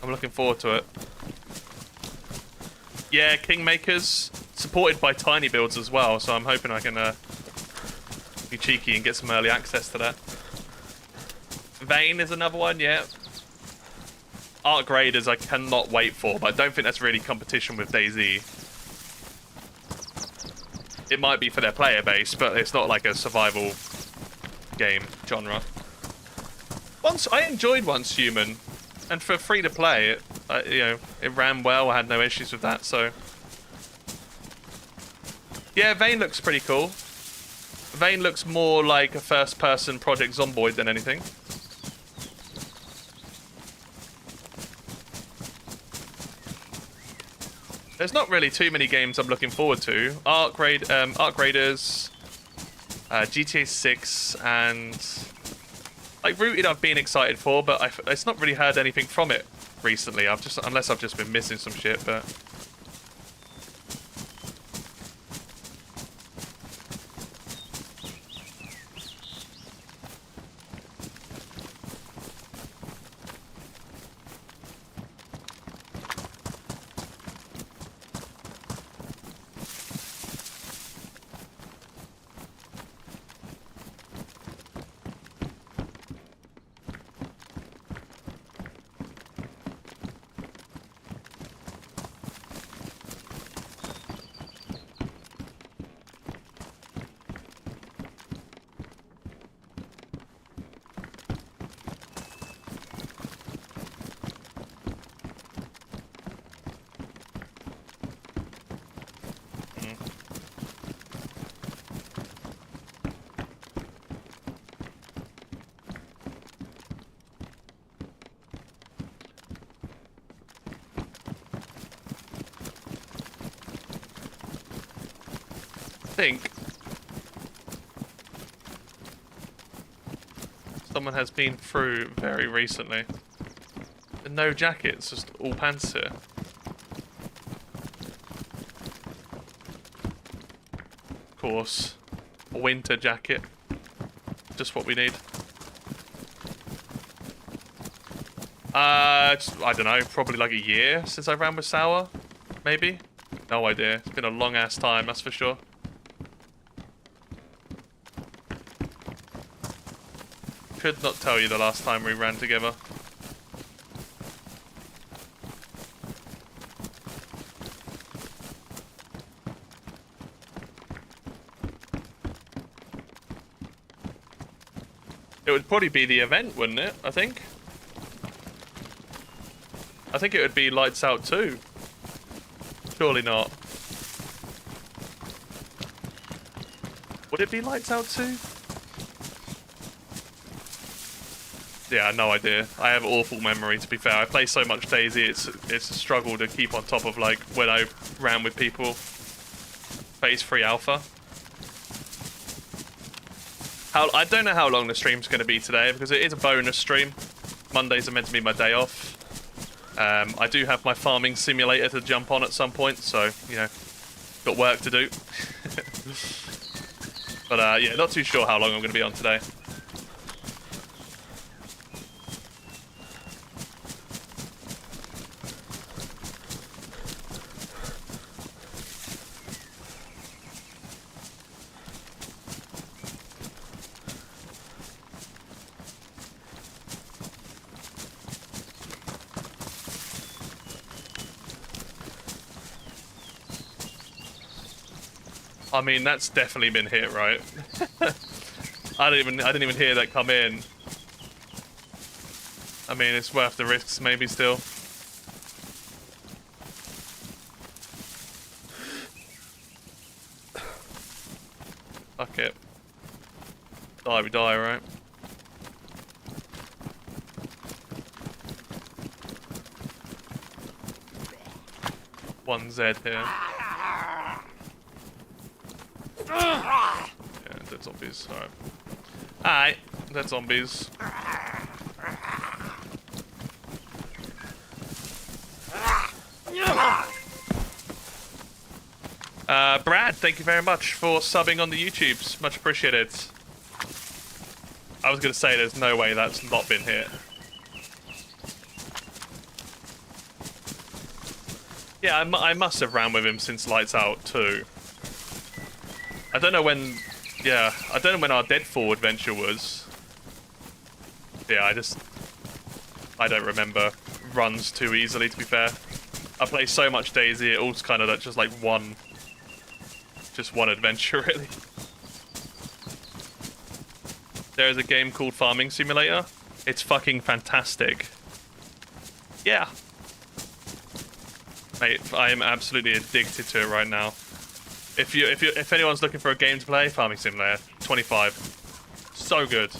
[SPEAKER 1] looking forward to it. Yeah, Kingmakers, supported by Tiny Builds as well, so I'm hoping I can be cheeky and get some early access to that. Vane is another one, yeah. Arc Raiders I cannot wait for, but I don't think that's really competition with DayZ. It might be for their player base, but it's not like a survival game genre. I enjoyed Once Human, and for free to play, it ran well. I had no issues with that. So yeah, Vane looks pretty cool. Vane looks more like a first-person Project Zomboid than anything. There's not really too many games I'm looking forward to. Arc Raiders, GTA 6, and like Rooted I've been excited for, but it's not really heard anything from it recently. Unless I've just been missing some shit, but I think someone has been through very recently. And no jackets, just all pants here. Of course, a winter jacket, just what we need. I don't know, probably like a year since I ran with Sour, maybe? No idea, it's been a long ass time, that's for sure. Could not tell you the last time we ran together. It would probably be the event, wouldn't it? I think. I think it would be Lights Out too. Surely not. Would it be Lights Out too? Yeah, no idea. I have awful memory, to be fair. I play so much DayZ, it's a struggle to keep on top of, like, when I ran with people. Phase 3 alpha. I don't know how long the stream's going to be today, because it is a bonus stream. Mondays are meant to be my day off. I do have my farming simulator to jump on at some point, so, you know, got work to do. But, yeah, not too sure how long I'm going to be on today. I mean, that's definitely been hit, right? I didn't even hear that come in. I mean, it's worth the risks, maybe still. Fuck it. Die, we die, right? One Z here. Yeah, dead zombies. Alright. Alright, dead zombies. Brad, thank you very much for subbing on the YouTubes. Much appreciated. I was going to say there's no way that's not been hit. Yeah, I must have ran with him since Lights Out too. I don't know when... Yeah, I don't know when our Deadfall adventure was. Yeah, I don't remember runs too easily, to be fair. I play so much DayZ, it all's kind of just like one adventure, really. There is a game called Farming Simulator. It's fucking fantastic. Yeah. Mate, I am absolutely addicted to it right now. If anyone's looking for a game to play, Farming Simulator 25. So good.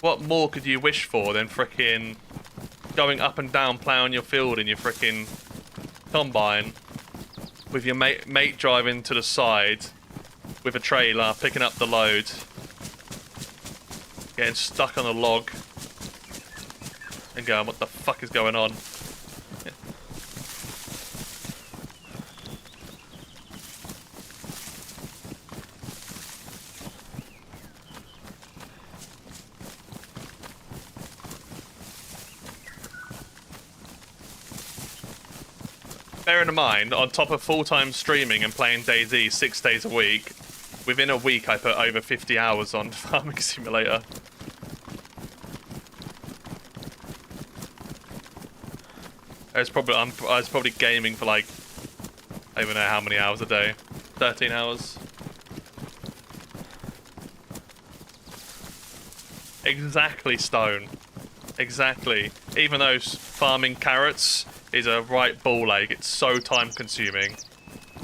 [SPEAKER 1] What more could you wish for than frickin' going up and down plowing your field in your frickin' combine with your mate driving to the side with a trailer, picking up the load, getting stuck on a log and going, what the fuck is going on? Yeah. Bearing in mind, on top of full-time streaming and playing DayZ 6 days a week, within a week I put over 50 hours on Farming Simulator. I was probably gaming for like, I don't even know how many hours a day. 13 hours. Exactly, Stone. Exactly. Even though farming carrots is a right ball ache, it's so time consuming.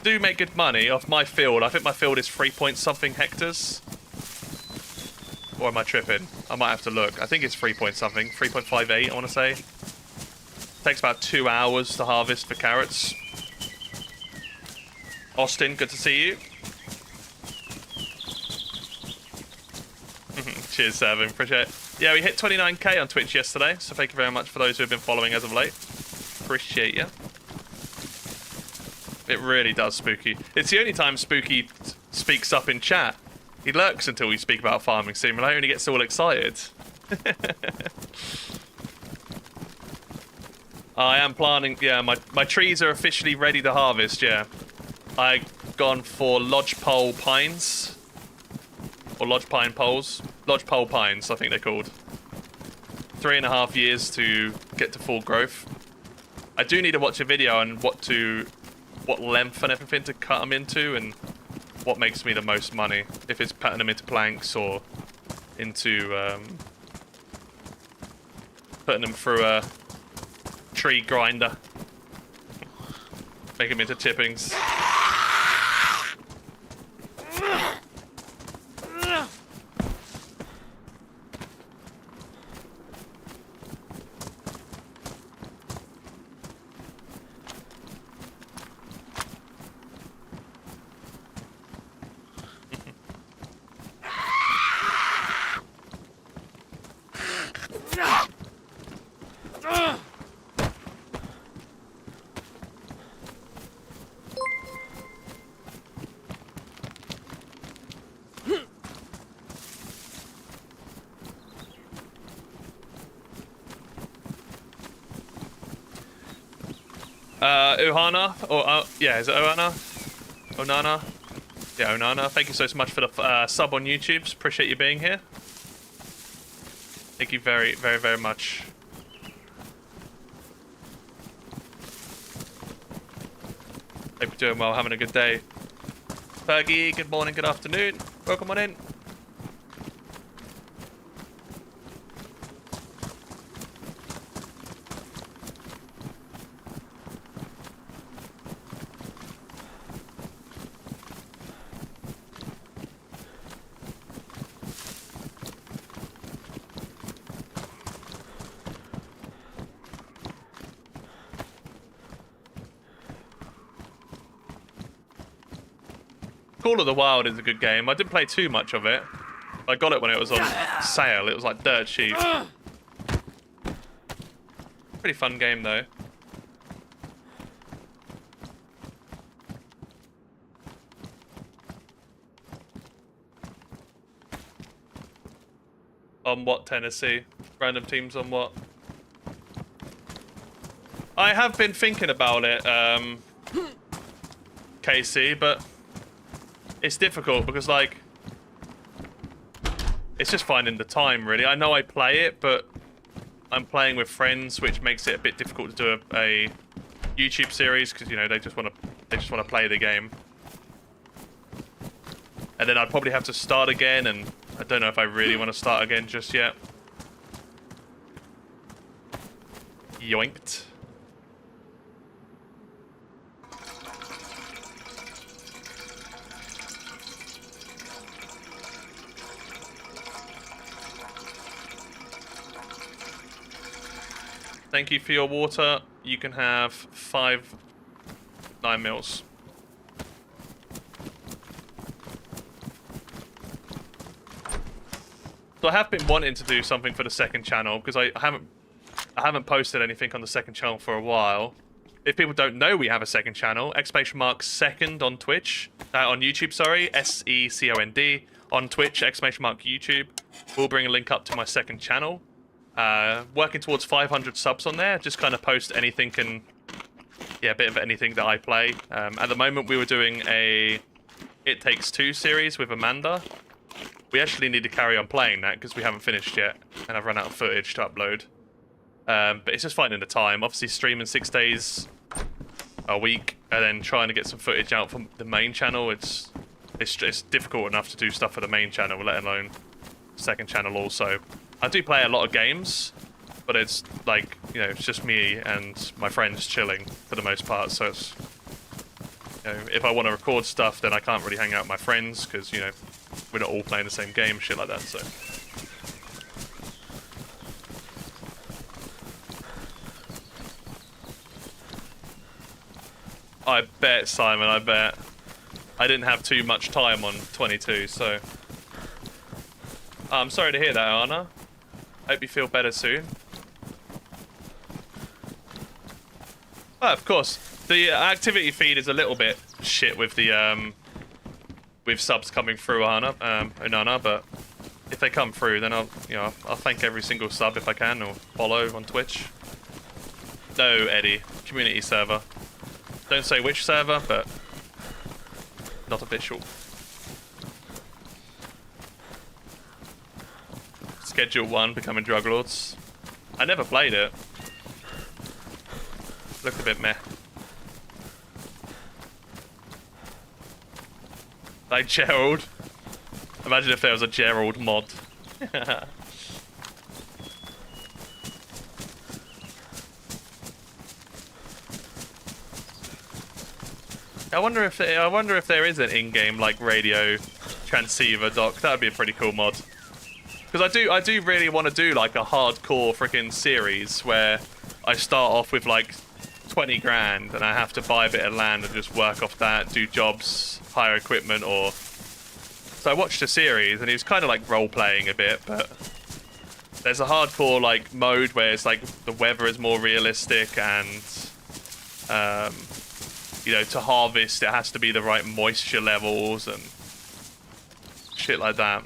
[SPEAKER 1] Do make good money off my field. I think my field is 3-point-something hectares. Or am I tripping? I might have to look. I think it's 3-point-something. 3.58, I want to say. Takes about 2 hours to harvest for carrots. Austin, good to see you. Cheers, Sevin. Appreciate it. Yeah, we hit 29k on Twitch yesterday, so thank you very much for those who have been following as of late. Appreciate you. It really does, Spooky. It's the only time Spooky speaks up in chat. He lurks until we speak about Farming Simulator and he gets all excited. I am planning, yeah, my trees are officially ready to harvest, yeah. I've gone for lodgepole pines. Or lodgepine poles. Lodgepole pines, I think they're called. 3.5 years to get to full growth. I do need to watch a video on what length and everything to cut them into and what makes me the most money. If it's putting them into planks or into putting them through a tree grinder. Make them into tippings. Ohana, or yeah, is it Ohana? Onana? Yeah, Onana. Thank you so much for the sub on YouTube. Appreciate you being here. Thank you very, very, very much. Hope you're doing well, having a good day. Fergie, good morning, good afternoon. Welcome on in. Call of the Wild is a good game. I didn't play too much of it. I got it when it was on sale. It was like dirt cheap. Pretty fun game though. On what, Tennessee? Random teams on what? I have been thinking about it, KC, but it's difficult because, like, it's just finding the time, really. I know I play it, but I'm playing with friends, which makes it a bit difficult to do a YouTube series because, you know, they just want to play the game. And then I'd probably have to start again, and I don't know if I really want to start again just yet. Yoinked. Thank you for your water. You can have 5 9mm. So I have been wanting to do something for the second channel because I haven't posted anything on the second channel for a while. If people don't know, we have a second channel, !second on Twitch, on YouTube, sorry, SECOND on Twitch, !YouTube. We'll bring a link up to my second channel. Working towards 500 subs on there. Just kind of post anything and yeah, a bit of anything that I play. At the moment, we were doing a It Takes Two series with Amanda. We actually need to carry on playing that because we haven't finished yet, and I've run out of footage to upload. But it's just finding the time. Obviously, streaming 6 days a week, and then trying to get some footage out from the main channel. It's difficult enough to do stuff for the main channel, let alone second channel also. I do play a lot of games, but it's like, you know, it's just me and my friends chilling for the most part. So it's, you know, if I want to record stuff, then I can't really hang out with my friends because, you know, we're not all playing the same game, shit like that. So I bet, Simon, I bet. I didn't have too much time on 22, so I'm sorry to hear that, Anna. Hope you feel better soon. Oh, of course, the activity feed is a little bit shit with the with subs coming through, Onana, but if they come through, then I'll thank every single sub if I can, or follow on Twitch. No, Eddie, community server. Don't say which server, but not official. Schedule 1, Becoming Drug Lords. I never played it. Looked a bit meh. Like Gerald. Imagine if there was a Gerald mod. I wonder if there is an in-game like radio transceiver dock. That would be a pretty cool mod. Because I do really want to do like a hardcore freaking series where I start off with like 20 grand and I have to buy a bit of land and just work off that, do jobs, hire equipment, or... So I watched a series and he was kind of like role-playing a bit, but there's a hardcore like mode where it's like the weather is more realistic and you know, to harvest it has to be the right moisture levels and shit like that.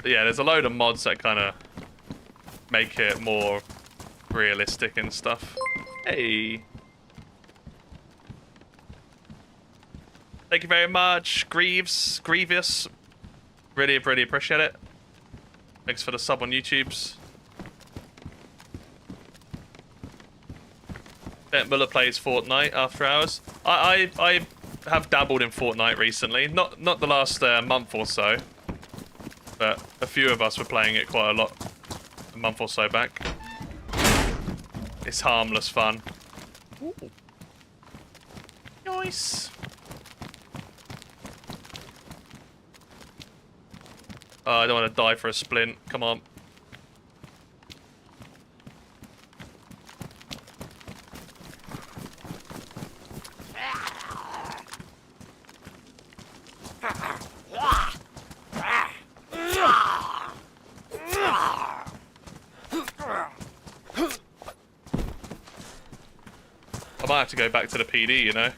[SPEAKER 1] But yeah, there's a load of mods that kind of make it more realistic and stuff. Hey. Thank you very much, Grievous. Really appreciate it. Thanks for the sub on YouTube's. Bet Muller plays Fortnite after hours. I have dabbled in Fortnite recently. Not the last month or so. But a few of us were playing it quite a lot a month or so back. It's harmless fun. Ooh. Nice. Oh, I don't want to die for a splint. Come on. I might have to go back to the PD, you know.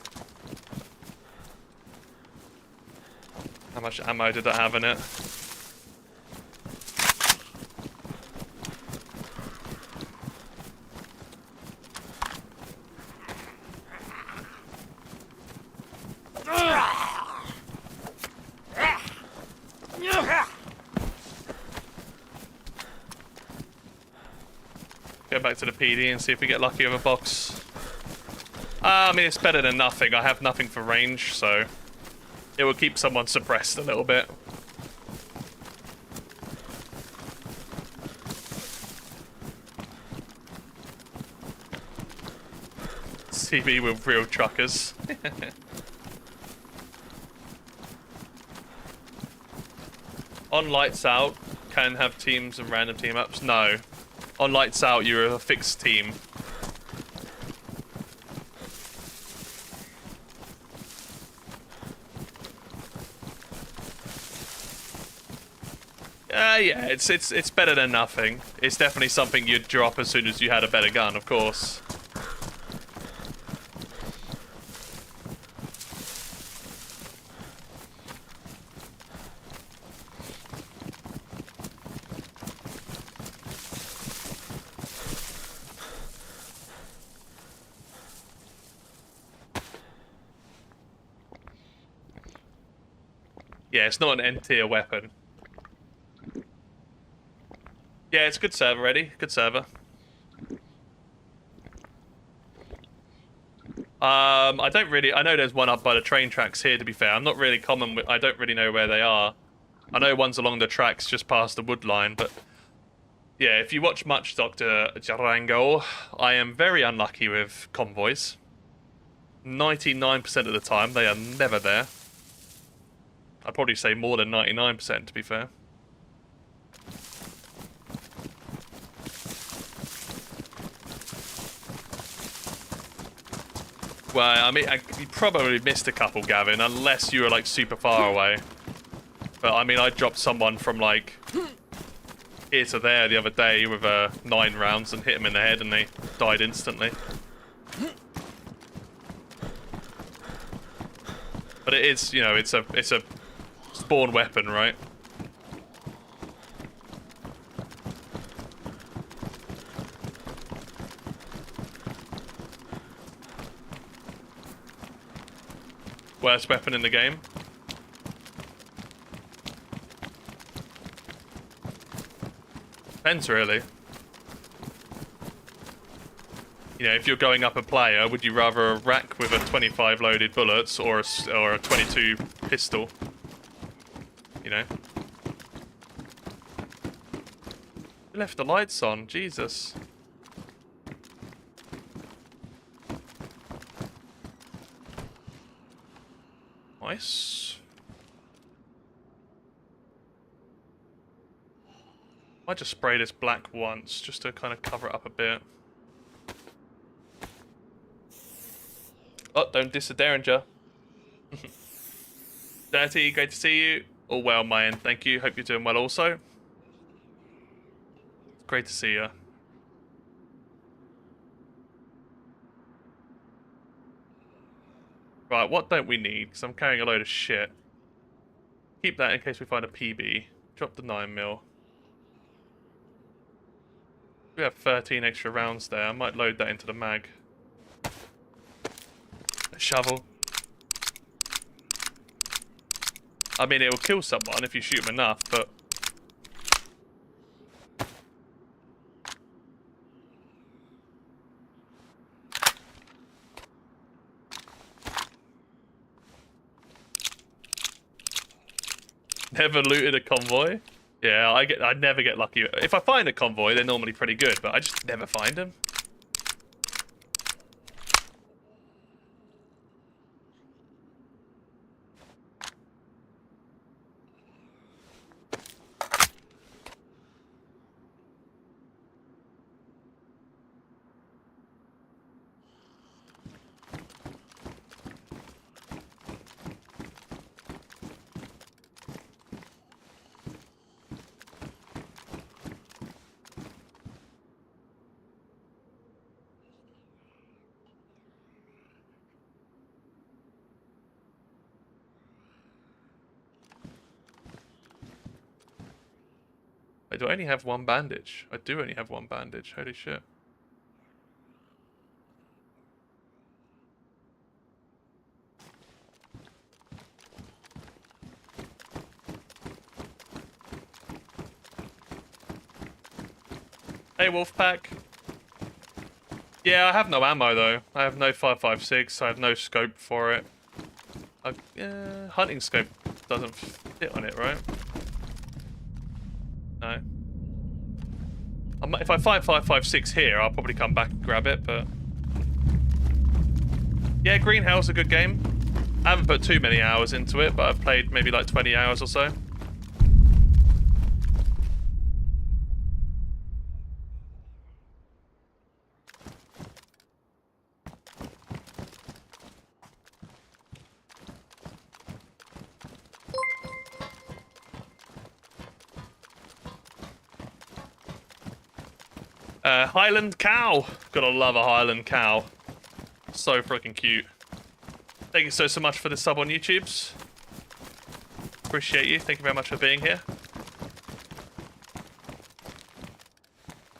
[SPEAKER 1] How much ammo did that have in it? Go back to the PD and see if we get lucky with a box. I mean, it's better than nothing. I have nothing for range, so it will keep someone suppressed a little bit. CB with real truckers. On Lights Out, can have teams and random team ups. No. On Lights Out, you're a fixed team. Yeah, it's better than nothing. It's definitely something you'd drop as soon as you had a better gun, of course. Yeah, it's not an N-tier weapon. Yeah, it's a good server, Eddie. Good server. I don't really... I know there's one up by the train tracks here, to be fair. I'm not really common with... I don't really know where they are. I know one's along the tracks just past the wood line, but... Yeah, if you watch much Dr. Jarango, I am very unlucky with convoys. 99% of the time, they are never there. I'd probably say more than 99%, to be fair. Well, I mean, you probably missed a couple, Gavin, unless you were, like, super far away. But, I mean, I dropped someone from, like, here to there the other day with 9 rounds and hit them in the head and they died instantly. But it is, you know, it's a spawn weapon, right? Worst weapon in the game. Depends, really. You know, if you're going up a player, would you rather a rack with a 25 loaded bullets or a 22 pistol? You know? You left the lights on, Jesus. Nice. I just spray this black once, just to kind of cover it up a bit. Oh, don't diss a Derringer. Dirty, great to see you. All well, my end, thank you. Hope you're doing well also. Great to see you. Right, what don't we need? Because I'm carrying a load of shit. Keep that in case we find a PB. Drop the 9mm. We have 13 extra rounds there. I might load that into the mag. A shovel. I mean, it will kill someone if you shoot them enough, but... Never looted a convoy? Yeah, I never get lucky. If I find a convoy, they're normally pretty good, but I just never find them. Wait, do I only have one bandage? I do only have one bandage. Holy shit. Hey, Wolfpack. Yeah, I have no ammo, though. I have no 5.56. I have no scope for it. Hunting scope doesn't fit on it, right? No. If I find 5.56 here, I'll probably come back and grab it, but... Yeah, Green Hell's a good game. I haven't put too many hours into it, but I've played maybe like 20 hours or so. Highland cow. Gotta love a Highland cow. So freaking cute. Thank you so much for the sub on YouTubes. Appreciate you. Thank you very much for being here.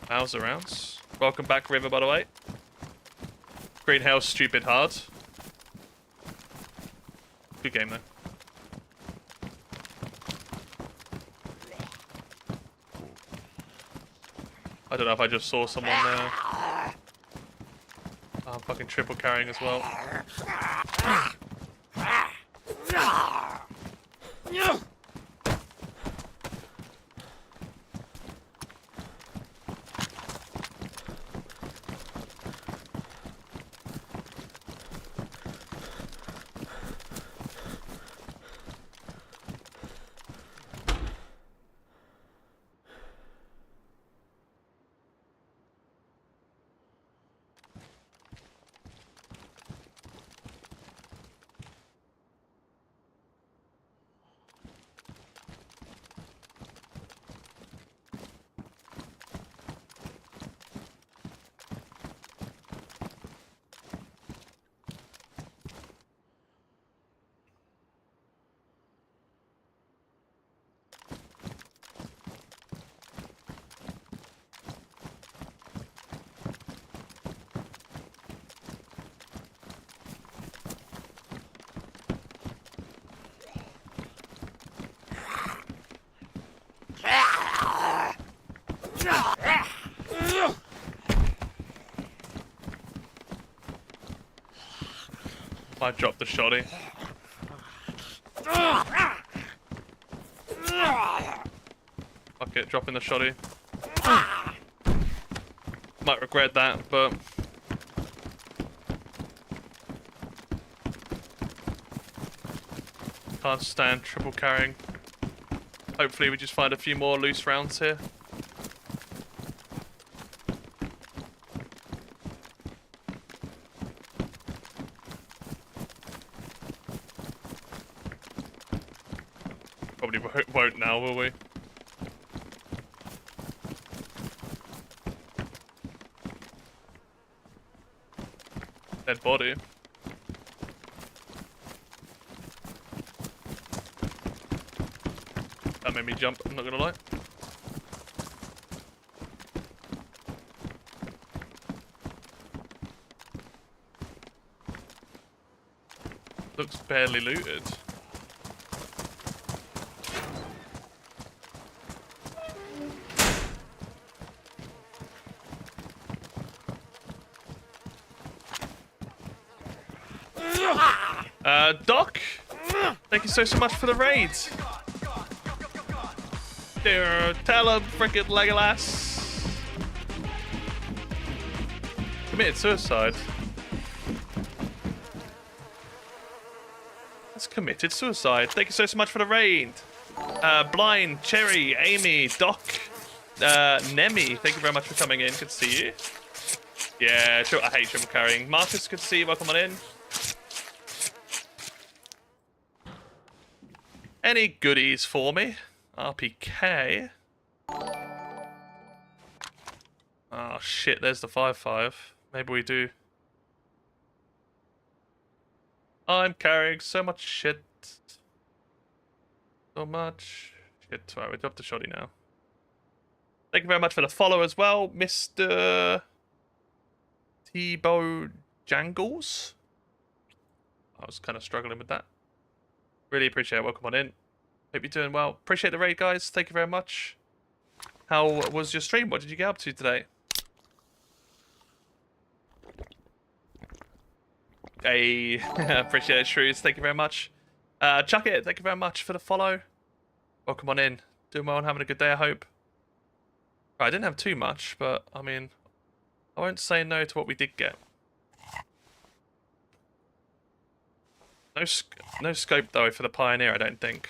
[SPEAKER 1] How's the rounds? Welcome back, River, by the way. Green Hell's stupid hard. Good game, though. I don't know if I just saw someone there. Oh, I'm fucking triple carrying as well. Might drop the shoddy. Fuck it, dropping the shoddy. Might regret that, but... Can't stand triple carrying. Hopefully we just find a few more loose rounds here. Probably won't now, will we? Dead body. That made me jump, I'm not gonna lie. Looks barely looted. Doc, thank you so much for the raid. Tell him, frickin' Legolas. Committed suicide. That's committed suicide. Thank you so much for the raid. Blind, Cherry, Amy, Doc, Nemi, thank you very much for coming in. Good to see you. Yeah, I hate triple carrying. Marcus, good to see you. Welcome on in. Any goodies for me? RPK. Oh shit, there's the 5-5. Maybe we do. I'm carrying so much shit. So much shit. Sorry, we dropped the shoddy now. Thank you very much for the follow as well, Mr. T-Bow Jangles. I was kind of struggling with that. Really appreciate it. Welcome on in. Hope you're doing well. Appreciate the raid, guys. Thank you very much. How was your stream? What did you get up to today? Hey, appreciate it, Shrews. Thank you very much. Chuck it. Thank you very much for the follow. Welcome on in. Doing well and having a good day, I hope. Right, I didn't have too much, but I mean, I won't say no to what we did get. No scope though for the Pioneer, I don't think.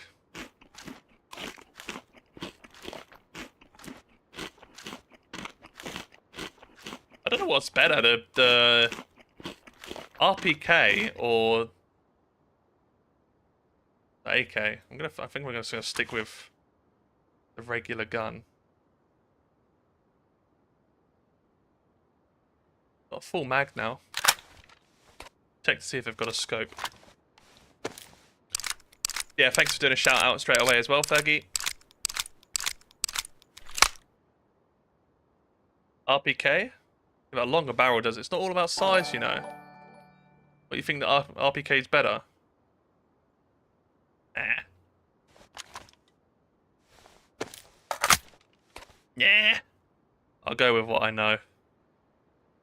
[SPEAKER 1] I don't know what's better, the RPK or the AK. I think we're just gonna stick with the regular gun. Got a full mag now. Check to see if they've got a scope. Yeah, thanks for doing a shout out straight away as well, Fergie. RPK? A longer barrel does it. It's not all about size, you know. What, you think that RPK is better? Eh. Yeah. I'll go with what I know.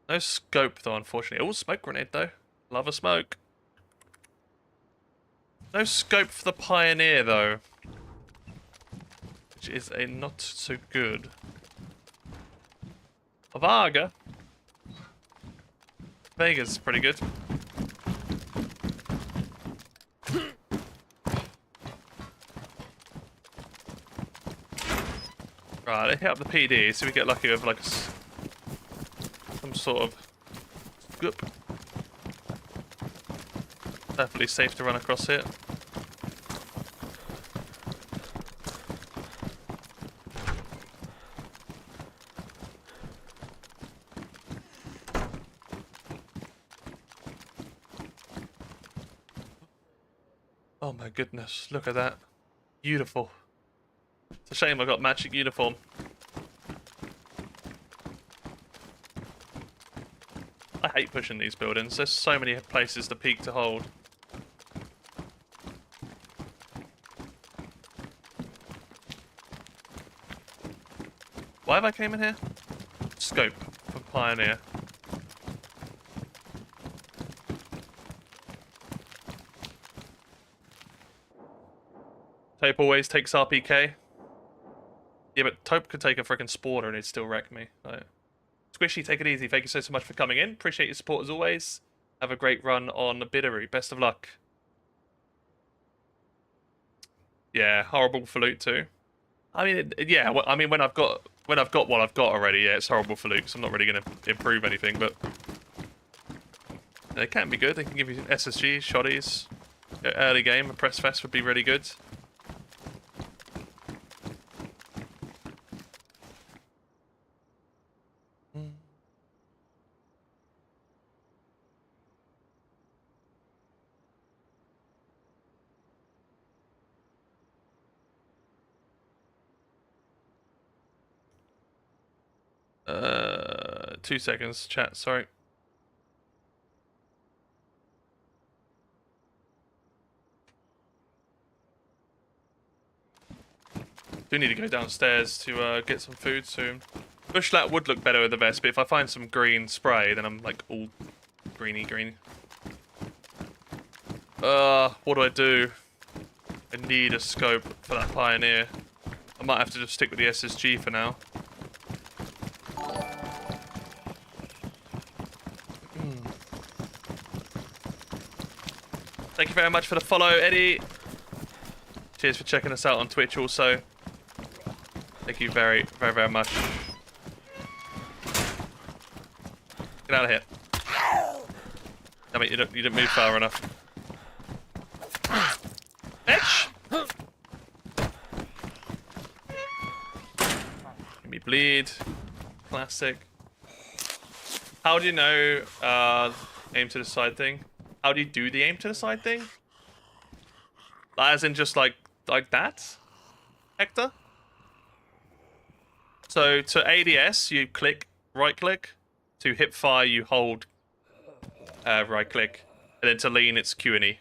[SPEAKER 1] No scope though, unfortunately. Oh, smoke grenade though. Love a smoke. No scope for the Pioneer though, which is a not so good. Varga. Vega's pretty good. Right, let's hit up the PD, so we get lucky with like some sort of scoop. Definitely safe to run across here. Oh my goodness, look at that. Beautiful. It's a shame I got matching uniform. I hate pushing these buildings. There's so many places to peek to hold. Why have I came in here? Scope for Pioneer. Tope always takes RPK. Yeah, but Tope could take a freaking Spawner and he'd still wreck me. Like, Squishy, take it easy. Thank you so much for coming in. Appreciate your support as always. Have a great run on Bitterroot. Best of luck. Yeah, horrible for loot too. I mean, yeah. I mean, when I've got what I've got already, yeah, it's horrible for loot. So I'm not really going to improve anything, but they can be good. They can give you SSG, shotties. Early game, a press fest would be really good. Uh, 2 seconds, chat, sorry. Do need to go downstairs to get some food soon. Bushlat would look better with the vest, but if I find some green spray, then I'm like all greeny. What do I do? I need a scope for that Pioneer. I might have to just stick with the SSG for now. Thank you very much for the follow, Eddie. Cheers for checking us out on Twitch also. Thank you very much. Get out of here. Damn it, you didn't move far enough. Bitch! Give me bleed. Classic. How do you know aim to the side thing? How do you do the aim to the side thing? As in just like that? Hector? So to ADS you right click. To hip fire you hold right click. And then to lean it's Q and E.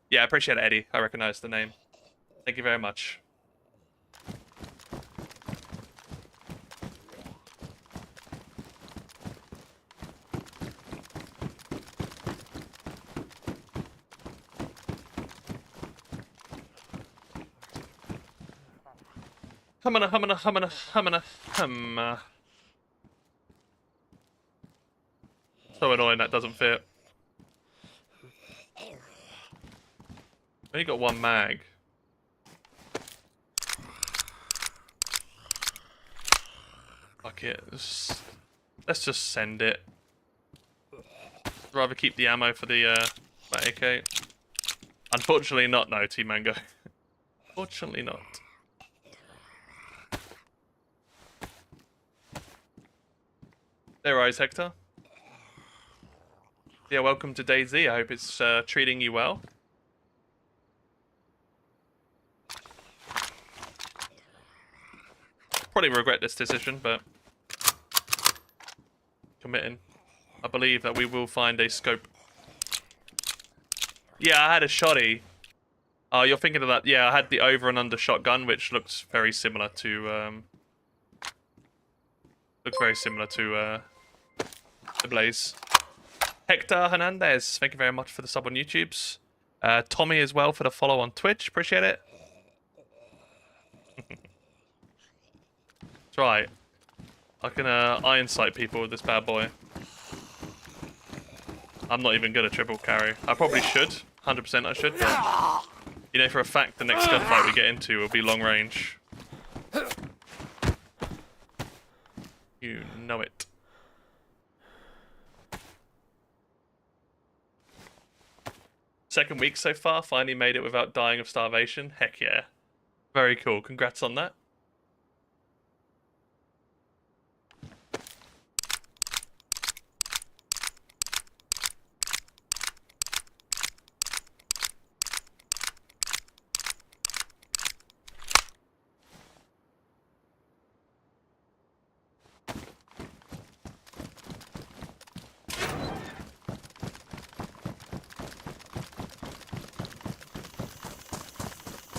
[SPEAKER 1] Yeah, I appreciate it, Eddie. I recognize the name. Thank you very much. Humana. So annoying that doesn't fit. Only got one mag. Fuck it. Let's just send it. I'd rather keep the ammo for the AK. Unfortunately not, no, T-Mango. Fortunately not. There rise, Hector. Yeah, welcome to DayZ. I hope it's treating you well. Probably regret this decision, but committing. I believe that we will find a scope. Yeah, I had a shotty. Oh, you're thinking of that? Yeah, I had the over and under shotgun, which looks very similar to the Blaze. Hector Hernandez, thank you very much for the sub on YouTube's. Tommy as well for the follow on Twitch. Appreciate it. That's right. I can iron sight people with this bad boy. I'm not even good at triple carry. I probably should. 100% I should, but you know for a fact the next gunfight we get into will be long range. You know it. Second week so far, finally made it without dying of starvation. Heck yeah. Very cool. Congrats on that.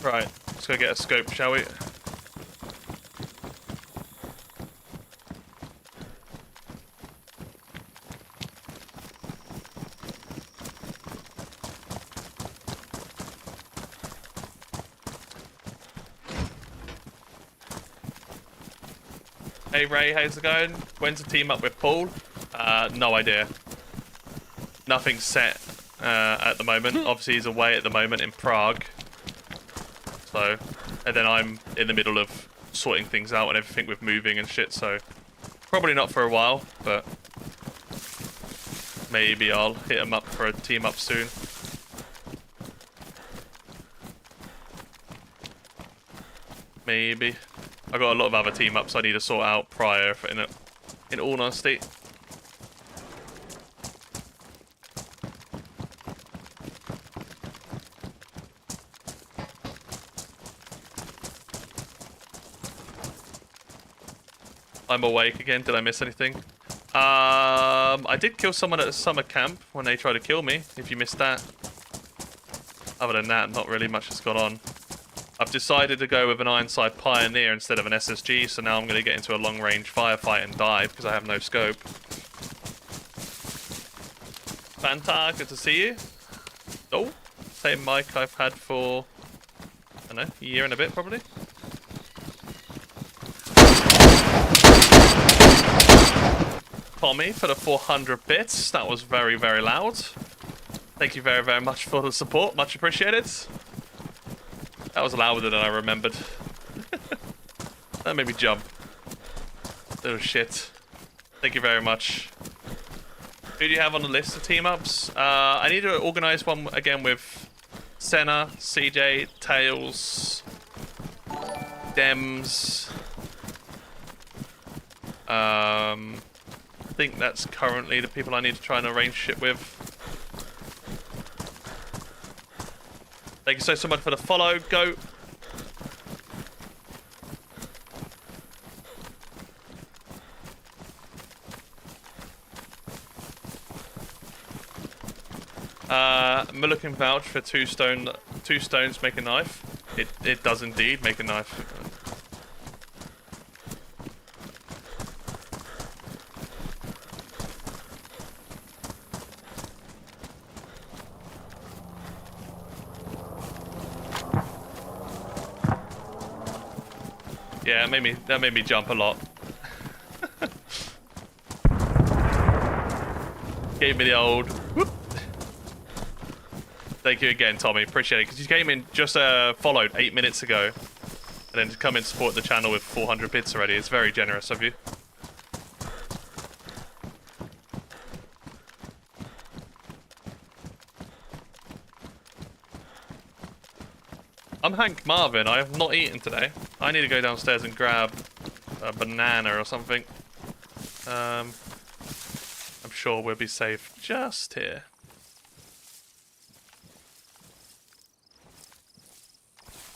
[SPEAKER 1] Right, let's go get a scope, shall we? Hey Ray, how's it going? When's the team up with Paul? No idea. Nothing's set at the moment. Obviously he's away at the moment in Prague. So, and then I'm in the middle of sorting things out and everything with moving and shit, so probably not for a while, but maybe I'll hit him up for a team up soon. Maybe. I got a lot of other team ups I need to sort out prior, in all honesty. I'm awake again. Did I miss anything? I did kill someone at a summer camp when they tried to kill me, if you missed that. Other than that, not really much has gone on. I've decided to go with an Ironside Pioneer instead of an SSG, so now I'm going to get into a long-range firefight and die because I have no scope. Fanta, good to see you. Oh, same mic I've had for, I don't know, a year and a bit probably. Tommy for the 400 bits. That was very, very loud. Thank you very, very much for the support. Much appreciated. That was louder than I remembered. That made me jump. Little shit. Thank you very much. Who do you have on the list of team ups? I need to organize one again with Senna, CJ, Tails, Dems. I think that's currently the people I need to try and arrange shit with. Thank you so much for the follow. Go. Muller can vouch for two stones make a knife. It does indeed make a knife. Yeah, that made me jump a lot. Gave me the old whoop. Thank you again, Tommy. Appreciate it. Because you came in just followed 8 minutes ago, and then to come in support the channel with 400 bits already. It's very generous of you. I'm Hank Marvin. I have not eaten today. I need to go downstairs and grab a banana or something. I'm sure we'll be safe just here.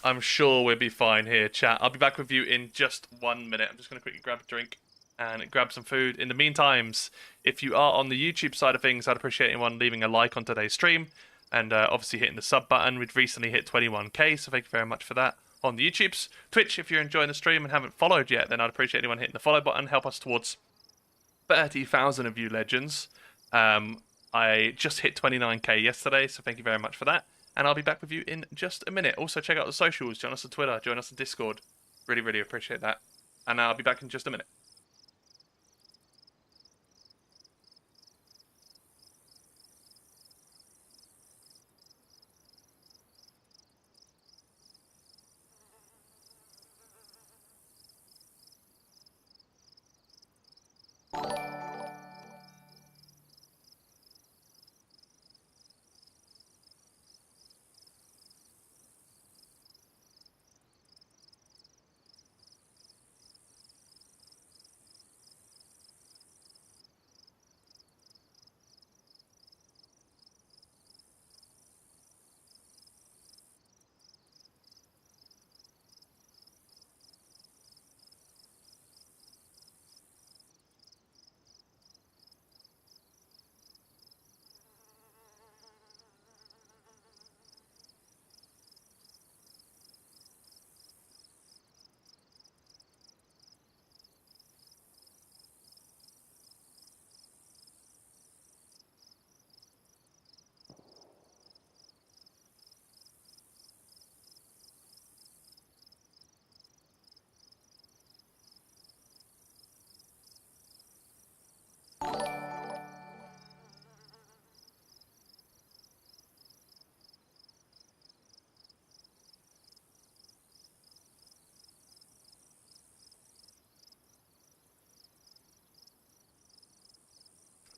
[SPEAKER 1] I'm sure we'll be fine here, chat. I'll be back with you in just 1 minute. I'm just going to quickly grab a drink and grab some food. In the meantime, if you are on the YouTube side of things, I'd appreciate anyone leaving a like on today's stream. And obviously hitting the sub button. We've recently hit 21k, so thank you very much for that on the YouTubes. Twitch, if you're enjoying the stream and haven't followed yet, then I'd appreciate anyone hitting the follow button. Help us towards 30,000 of you legends. I just hit 29k yesterday, so thank you very much for that. And I'll be back with you in just a minute. Also, check out the socials. Join us on Twitter. Join us on Discord. Really, really appreciate that. And I'll be back in just a minute.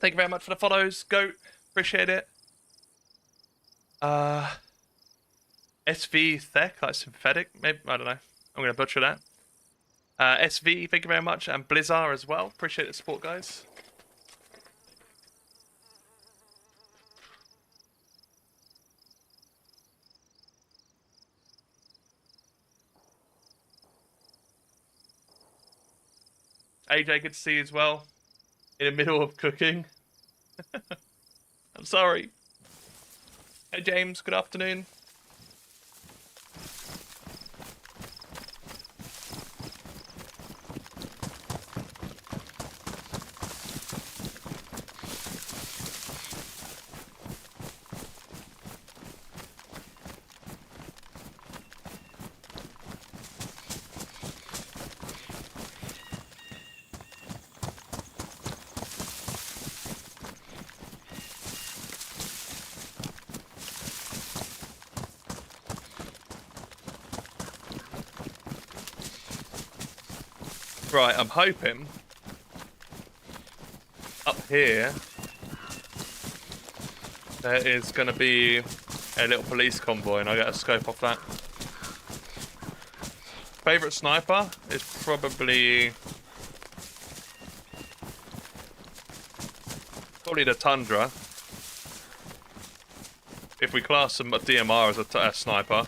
[SPEAKER 1] Thank you very much for the follows. Goat, appreciate it. SV Thek, like synthetic, maybe, I don't know. I'm going to butcher that. SV, thank you very much. And Blizzard as well. Appreciate the support, guys. AJ, good to see you as well. In the middle of cooking. I'm sorry. Hey James, good afternoon. Right, I'm hoping up here there is going to be a little police convoy and I get a scope off that. Favourite sniper is probably the Tundra. If we class some DMR as a sniper,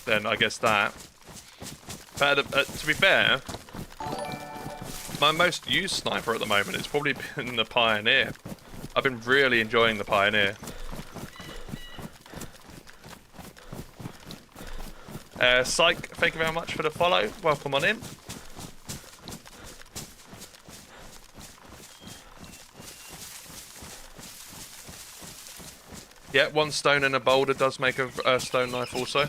[SPEAKER 1] then I guess that. But to be fair, my most used sniper at the moment has probably been the Pioneer. I've been really enjoying the Pioneer. Psych, thank you very much for the follow. Welcome on in. Yeah, 1 stone and a boulder does make a stone knife also.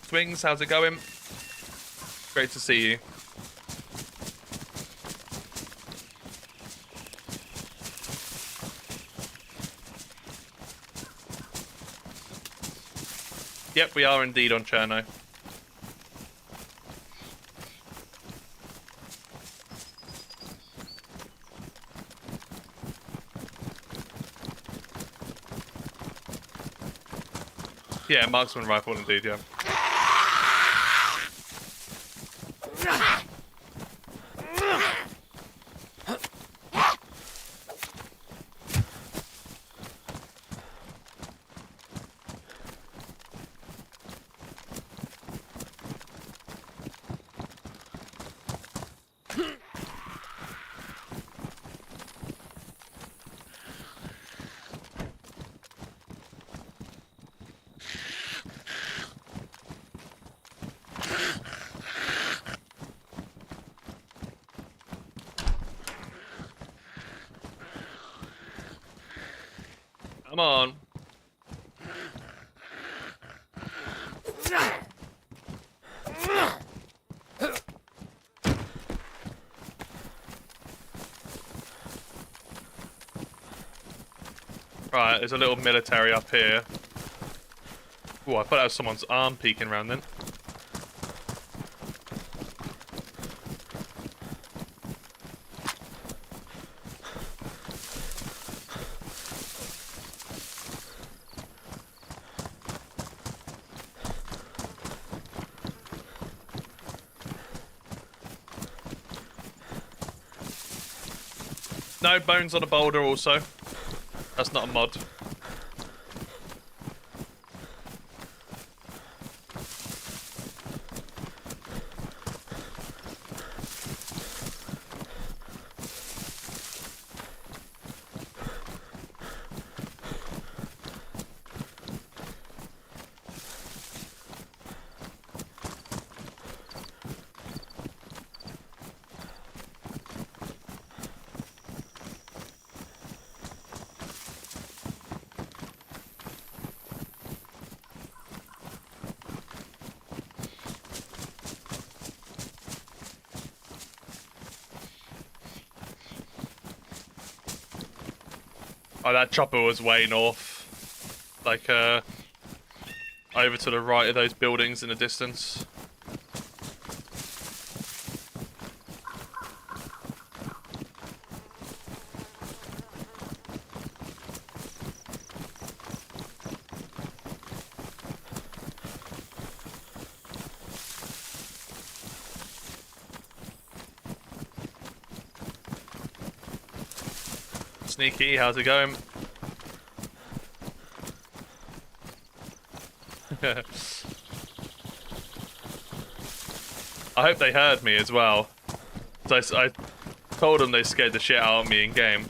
[SPEAKER 1] Swings, how's it going? Great to see you. Yep, we are indeed on Cherno. Yeah, marksman rifle indeed, yeah. Come on. Right, there's a little military up here. Oh, I thought that was someone's arm peeking around then. No, bones on a boulder also. That's not a mod. Oh, that chopper was way north. Like, over to the right of those buildings in the distance. Sneaky, how's it going? I hope they heard me as well. So I told them they scared the shit out of me in game.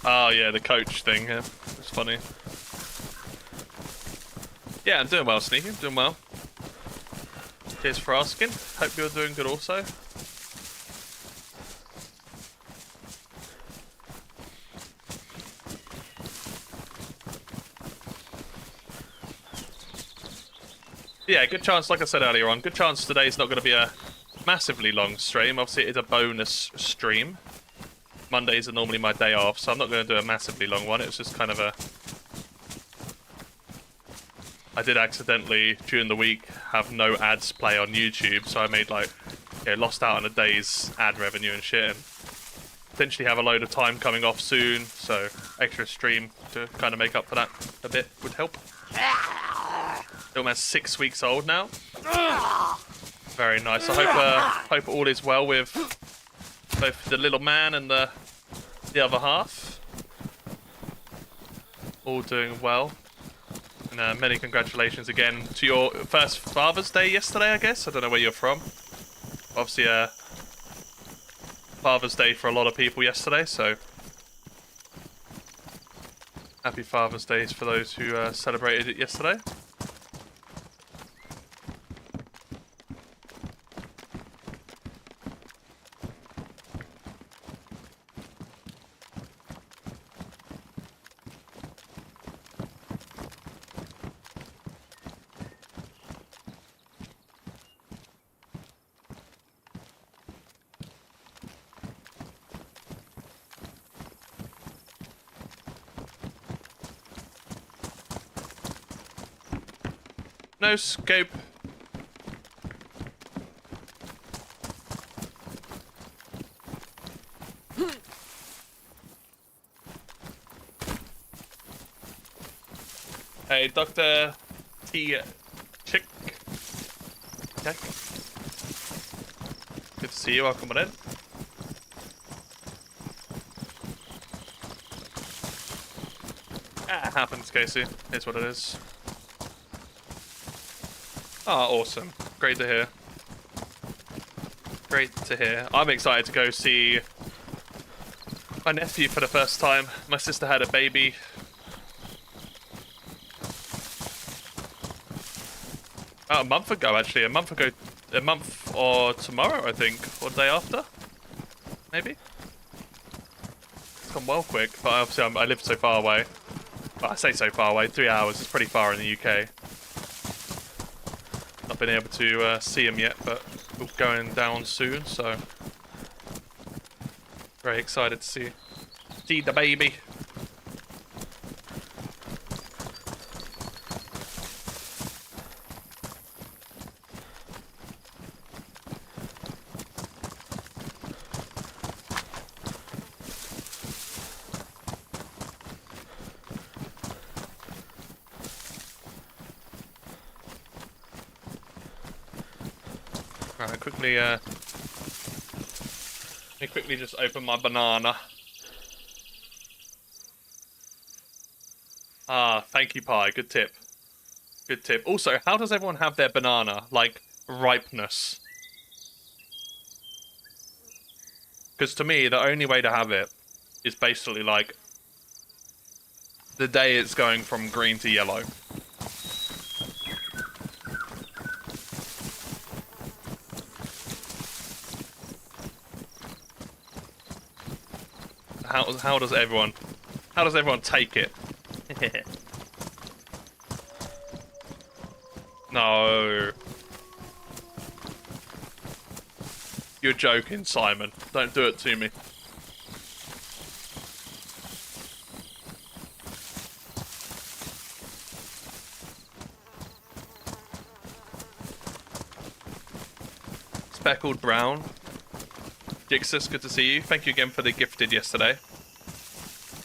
[SPEAKER 1] Oh yeah, the coach thing, yeah. It's funny. Yeah, I'm doing well, Sneaky. Doing well. Cheers for asking. Hope you're doing good also. Yeah, good chance, like I said earlier on, good chance today's not going to be a massively long stream. Obviously, it is a bonus stream. Mondays are normally my day off, so I'm not going to do a massively long one. It was just kind of a... I did accidentally, during the week, have no ads play on YouTube, so I made, like, lost out on a day's ad revenue and shit, and potentially have a load of time coming off soon, so extra stream to kind of make up for that a bit would help. Almost 6 weeks old now. Very nice. I hope all is well with both the little man and the other half. All doing well. And many congratulations again to your first Father's Day yesterday, I guess. I don't know where you're from. Obviously, Father's Day for a lot of people yesterday, so happy Father's Days for those who celebrated it yesterday. No scope. Hey, Dr. T. Chick. Okay. Good to see you. Welcome on in. Ah, it happens, Casey. It's what it is. Oh, awesome. Great to hear. Great to hear. I'm excited to go see my nephew for the first time. My sister had a baby. Oh, a month ago, actually. A month or tomorrow, I think. Or the day after? Maybe? It's gone well quick, but obviously I live so far away. Well, I say so far away. 3 hours is pretty far in the UK. Not been able to see him yet, but we're going down soon, so very excited to see the baby. Alright, let me quickly just open my banana. Ah, thank you, Pi. Good tip. Good tip. Also, how does everyone have their banana? Like, ripeness? Because to me, the only way to have it is basically like the day it's going from green to yellow. How does everyone How does everyone take it? No. You're joking, Simon. Don't do it to me. Speckled Brown. Jixus, good to see you. Thank you again for the gifted yesterday.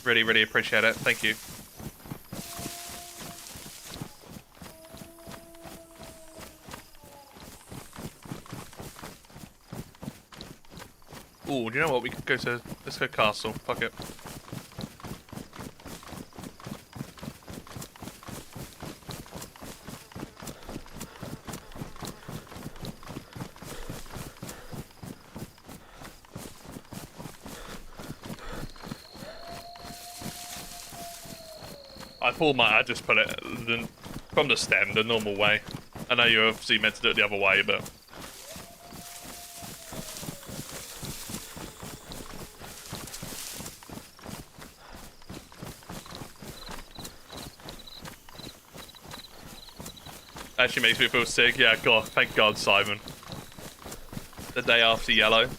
[SPEAKER 1] Really, really appreciate it. Thank you. Ooh, do you know what? We could go to... Let's go castle. Fuck it. I just put it from the stem, the normal way. I know you're obviously meant to do it the other way, but... Actually makes me feel sick. Yeah, God, thank God, Simon. The day after yellow.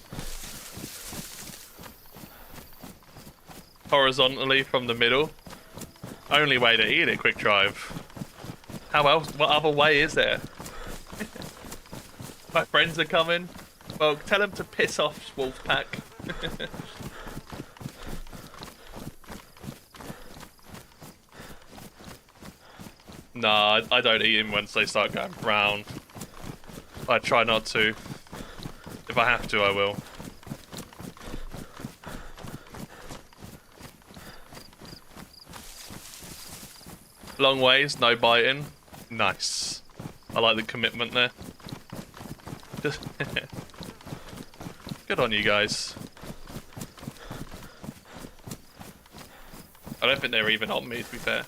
[SPEAKER 1] Horizontally from the middle. Only way to eat it, quick drive. How else? What other way is there? My friends are coming. Well, tell them to piss off, Wolfpack. Nah, I don't eat them once they start going brown. I try not to. If I have to, I will. Long ways, no biting. Nice. I like the commitment there. Just good on you guys. I don't think they're even on me, to be fair.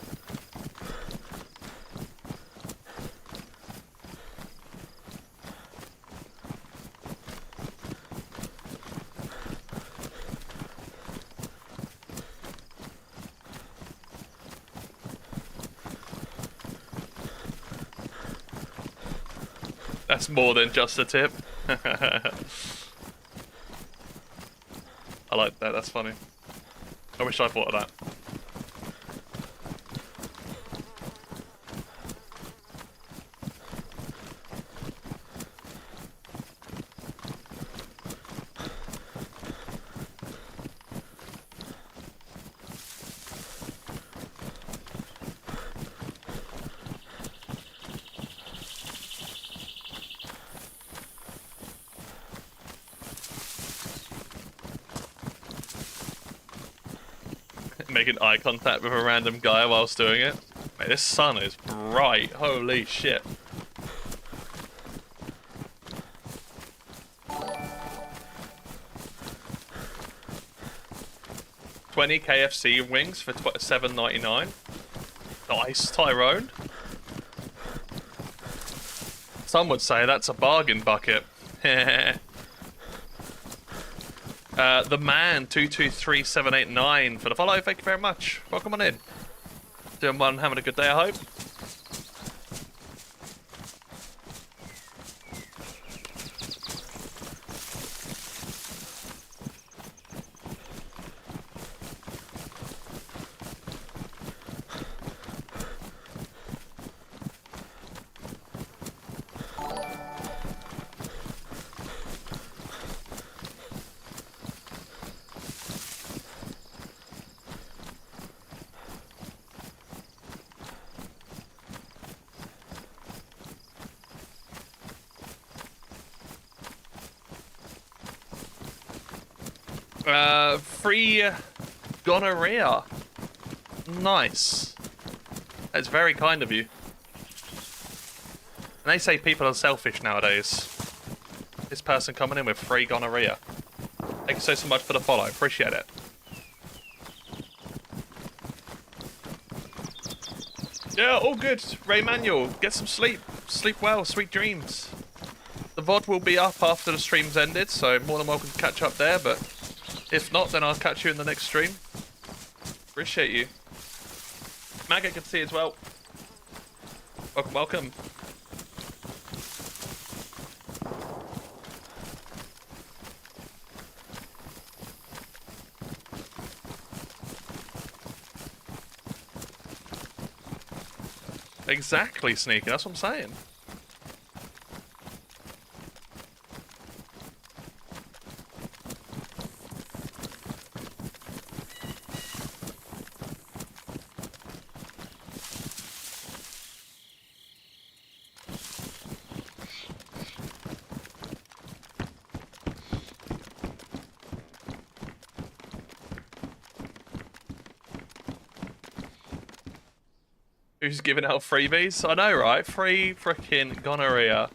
[SPEAKER 1] That's more than just a tip. I like that, that's funny. I wish I thought of that. Making eye contact with a random guy whilst doing it. Mate, this sun is bright. Holy shit. $20 KFC wings for $7.99. Nice, Tyrone. Some would say that's a bargain bucket. The man 223789 for the follow. Thank you very much. Welcome on in. Doing well and having a good day, I hope. Free gonorrhea. Nice. That's very kind of you. And they say people are selfish nowadays. This person coming in with free gonorrhea. Thank you so much for the follow. Appreciate it. Yeah, all good. Ray Manuel, get some sleep. Sleep well. Sweet dreams. The VOD will be up after the stream's ended, so more than welcome to catch up there, but if not, then I'll catch you in the next stream. Appreciate you. Maggot, good to see you as well. Welcome, welcome. Exactly, Sneaky. That's what I'm saying. Who's giving out freebies? I know, right? Free frickin' gonorrhea.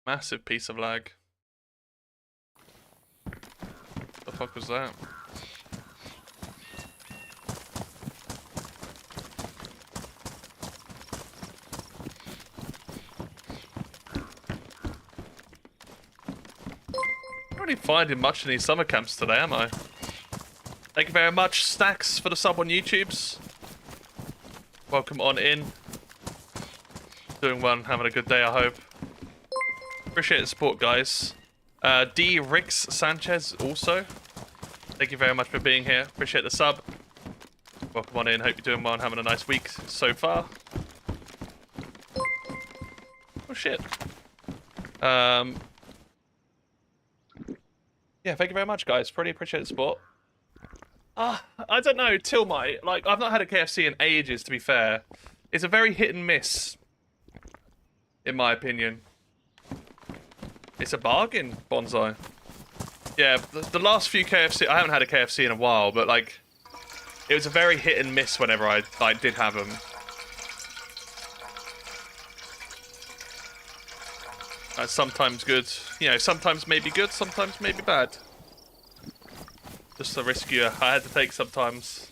[SPEAKER 1] Massive piece of lag. The fuck was that? Not really finding much in these summer camps today, am I? Thank you very much, Stacks, for the sub on YouTubes. Welcome on in. Doing well, having a good day, I hope. Appreciate the support, guys. D. Rix Sanchez also. Thank you very much for being here. Appreciate the sub. Welcome on in. Hope you're doing well and having a nice week so far. Oh shit. Yeah, thank you very much, guys. Pretty appreciate the support. I don't know, Tilmite. Like, I've not had a KFC in ages, to be fair. It's a very hit and miss, in my opinion. It's a bargain, Bonsai. Yeah, the last few KFC... I haven't had a KFC in a while, but, like... It was a very hit and miss whenever I did have them. Sometimes good. You know, sometimes maybe good, sometimes maybe bad. Just the risk I had to take sometimes.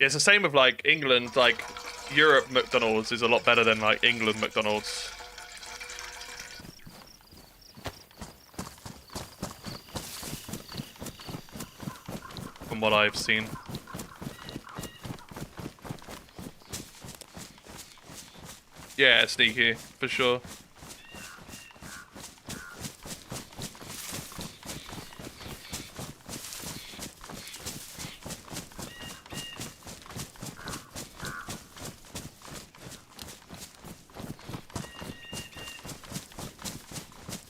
[SPEAKER 1] Yeah, it's the same with, like, England. Like, Europe McDonald's is a lot better than, like, England McDonald's. From what I've seen. Yeah, Sneaky, for sure.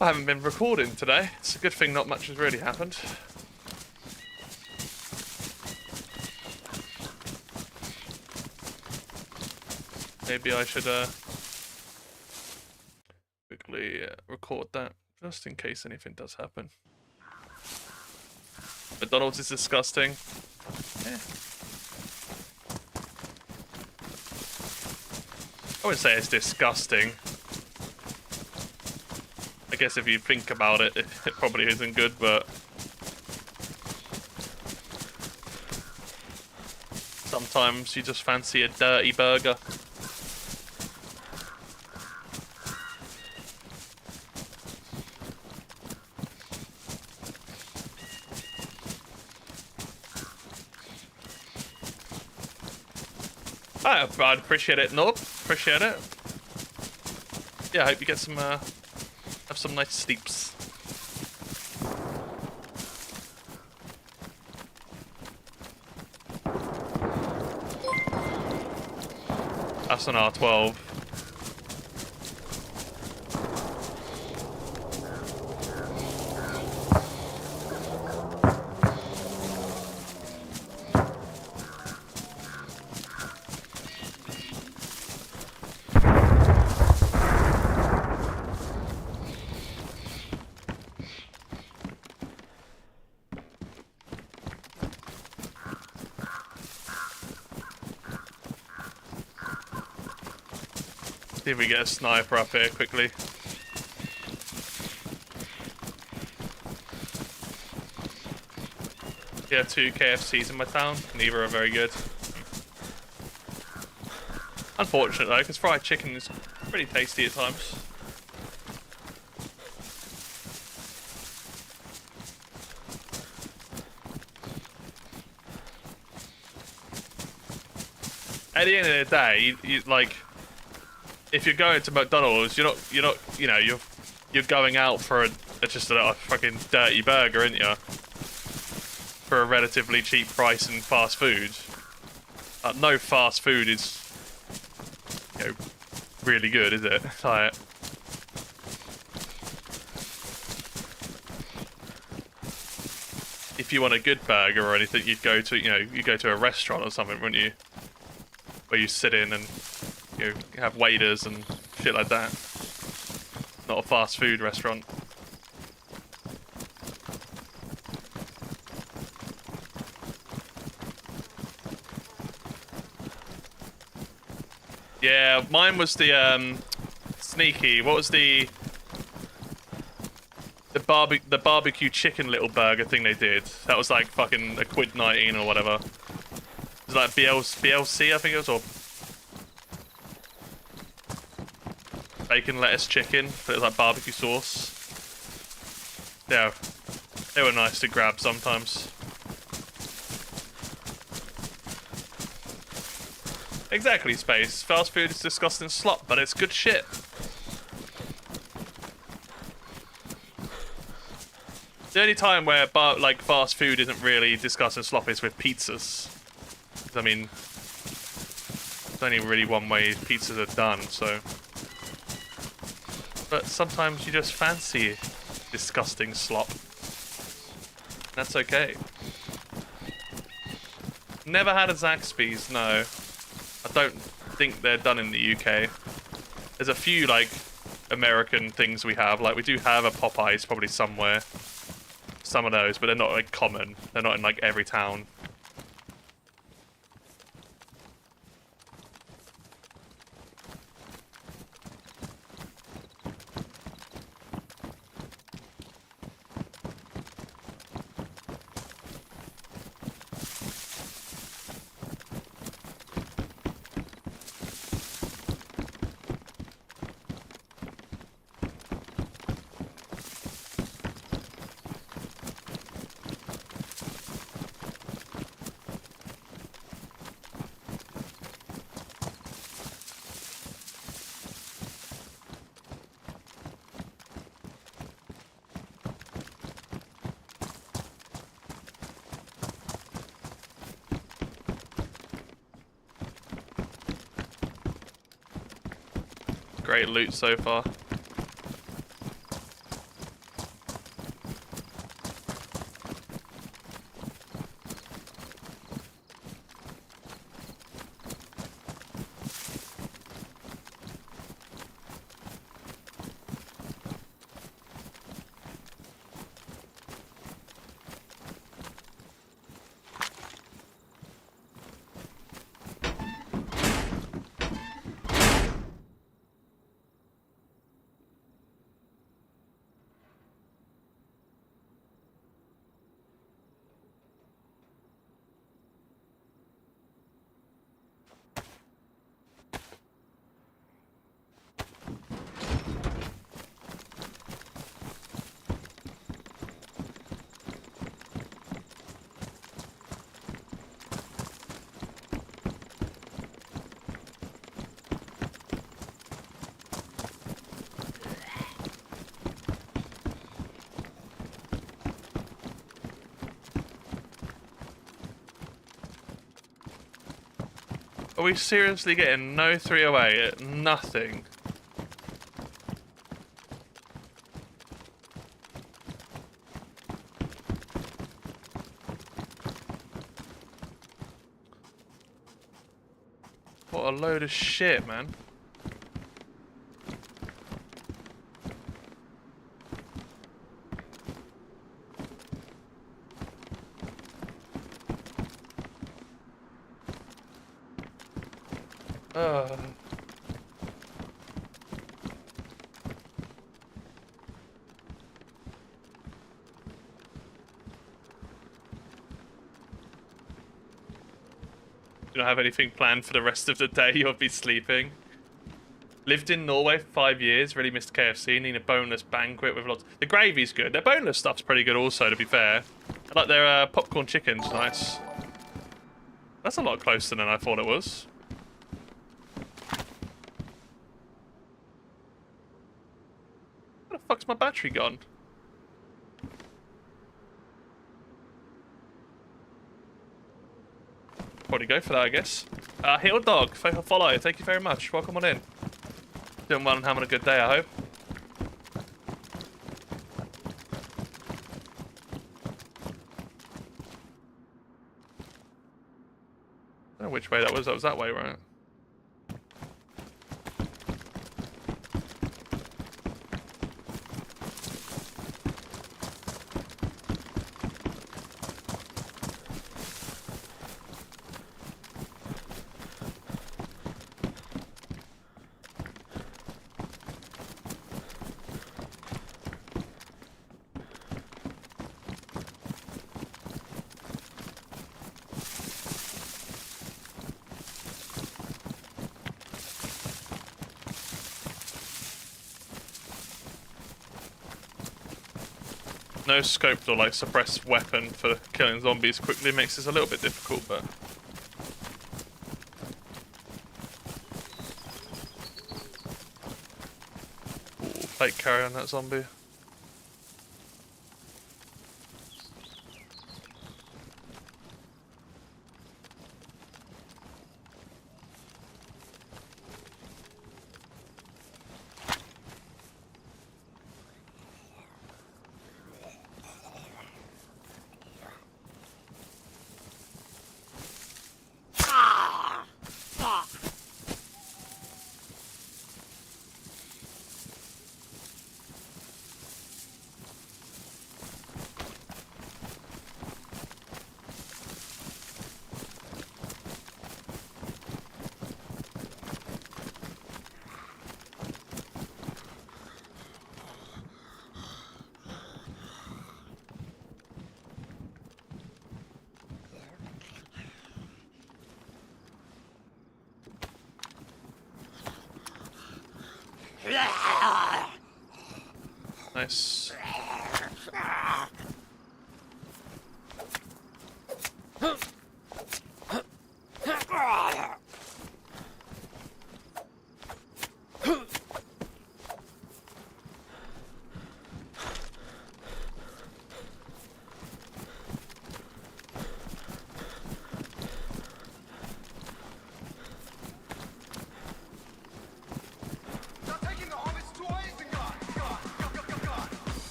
[SPEAKER 1] I haven't been recording today. It's a good thing not much has really happened. Maybe I should quickly record that, just in case anything does happen. McDonald's is disgusting. Yeah. I wouldn't say it's disgusting. I guess if you think about it, it probably isn't good, but... sometimes you just fancy a dirty burger. I'd appreciate it, Nob. Appreciate it. Yeah, I hope you get some, have some nice sleeps. That's an R12. See if we get a sniper up here quickly. We have 2 KFCs in my town. Neither are very good. Unfortunate though, because fried chicken is pretty tasty at times. At the end of the day, you like, if you're going to McDonald's, you're not, you're going out for just a fucking dirty burger, aren't you? For a relatively cheap price in fast food. No fast food is, really good, is it? Like, if you want a good burger or anything, you'd go to, you go to a restaurant or something, wouldn't you? Where you sit in and have waiters and shit like that. Not a fast food restaurant. Yeah, mine was the sneaky. What was the barbecue chicken little burger thing they did? That was like fucking £1.19 or whatever. It was like BLC, I think it was, or bacon, lettuce, chicken. But it was like barbecue sauce. Yeah, they were nice to grab sometimes. Exactly, Space. Fast food is disgusting slop, but it's good shit. The only time where fast food isn't really disgusting slop is with pizzas. I mean, there's only really one way pizzas are done, so. But sometimes you just fancy disgusting slop. That's okay. Never had a Zaxby's, no. I don't think they're done in the UK. There's a few, like, American things we have. Like, we do have a Popeyes probably somewhere. Some of those, but they're not, like, common. They're not in, like, every town. Great loot so far. Are we seriously getting no 308? Nothing. What a load of shit, man. You don't have anything planned for the rest of the day. You'll be sleeping. Lived in Norway for 5 years. Really missed KFC. Need a boneless banquet with lots. The gravy's good. Their boneless stuff's pretty good also, to be fair. I like their popcorn chicken's nice. That's a lot closer than I thought it was. Where the fuck's my battery gone? Probably go for that, I guess. Heel Dog, follow. Thank you very much. Welcome on in. Doing well and having a good day, I hope. I don't know which way that was. That was that way, right? No scoped or like suppressed weapon for killing zombies quickly makes this a little bit difficult, but ooh, plate carrier on that zombie. Nice.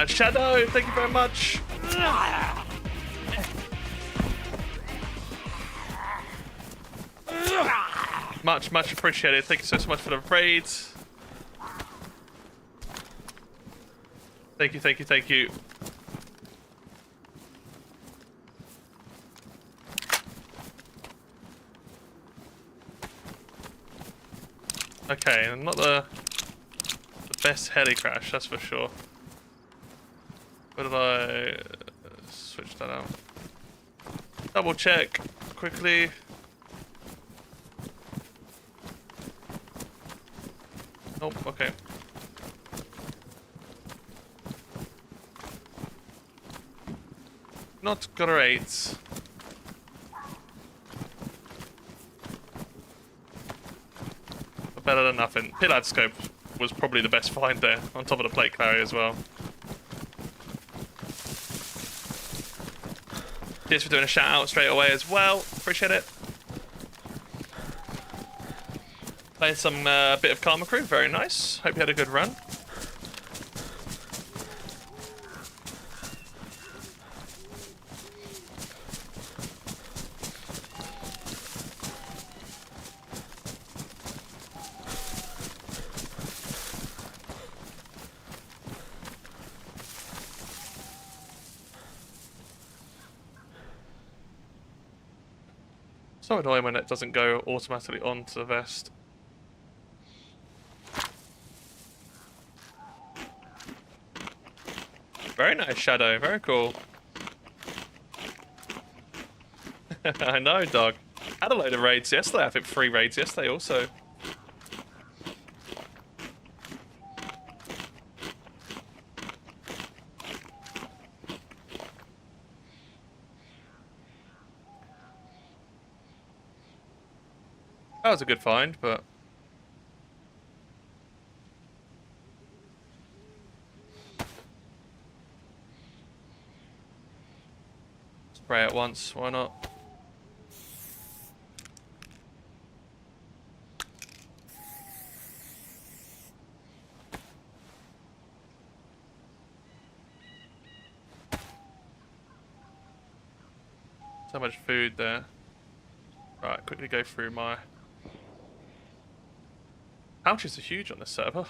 [SPEAKER 1] Shadow, thank you very much. Much appreciated. Thank you so much for the raid. Thank you. Okay, not the best heli crash, that's for sure. Where did I switch that out? Double check quickly. Nope, okay. Not great. But better than nothing. Pillad scope was probably the best find there, on top of the plate carrier as well. Cheers for doing a shout out straight away as well. Appreciate it. Playing some bit of Karma Crew. Very nice. Hope you had a good run. So annoying when it doesn't go automatically onto the vest. Very nice, Shadow. Very cool. I know, dog. Had a load of raids yesterday. I think 3 raids yesterday also. That was a good find, but... Spray at once, why not? So much food there. Right, quickly go through my... Pouches are huge on this server.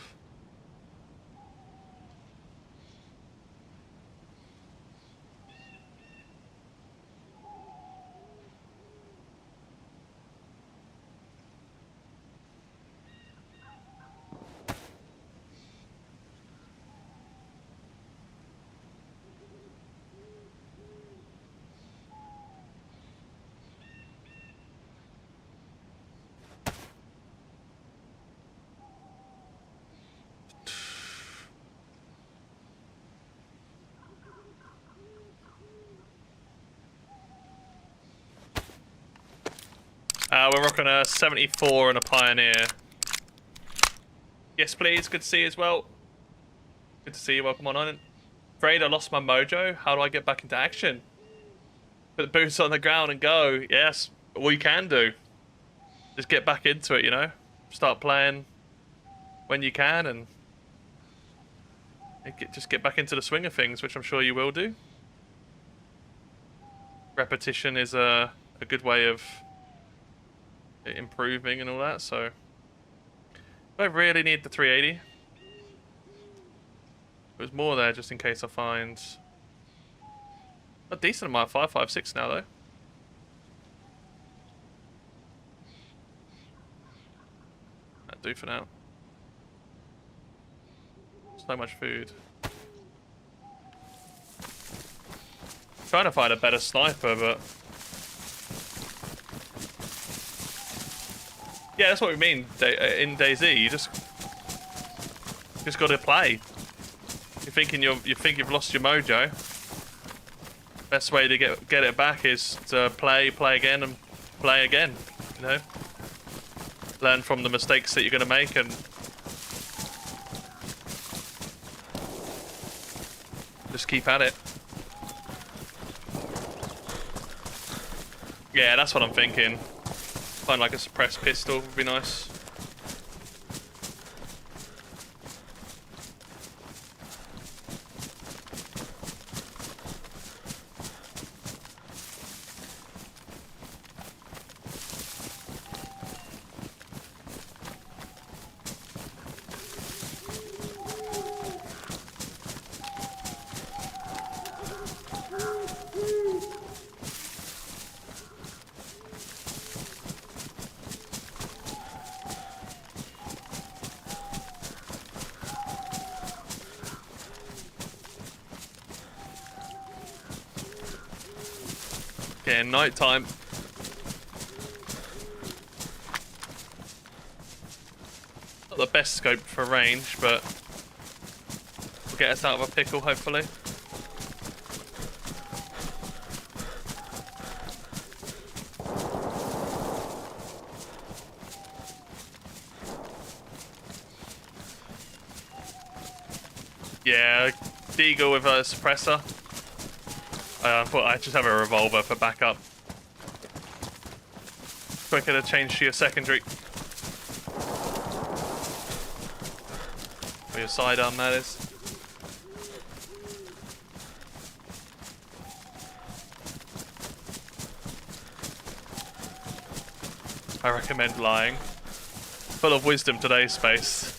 [SPEAKER 1] We're rocking a 74 and a Pioneer. Yes, please. Good to see you as well. Good to see you. Welcome on. Afraid I lost my mojo. How do I get back into action? Put the boots on the ground and go. Yes, all you can do. Just get back into it, you know? Start playing when you can and just get back into the swing of things, which I'm sure you will do. Repetition is a good way of improving and all that, so I really need the 380. There's more there just in case I find a decent amount. 556 now though. That'll do for now. So much food. Trying to find a better sniper, but yeah, that's what we mean in DayZ. You just got to play. You think you've lost your mojo. Best way to get it back is to play again, and play again. You know, learn from the mistakes that you're going to make, and just keep at it. Yeah, that's what I'm thinking. Find like a suppressed pistol would be nice. Yeah, night time. Not the best scope for range, but will get us out of a pickle, hopefully. Yeah, Deagle with a suppressor. I thought I'd just have a revolver for backup. Quicker to change to your secondary. Or your sidearm, that is. I recommend lying. Full of wisdom today's space.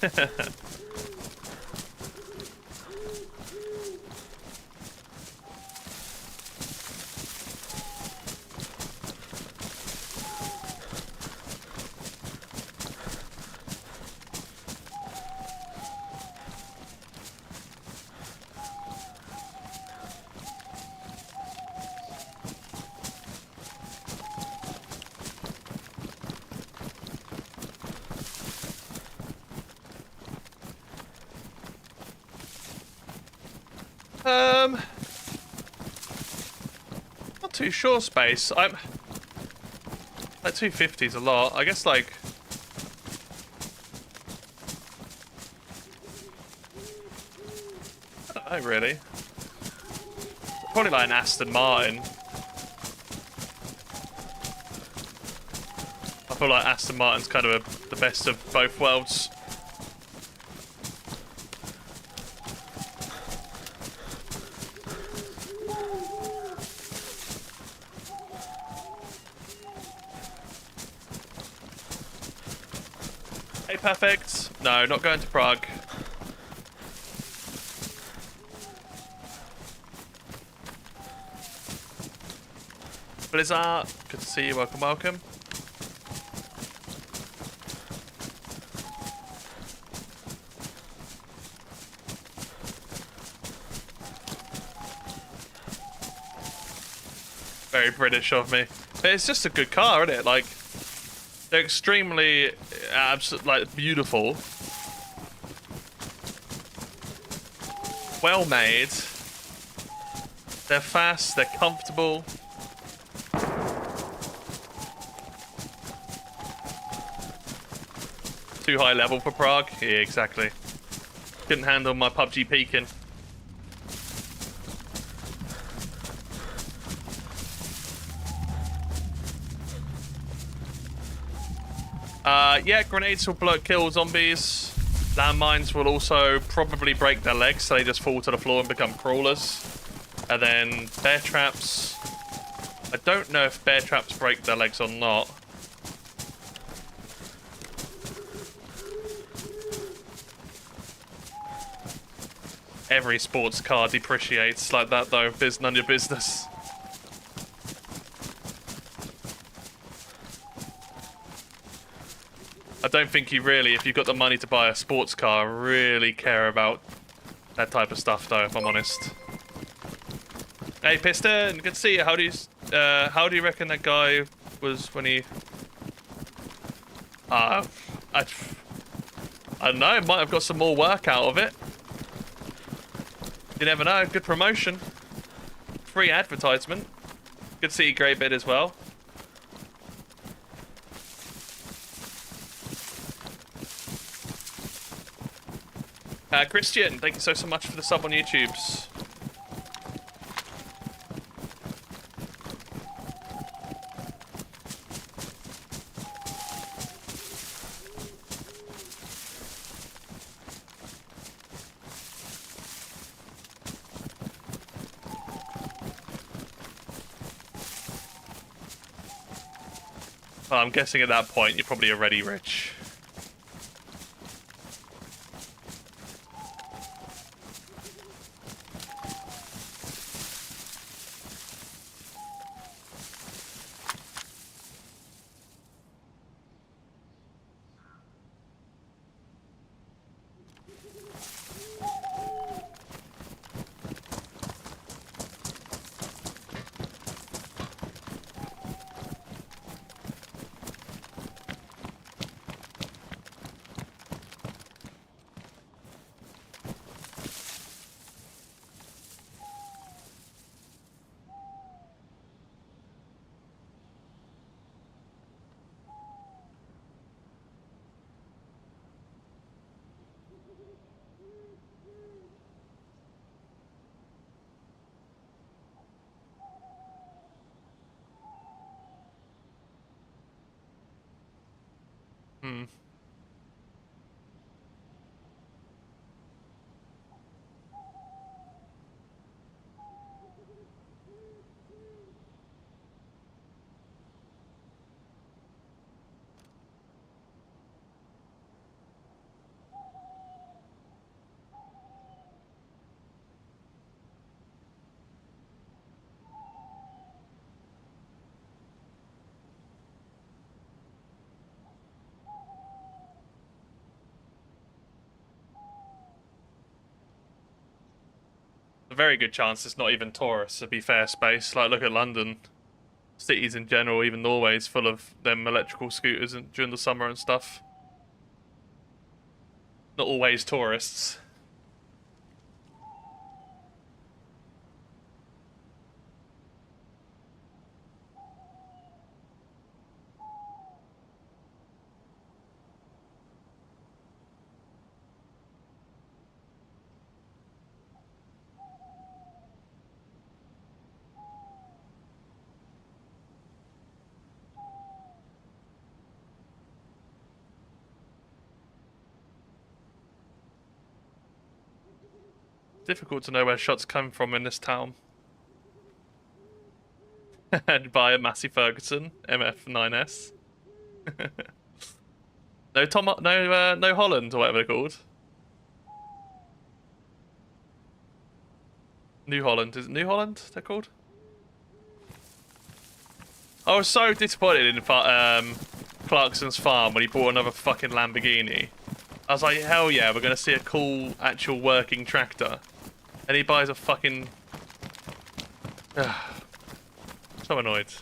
[SPEAKER 1] Not too sure, Space. I'm like 250 is a lot. I guess like I don't know really. Probably like an Aston Martin. I feel like Aston Martin's kind of the best of both worlds. Hey, perfect. No, not going to Prague. Blizzard, good to see you. Welcome, welcome. Very British of me. But it's just a good car, isn't it? Like, they're extremely, like, beautiful. Well made. They're fast, they're comfortable. Too high level for Prague? Yeah, exactly. Couldn't handle my PUBG peeking. Yeah, grenades will kill zombies. Landmines will also probably break their legs, so they just fall to the floor and become crawlers. And then bear traps. I don't know if bear traps break their legs or not. Every sports car depreciates like that, though. It's none of your business. I don't think you really, if you've got the money to buy a sports car, really care about that type of stuff, though, if I'm honest. Hey, Piston, good to see you. How do you reckon that guy was when he... I don't know, might have got some more work out of it. You never know, good promotion. Free advertisement. Good to see you, Grey Bit, as well. Christian, thank you so much for the sub on YouTube's. Well, I'm guessing at that point you're probably already rich. Hmm. A very good chance it's not even tourists, to be fair, Space. Like, look at London. Cities in general, even Norway, is full of them electrical scooters during the summer and stuff. Not always tourists. difficult to know where shots come from in this town. And by a Massey Ferguson MF9S. No Holland or whatever they're called. New Holland, is it New Holland they're called? I was so disappointed in Clarkson's farm when he bought another fucking Lamborghini. I was like, hell yeah, we're gonna see a cool, actual working tractor. And he buys a fucking... So annoyed.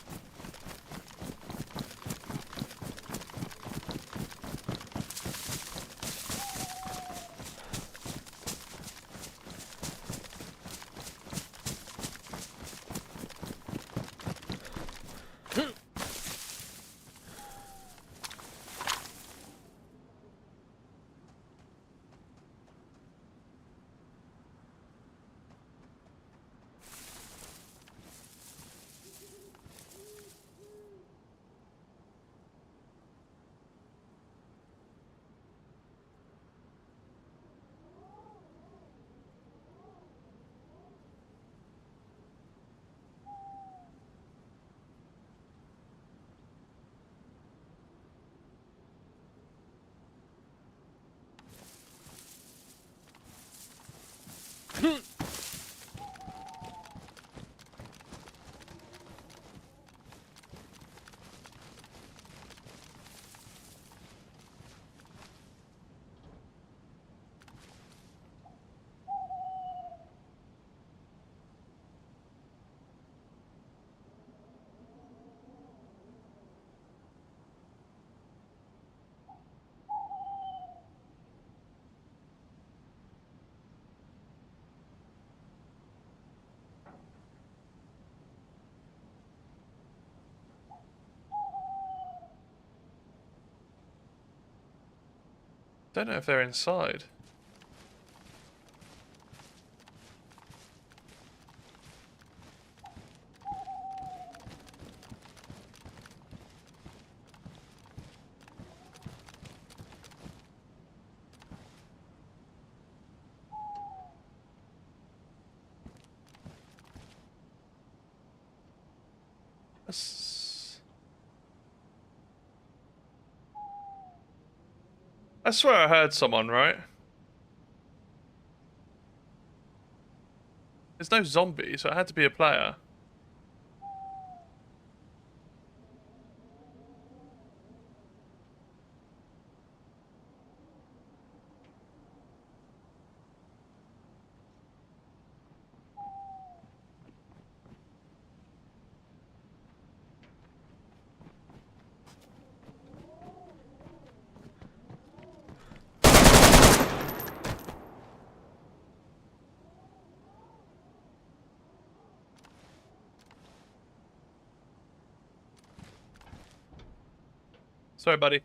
[SPEAKER 1] Don't know if they're inside. I swear I heard someone, right? There's no zombie, so it had to be a player. Sorry, buddy.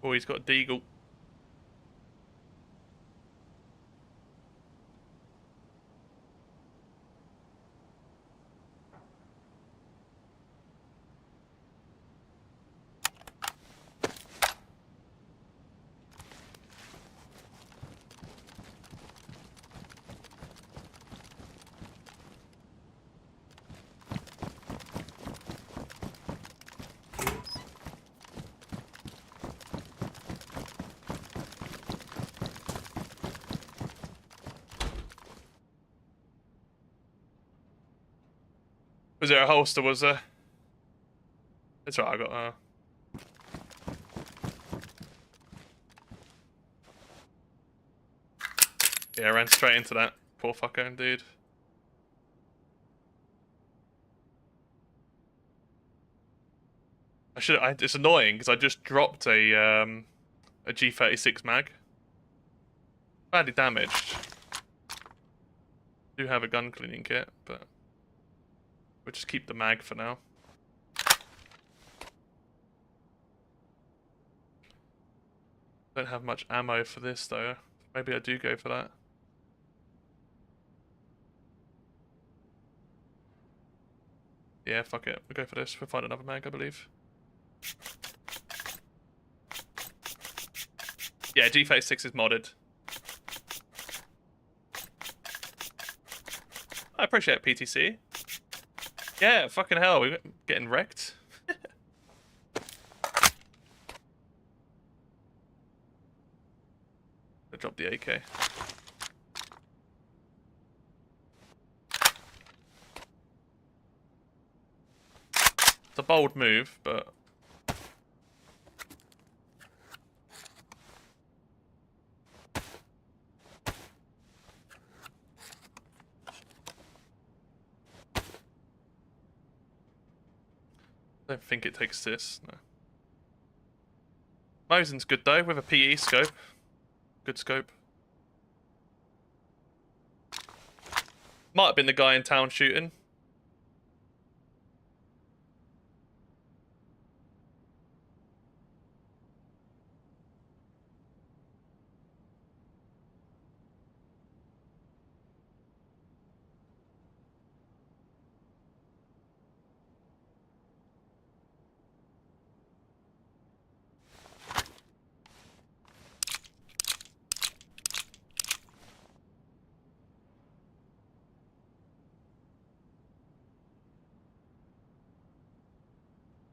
[SPEAKER 1] Oh, he's got a deagle. Was there a holster, was there? That's right, I got Yeah, I ran straight into that. Poor fucking dude. It's annoying because I just dropped a G36 mag. Badly damaged. Do have a gun cleaning kit, but we'll just keep the mag for now. Don't have much ammo for this though. Maybe I do go for that. Yeah, fuck it. We'll go for this. We'll find another mag, I believe. Yeah, G-Phase 6 is modded. I appreciate it, PTC. Yeah, fucking hell, we're getting wrecked. I dropped the AK. It's a bold move, but... I don't think it takes this, no. Mosin's good though, with a PE scope. Good scope. Might have been the guy in town shooting.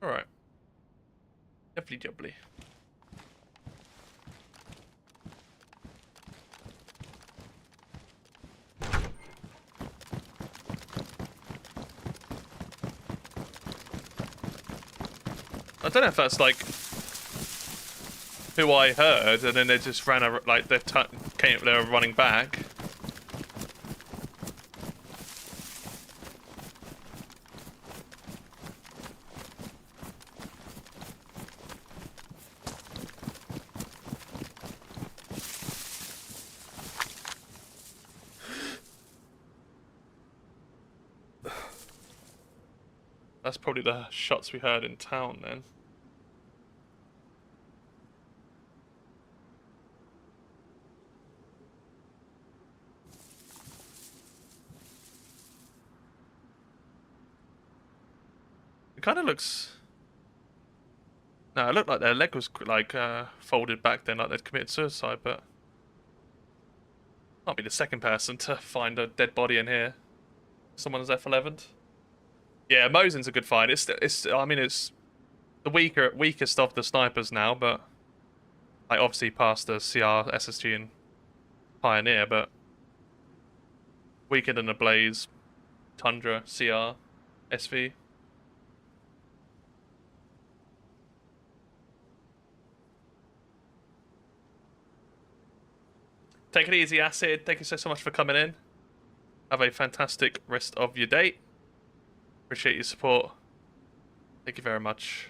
[SPEAKER 1] Alright. Definitely jubbly. I don't know if that's like who I heard, and then they just ran a, like they were running back. That's probably the shots we heard in town then. It kind of looks... No, it looked like their leg was like folded back then, like they'd committed suicide, but... Might be the second person to find a dead body in here. Someone's F11'd. Yeah, Mosin's a good find. I mean, it's the weakest of the snipers now, but like obviously past the CR, SSG, and Pioneer, but weaker than a Blaze, Tundra, CR, SV. Take it easy, Acid. Thank you so much for coming in. Have a fantastic rest of your day. Appreciate your support. Thank you very much.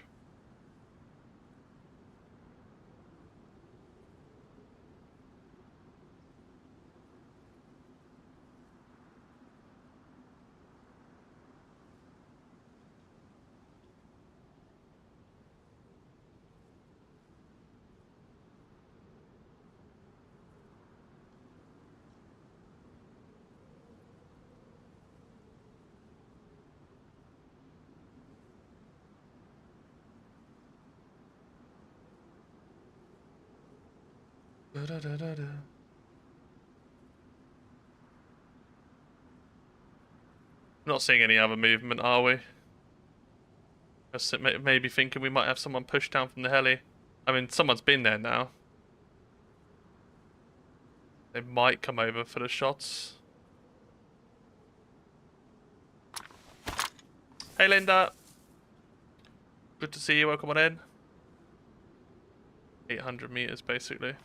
[SPEAKER 1] Not seeing any other movement, are we? Just maybe thinking we might have someone pushed down from the heli. I mean, someone's been there now. They might come over for the shots. Hey, Linda. Good to see you. Welcome on in. 800 meters, basically.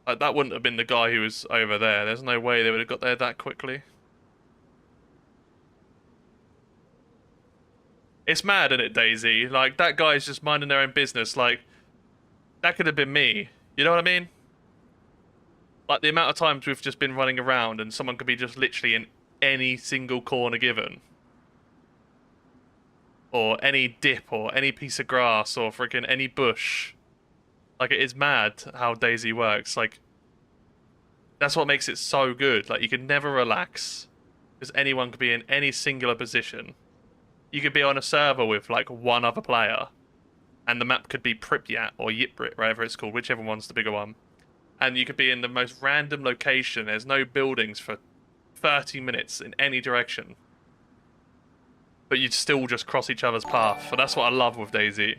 [SPEAKER 1] Like, that wouldn't have been the guy who was over there. There's no way they would have got there that quickly. It's mad, isn't it, DayZ? Like, that guy's just minding their own business. Like, that could have been me. You know what I mean? Like, the amount of times we've just been running around and someone could be just literally in any single corner given. Or any dip, or any piece of grass, or freaking any bush. Like, it is mad how DayZ works. Like, that's what makes it so good. Like, you can never relax. Because anyone could be in any singular position. You could be on a server with, like, one other player. And the map could be Pripyat or Yiprit, whatever it's called, whichever one's the bigger one. And you could be in the most random location. There's no buildings for 30 minutes in any direction. But you'd still just cross each other's path. But that's what I love with DayZ.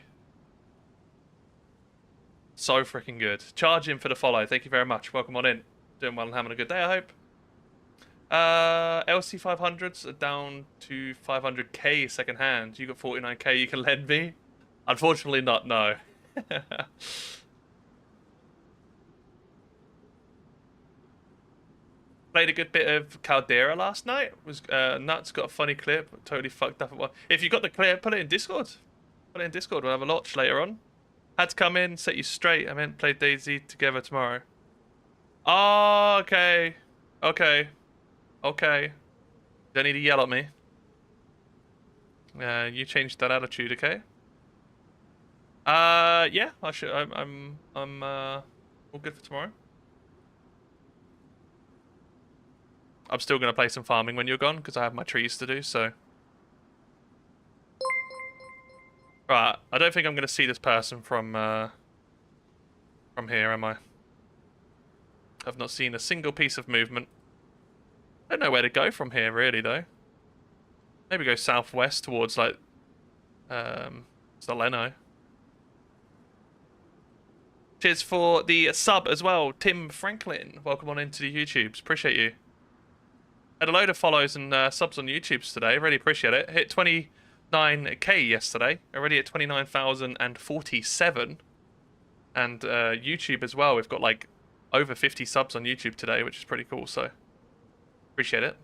[SPEAKER 1] So freaking good. Charge in for the follow. Thank you very much. Welcome on in. Doing well and having a good day, I hope. LC 500s are down to 500k second hand. You got 49k you can lend me? Unfortunately not, no. Played a good bit of Caldera last night. Was nuts, got a funny clip. Totally fucked up at one. If you got the clip, put it in Discord. Put it in Discord, we'll have a watch later on. Had to come in, set you straight. I meant play DayZ together tomorrow. Oh, okay. Okay. Okay. Don't need to yell at me. You changed that attitude, okay? Yeah, I should. I'm all good for tomorrow. I'm still gonna play some farming when you're gone because I have my trees to do. So, right. I don't think I'm gonna see this person from here, am I? I've not seen a single piece of movement. I don't know where to go from here, really, though. Maybe go southwest towards, like, Soleno. Cheers for the sub as well, Tim Franklin. Welcome on into the YouTubes. Appreciate you. Had a load of follows and subs on YouTubes today. Really appreciate it. Hit 29k yesterday. Already at 29,047. And YouTube as well. We've got, like, over 50 subs on YouTube today, which is pretty cool, so appreciate it.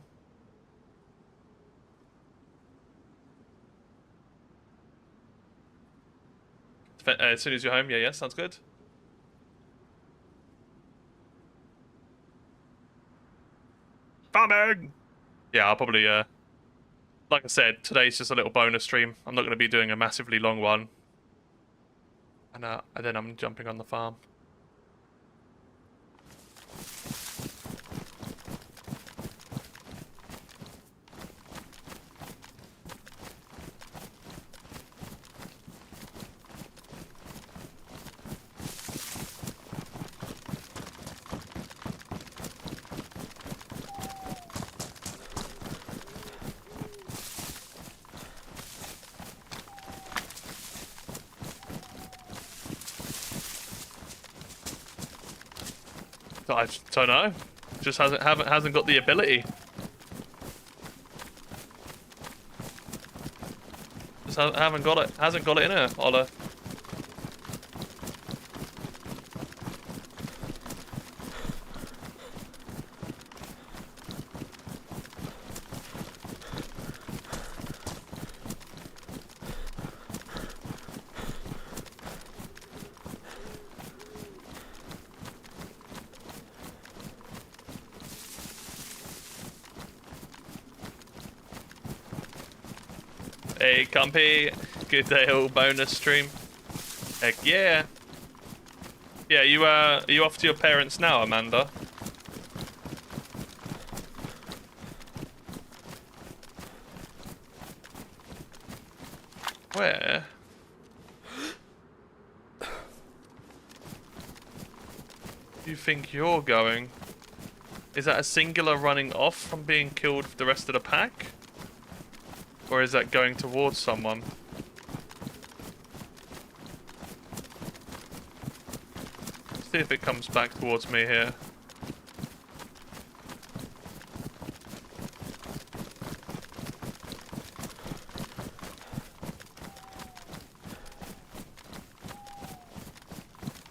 [SPEAKER 1] As soon as you're home, yeah, sounds good. Farming! Yeah, I'll probably, like I said, today's just a little bonus stream. I'm not going to be doing a massively long one. And then I'm jumping on the farm. I don't know. Just hasn't got the ability. Just haven't got it. Hasn't got it in her, Ola. Hey, Compy. Good day, all bonus stream. Heck yeah. Yeah, are you off to your parents now, Amanda? Where? Do you think you're going? Is that a singular running off from being killed with the rest of the pack? Or is that going towards someone? Let's see if it comes back towards me here.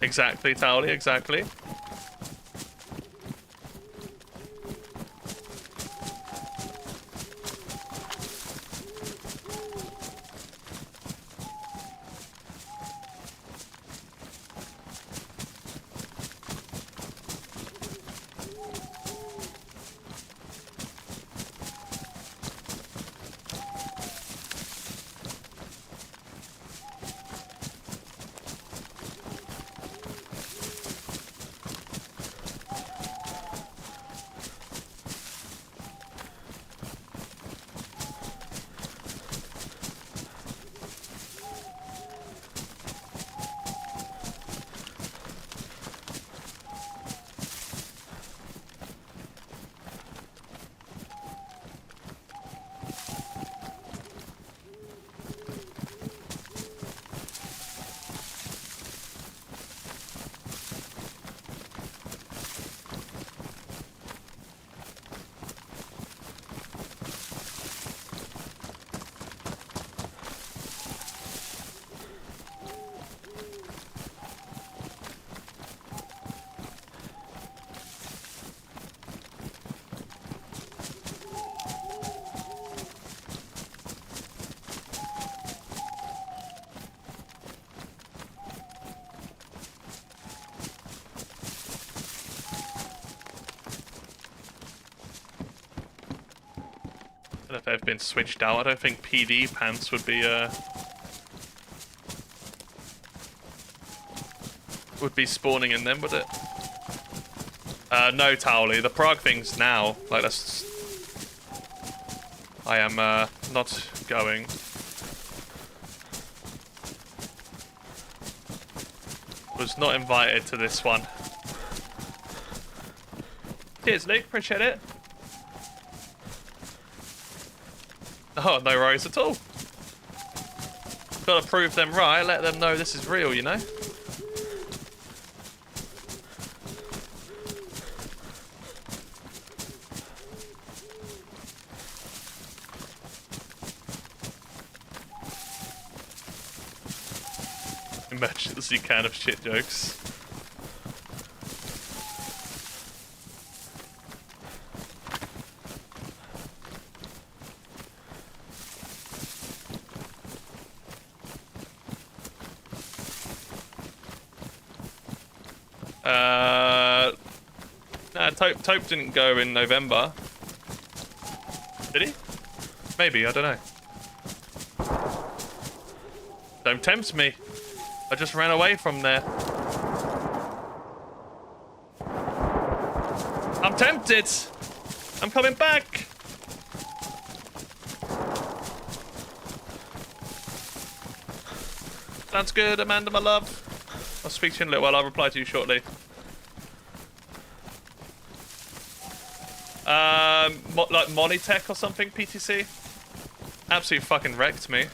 [SPEAKER 1] Exactly, Towley, exactly. know if they've been switched out. I don't think PD pants would be spawning in them, would it? No, Towley. The Prague thing's now. Like, that's... I am, not going. Was not invited to this one. Cheers, Luke. Appreciate it. Oh, no worries at all. Gotta prove them right. Let them know this is real, you know? Emergency can of shit jokes. Nah, Taupe didn't go in November. Did he? Maybe, I don't know. Don't tempt me. I just ran away from there. I'm tempted. I'm coming back. Sounds good, Amanda, my love. I'll speak to you in a little while. I'll reply to you shortly. Like Monitech or something, PTC? Absolutely fucking wrecked me.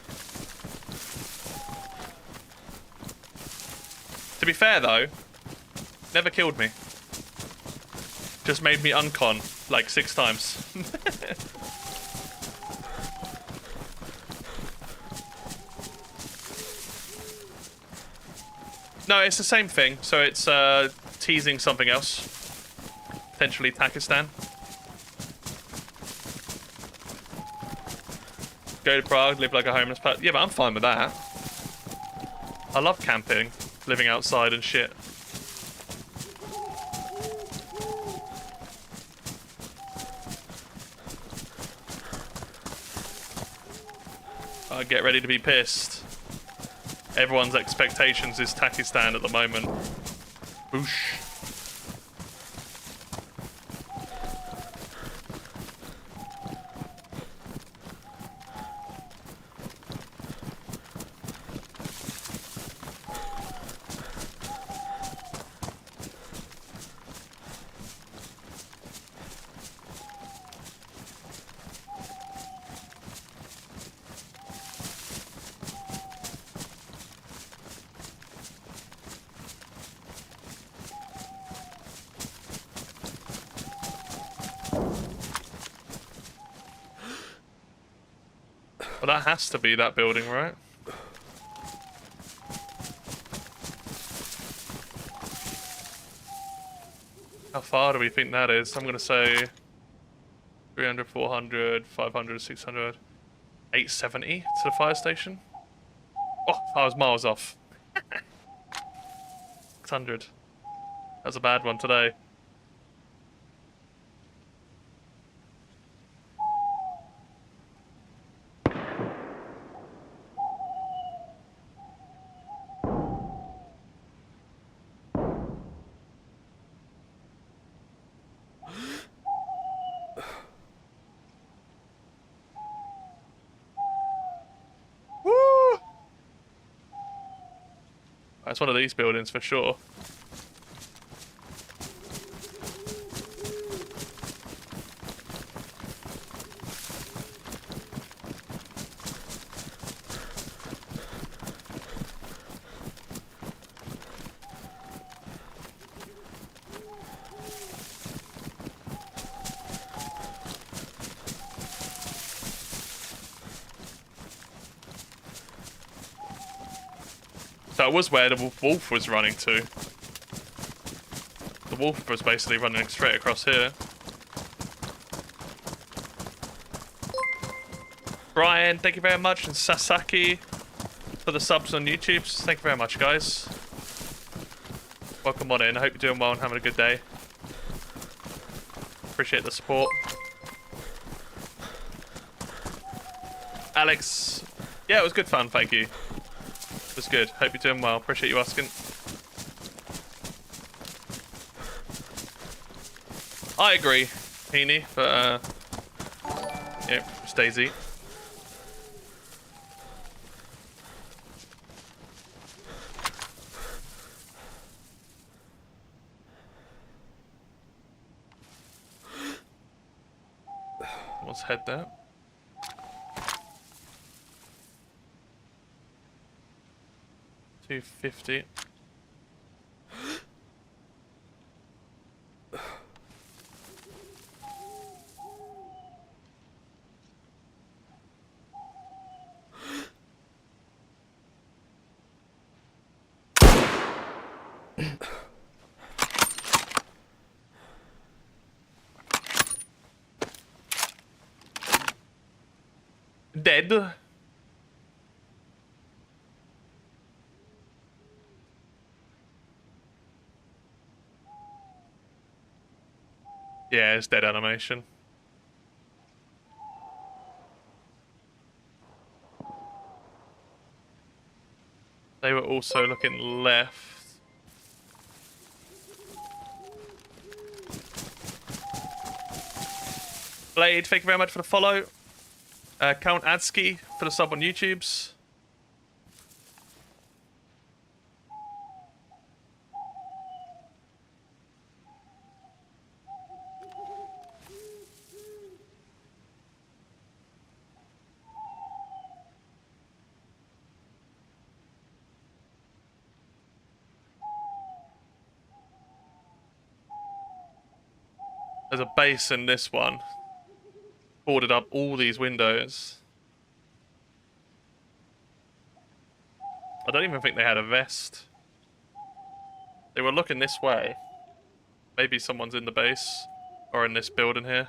[SPEAKER 1] To be fair though, never killed me. Just made me uncon like 6 times. No, it's the same thing. So it's teasing something else. Potentially Pakistan. Go to Prague, live like a homeless person. Yeah, but I'm fine with that. I love camping, living outside and shit. Get ready to be pissed. Everyone's expectations is Pakistan at the moment. Boosh. Well, that has to be that building, right? How far do we think that is? I'm going to say 300, 400, 500, 600, 870 to the fire station. Oh, I was miles off. 600. That's a bad one today. It's one of these buildings for sure. That was where the wolf was running to. The wolf was basically running straight across here. Brian, thank you very much, and Sasaki for the subs on YouTube. Thank you very much, guys. Welcome on in. I hope you're doing well and having a good day. Appreciate the support. Alex. Yeah, it was good fun, thank you. It was good. Hope you're doing well. Appreciate you asking. I agree, Heaney, but yeah, it's DayZ. Let's head there. $250. Dead. Yeah, it's dead animation. They were also looking left. Blade, thank you very much for the follow. Count Adsky for the sub on YouTube's. There's a base in this one. Boarded up all these windows. I don't even think they had a vest. They were looking this way. Maybe someone's in the base or in this building here.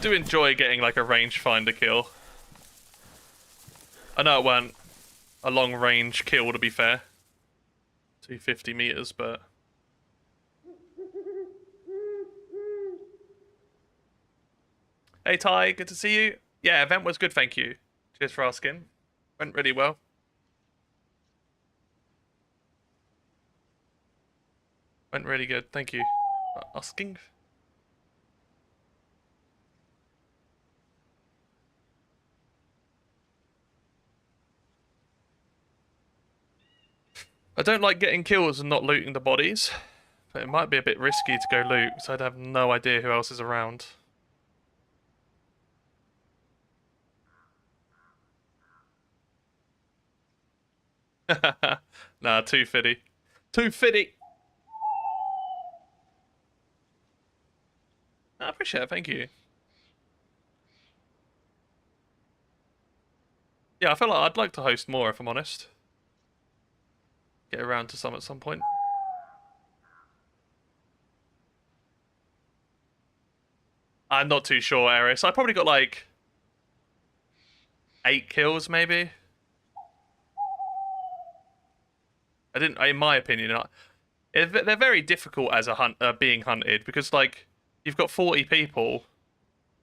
[SPEAKER 1] Do enjoy getting like a rangefinder kill. I know it weren't a long range kill to be fair. 250 meters, but hey Ty, good to see you. Yeah, event was good, thank you. Cheers for asking. Went really well. Went really good, thank you for asking. I don't like getting kills and not looting the bodies, but it might be a bit risky to go loot, so I'd have no idea who else is around. Nah, too fitty. Too fitty! I appreciate it, thank you. Yeah, I feel like I'd like to host more, if I'm honest. Get around to some at some point. I'm not too sure, Eris. I probably got like 8 kills, maybe. I didn't, in my opinion, they're very difficult as a being hunted because like you've got 40 people.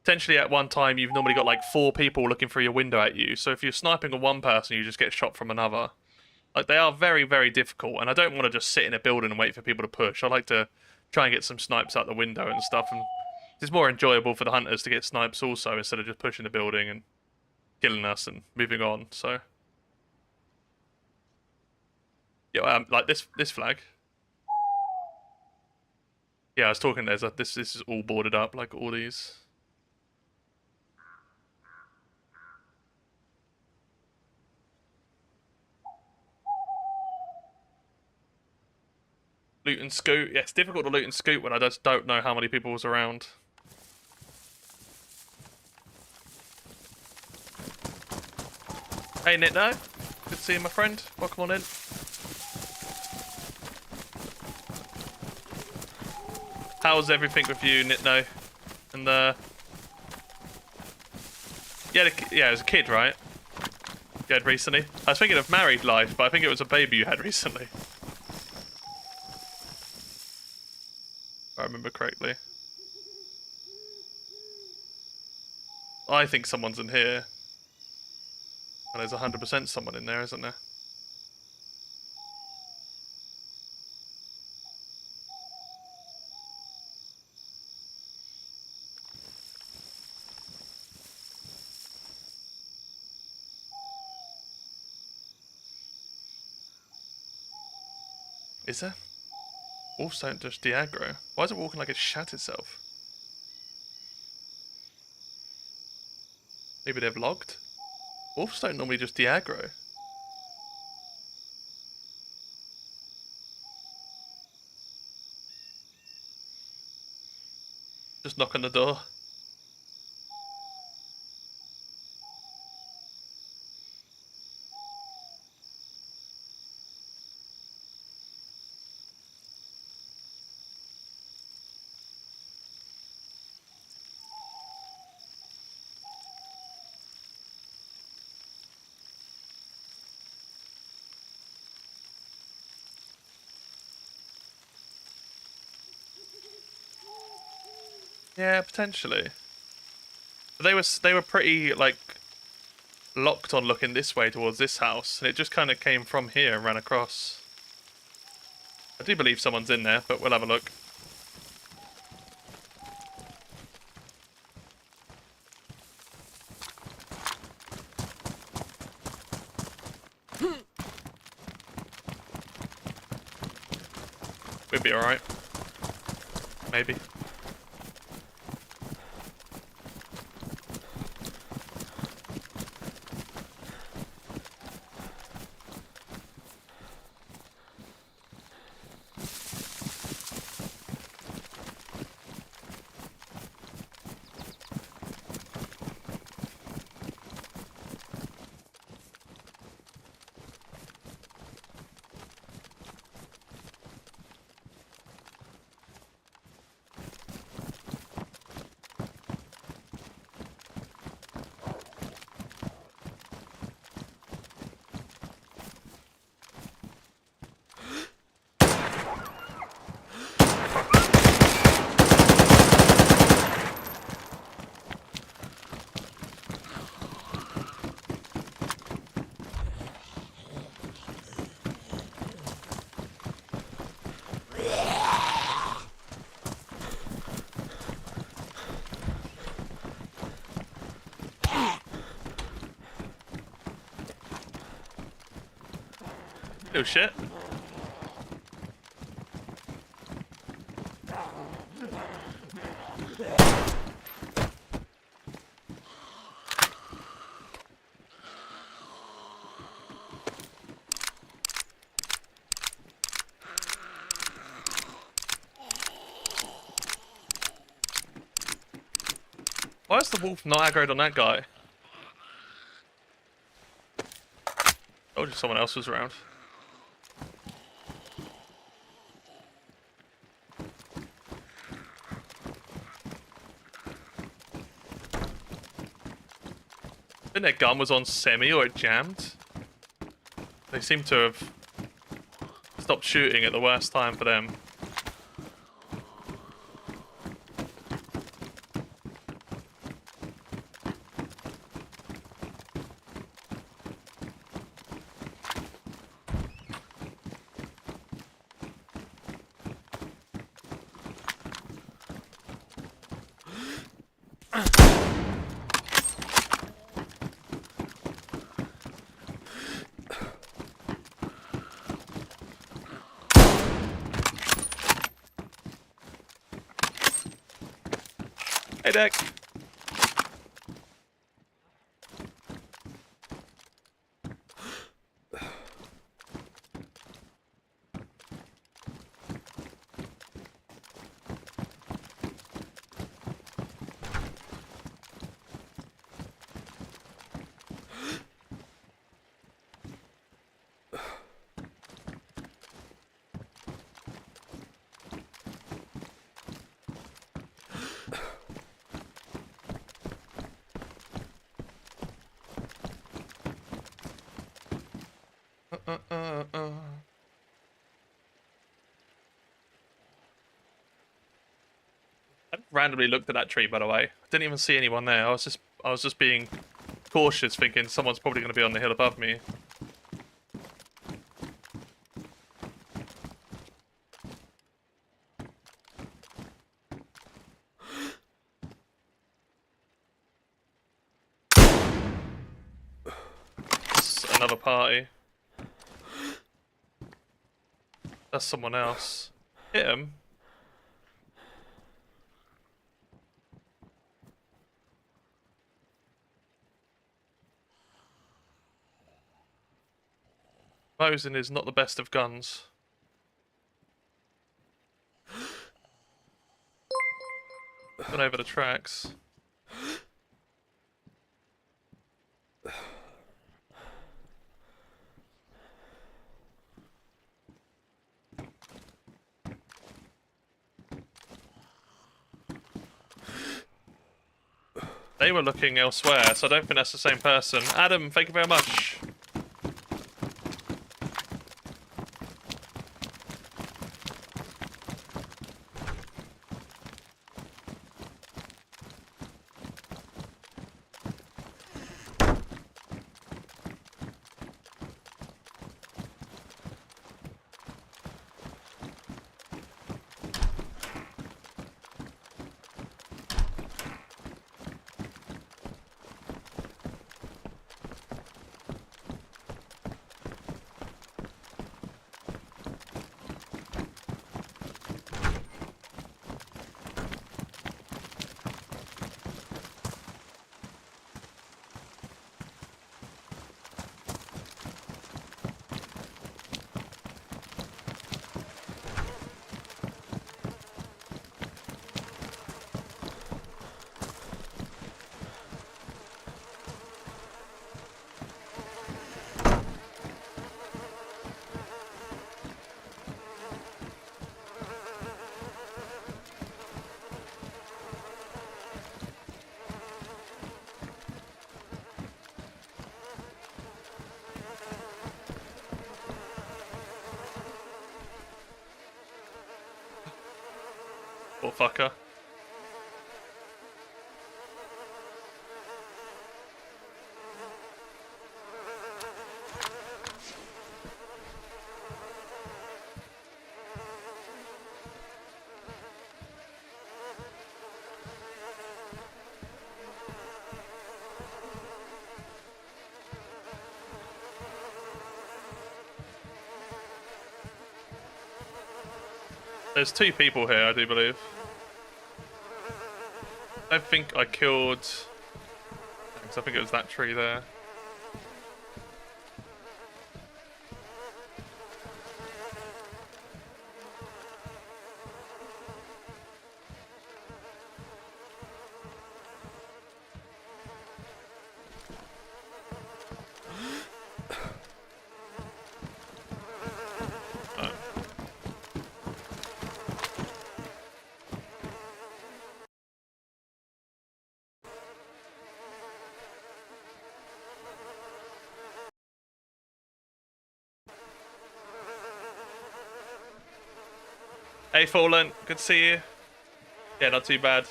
[SPEAKER 1] Potentially at one time you've normally got like 4 people looking through your window at you. So if you're sniping on one person, you just get shot from another. Like, they are very, very difficult, and I don't want to just sit in a building and wait for people to push. I like to try and get some snipes out the window and stuff, and it's more enjoyable for the hunters to get snipes also, instead of just pushing the building and killing us and moving on, so... Yeah, like, this flag. Yeah, I was talking, this is all boarded up, like, all these... Loot and scoot. Yeah, it's difficult to loot and scoot when I just don't know how many people was around. Hey Nitno, good to see you, my friend. Welcome on in. How's everything with you, Nitno? And yeah, as a kid, right? You had recently. I was thinking of married life, but I think it was a baby you had recently. If I remember correctly. I think someone's in here. And there's 100% someone in there, isn't there? Is there? Wolves don't just de-aggro. Why is it walking like it shat itself? Maybe they've logged? Wolves don't normally just de-aggro. Just knock on the door. Yeah, potentially. But they were pretty like locked on looking this way towards this house, and it just kind of came from here and ran across. I do believe someone's in there, but we'll have a look. We'll be alright. Maybe. Oh shit. Why is the wolf not aggroed on that guy? Oh, just someone else was around. I think their gun was on semi or it jammed. They seem to have stopped shooting at the worst time for them. Hey, Deck. I randomly looked at that tree, by the way. I didn't even see anyone there. I was just being cautious, thinking someone's probably going to be on the hill above me. It's another party. That's someone else. Hit him. Mosin is not the best of guns. Gone over the tracks. They were looking elsewhere, so I don't think that's the same person. Adam, thank you very much. Poor fucker. There's 2 people here, I do believe. I don't think I killed... I think it was that tree there. Hey Fallen, good to see you. Yeah, not too bad.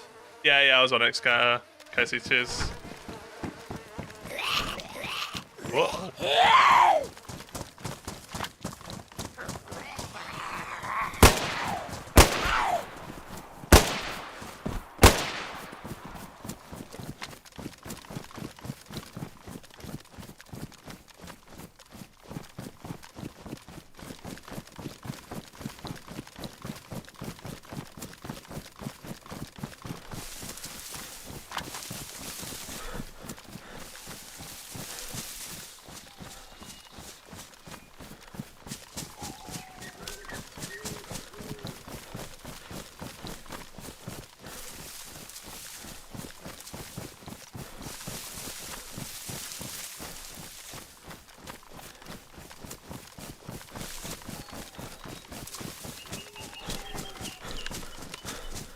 [SPEAKER 1] Yeah, I was on Excavator. Casey, cheers. What?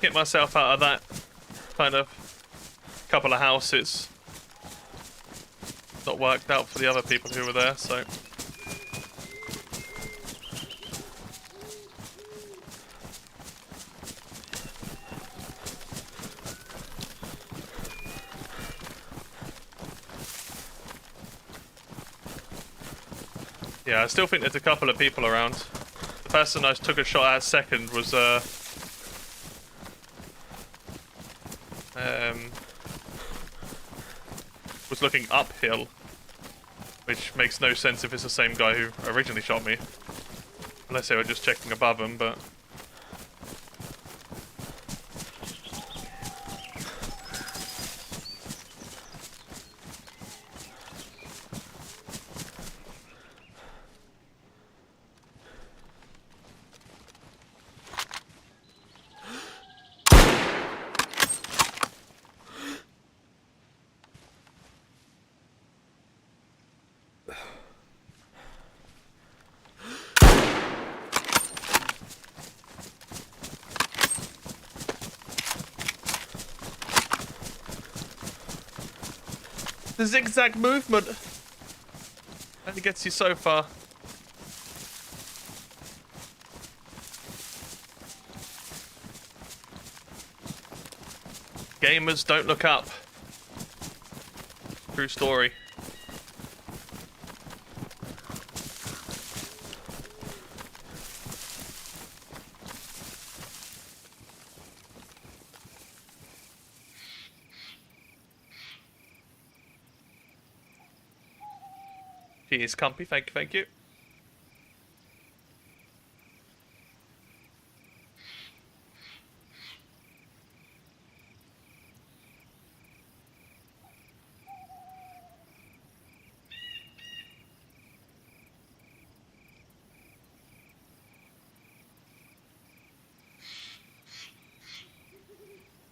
[SPEAKER 1] Get myself out of that kind of couple of houses. Not worked out for the other people who were there, so Yeah, I still think there's a couple of people around. The person I took a shot at second was looking uphill, which makes no sense if it's the same guy who originally shot me. Unless they were just checking above him, but... The zigzag movement only gets you so far. Gamers don't look up. True story. Cheers, Compy. Thank you, thank you.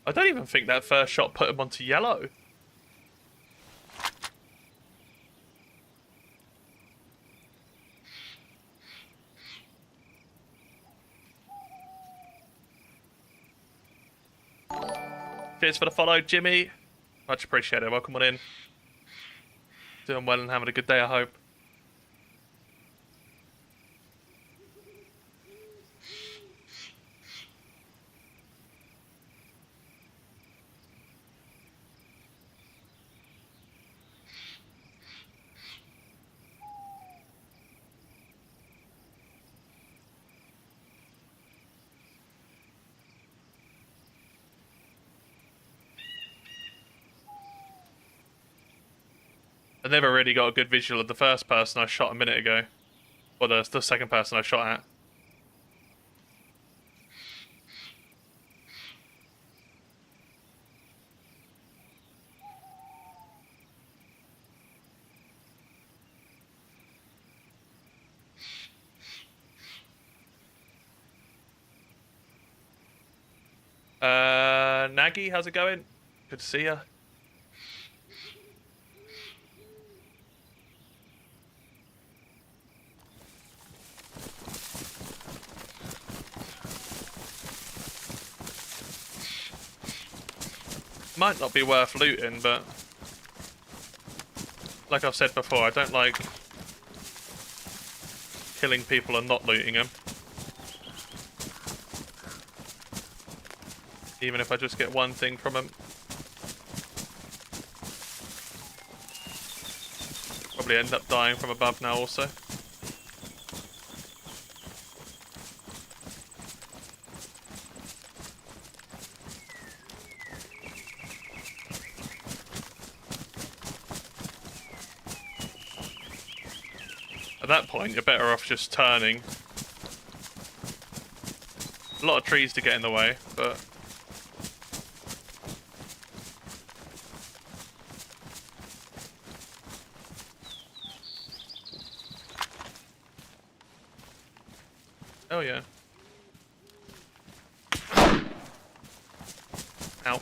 [SPEAKER 1] I don't even think that first shot put him onto yellow. Cheers for the follow, Jimmy. Much appreciated. Welcome on in. Doing well and having a good day, I hope. I never really got a good visual of the first person I shot a minute ago. Or the second person I shot at. Nagy, how's it going? Good to see ya. Might not be worth looting, but like I've said before, I don't like killing people and not looting them. Even if I just get one thing from them. Probably end up dying from above now also. At that point, you're better off just turning. A lot of trees to get in the way, but... Oh yeah. Ow.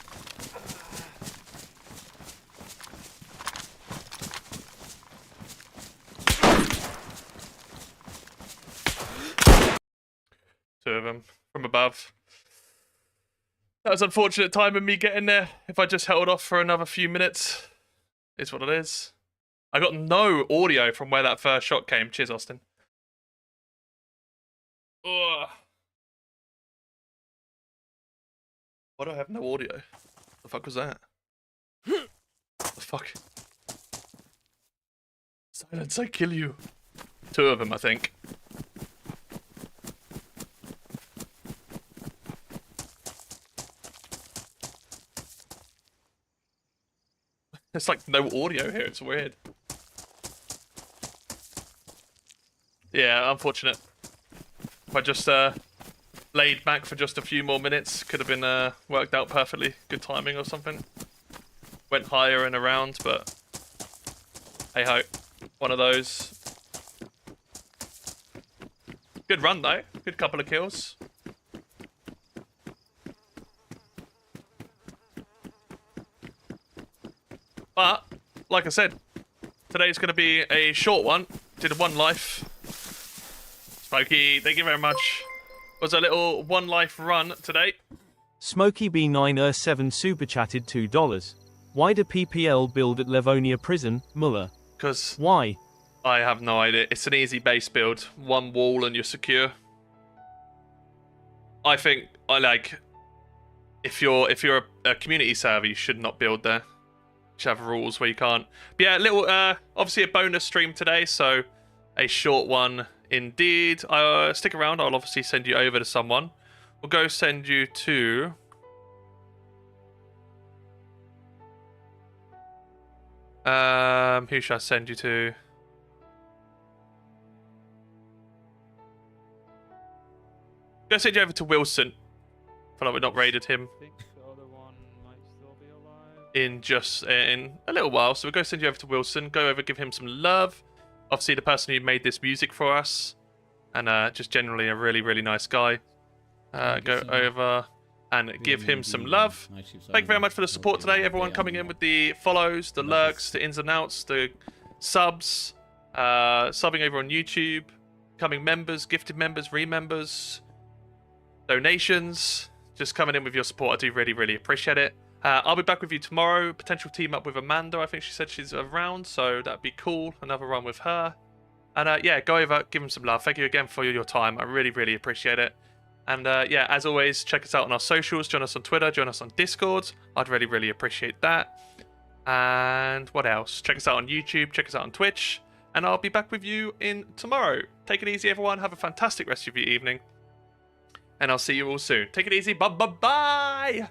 [SPEAKER 1] Two of them from above. That was unfortunate timing me getting there. If I just held off for another few minutes, is what it is. I got no audio from where that first shot came. Cheers, Austin. Ugh. Why do I have no audio? The fuck was that? The fuck? Silence, I kill you. 2 of them, I think. There's like no audio here. It's weird. Yeah, unfortunate. If I just laid back for just a few more minutes, could have been worked out perfectly. Good timing or something. Went higher and around, but hey ho, one of those. Good run though. Good couple of kills. But like I said, today's going to be a short one. Did a 1 life. Smokey, thank you very much. Was a little 1 life run today.
[SPEAKER 5] Smokey B9 super chatted $2. Why do PPL build at Livonia prison, Muller?
[SPEAKER 1] Because
[SPEAKER 5] Why?
[SPEAKER 1] I have no idea. It's an easy base build. 1 wall and you're secure. I think if you're a community server, you should not build there. You should have rules where you can't. But yeah, little obviously a bonus stream today, so a short one indeed. Stick around. I'll obviously send you over to someone. We'll go send you to. Who should I send you to? Go send you over to Wilson. I feel like we've not raided him
[SPEAKER 6] I think the other one might still be alive.
[SPEAKER 1] in a little while. So we'll go send you over to Wilson. Go over, give him some love. Obviously, the person who made this music for us, and just generally a really, really nice guy. Go over and give him some love. Thank you very much for the support today, everyone coming in with the follows, the lurks, the ins and outs, the subs, subbing over on YouTube, becoming members, gifted members, remembers, donations, just coming in with your support. I do really, really appreciate it. I'll be back with you tomorrow. Potential team up with Amanda. I think she said she's around, so that'd be cool. Another run with her. And yeah, go over, give him some love. Thank you again for your time. I really, really appreciate it. And yeah, as always, check us out on our socials. Join us on Twitter. Join us on Discord. I'd really, really appreciate that. And what else? Check us out on YouTube. Check us out on Twitch. And I'll be back with you in tomorrow. Take it easy, everyone. Have a fantastic rest of your evening. And I'll see you all soon. Take it easy. Bye-bye-bye.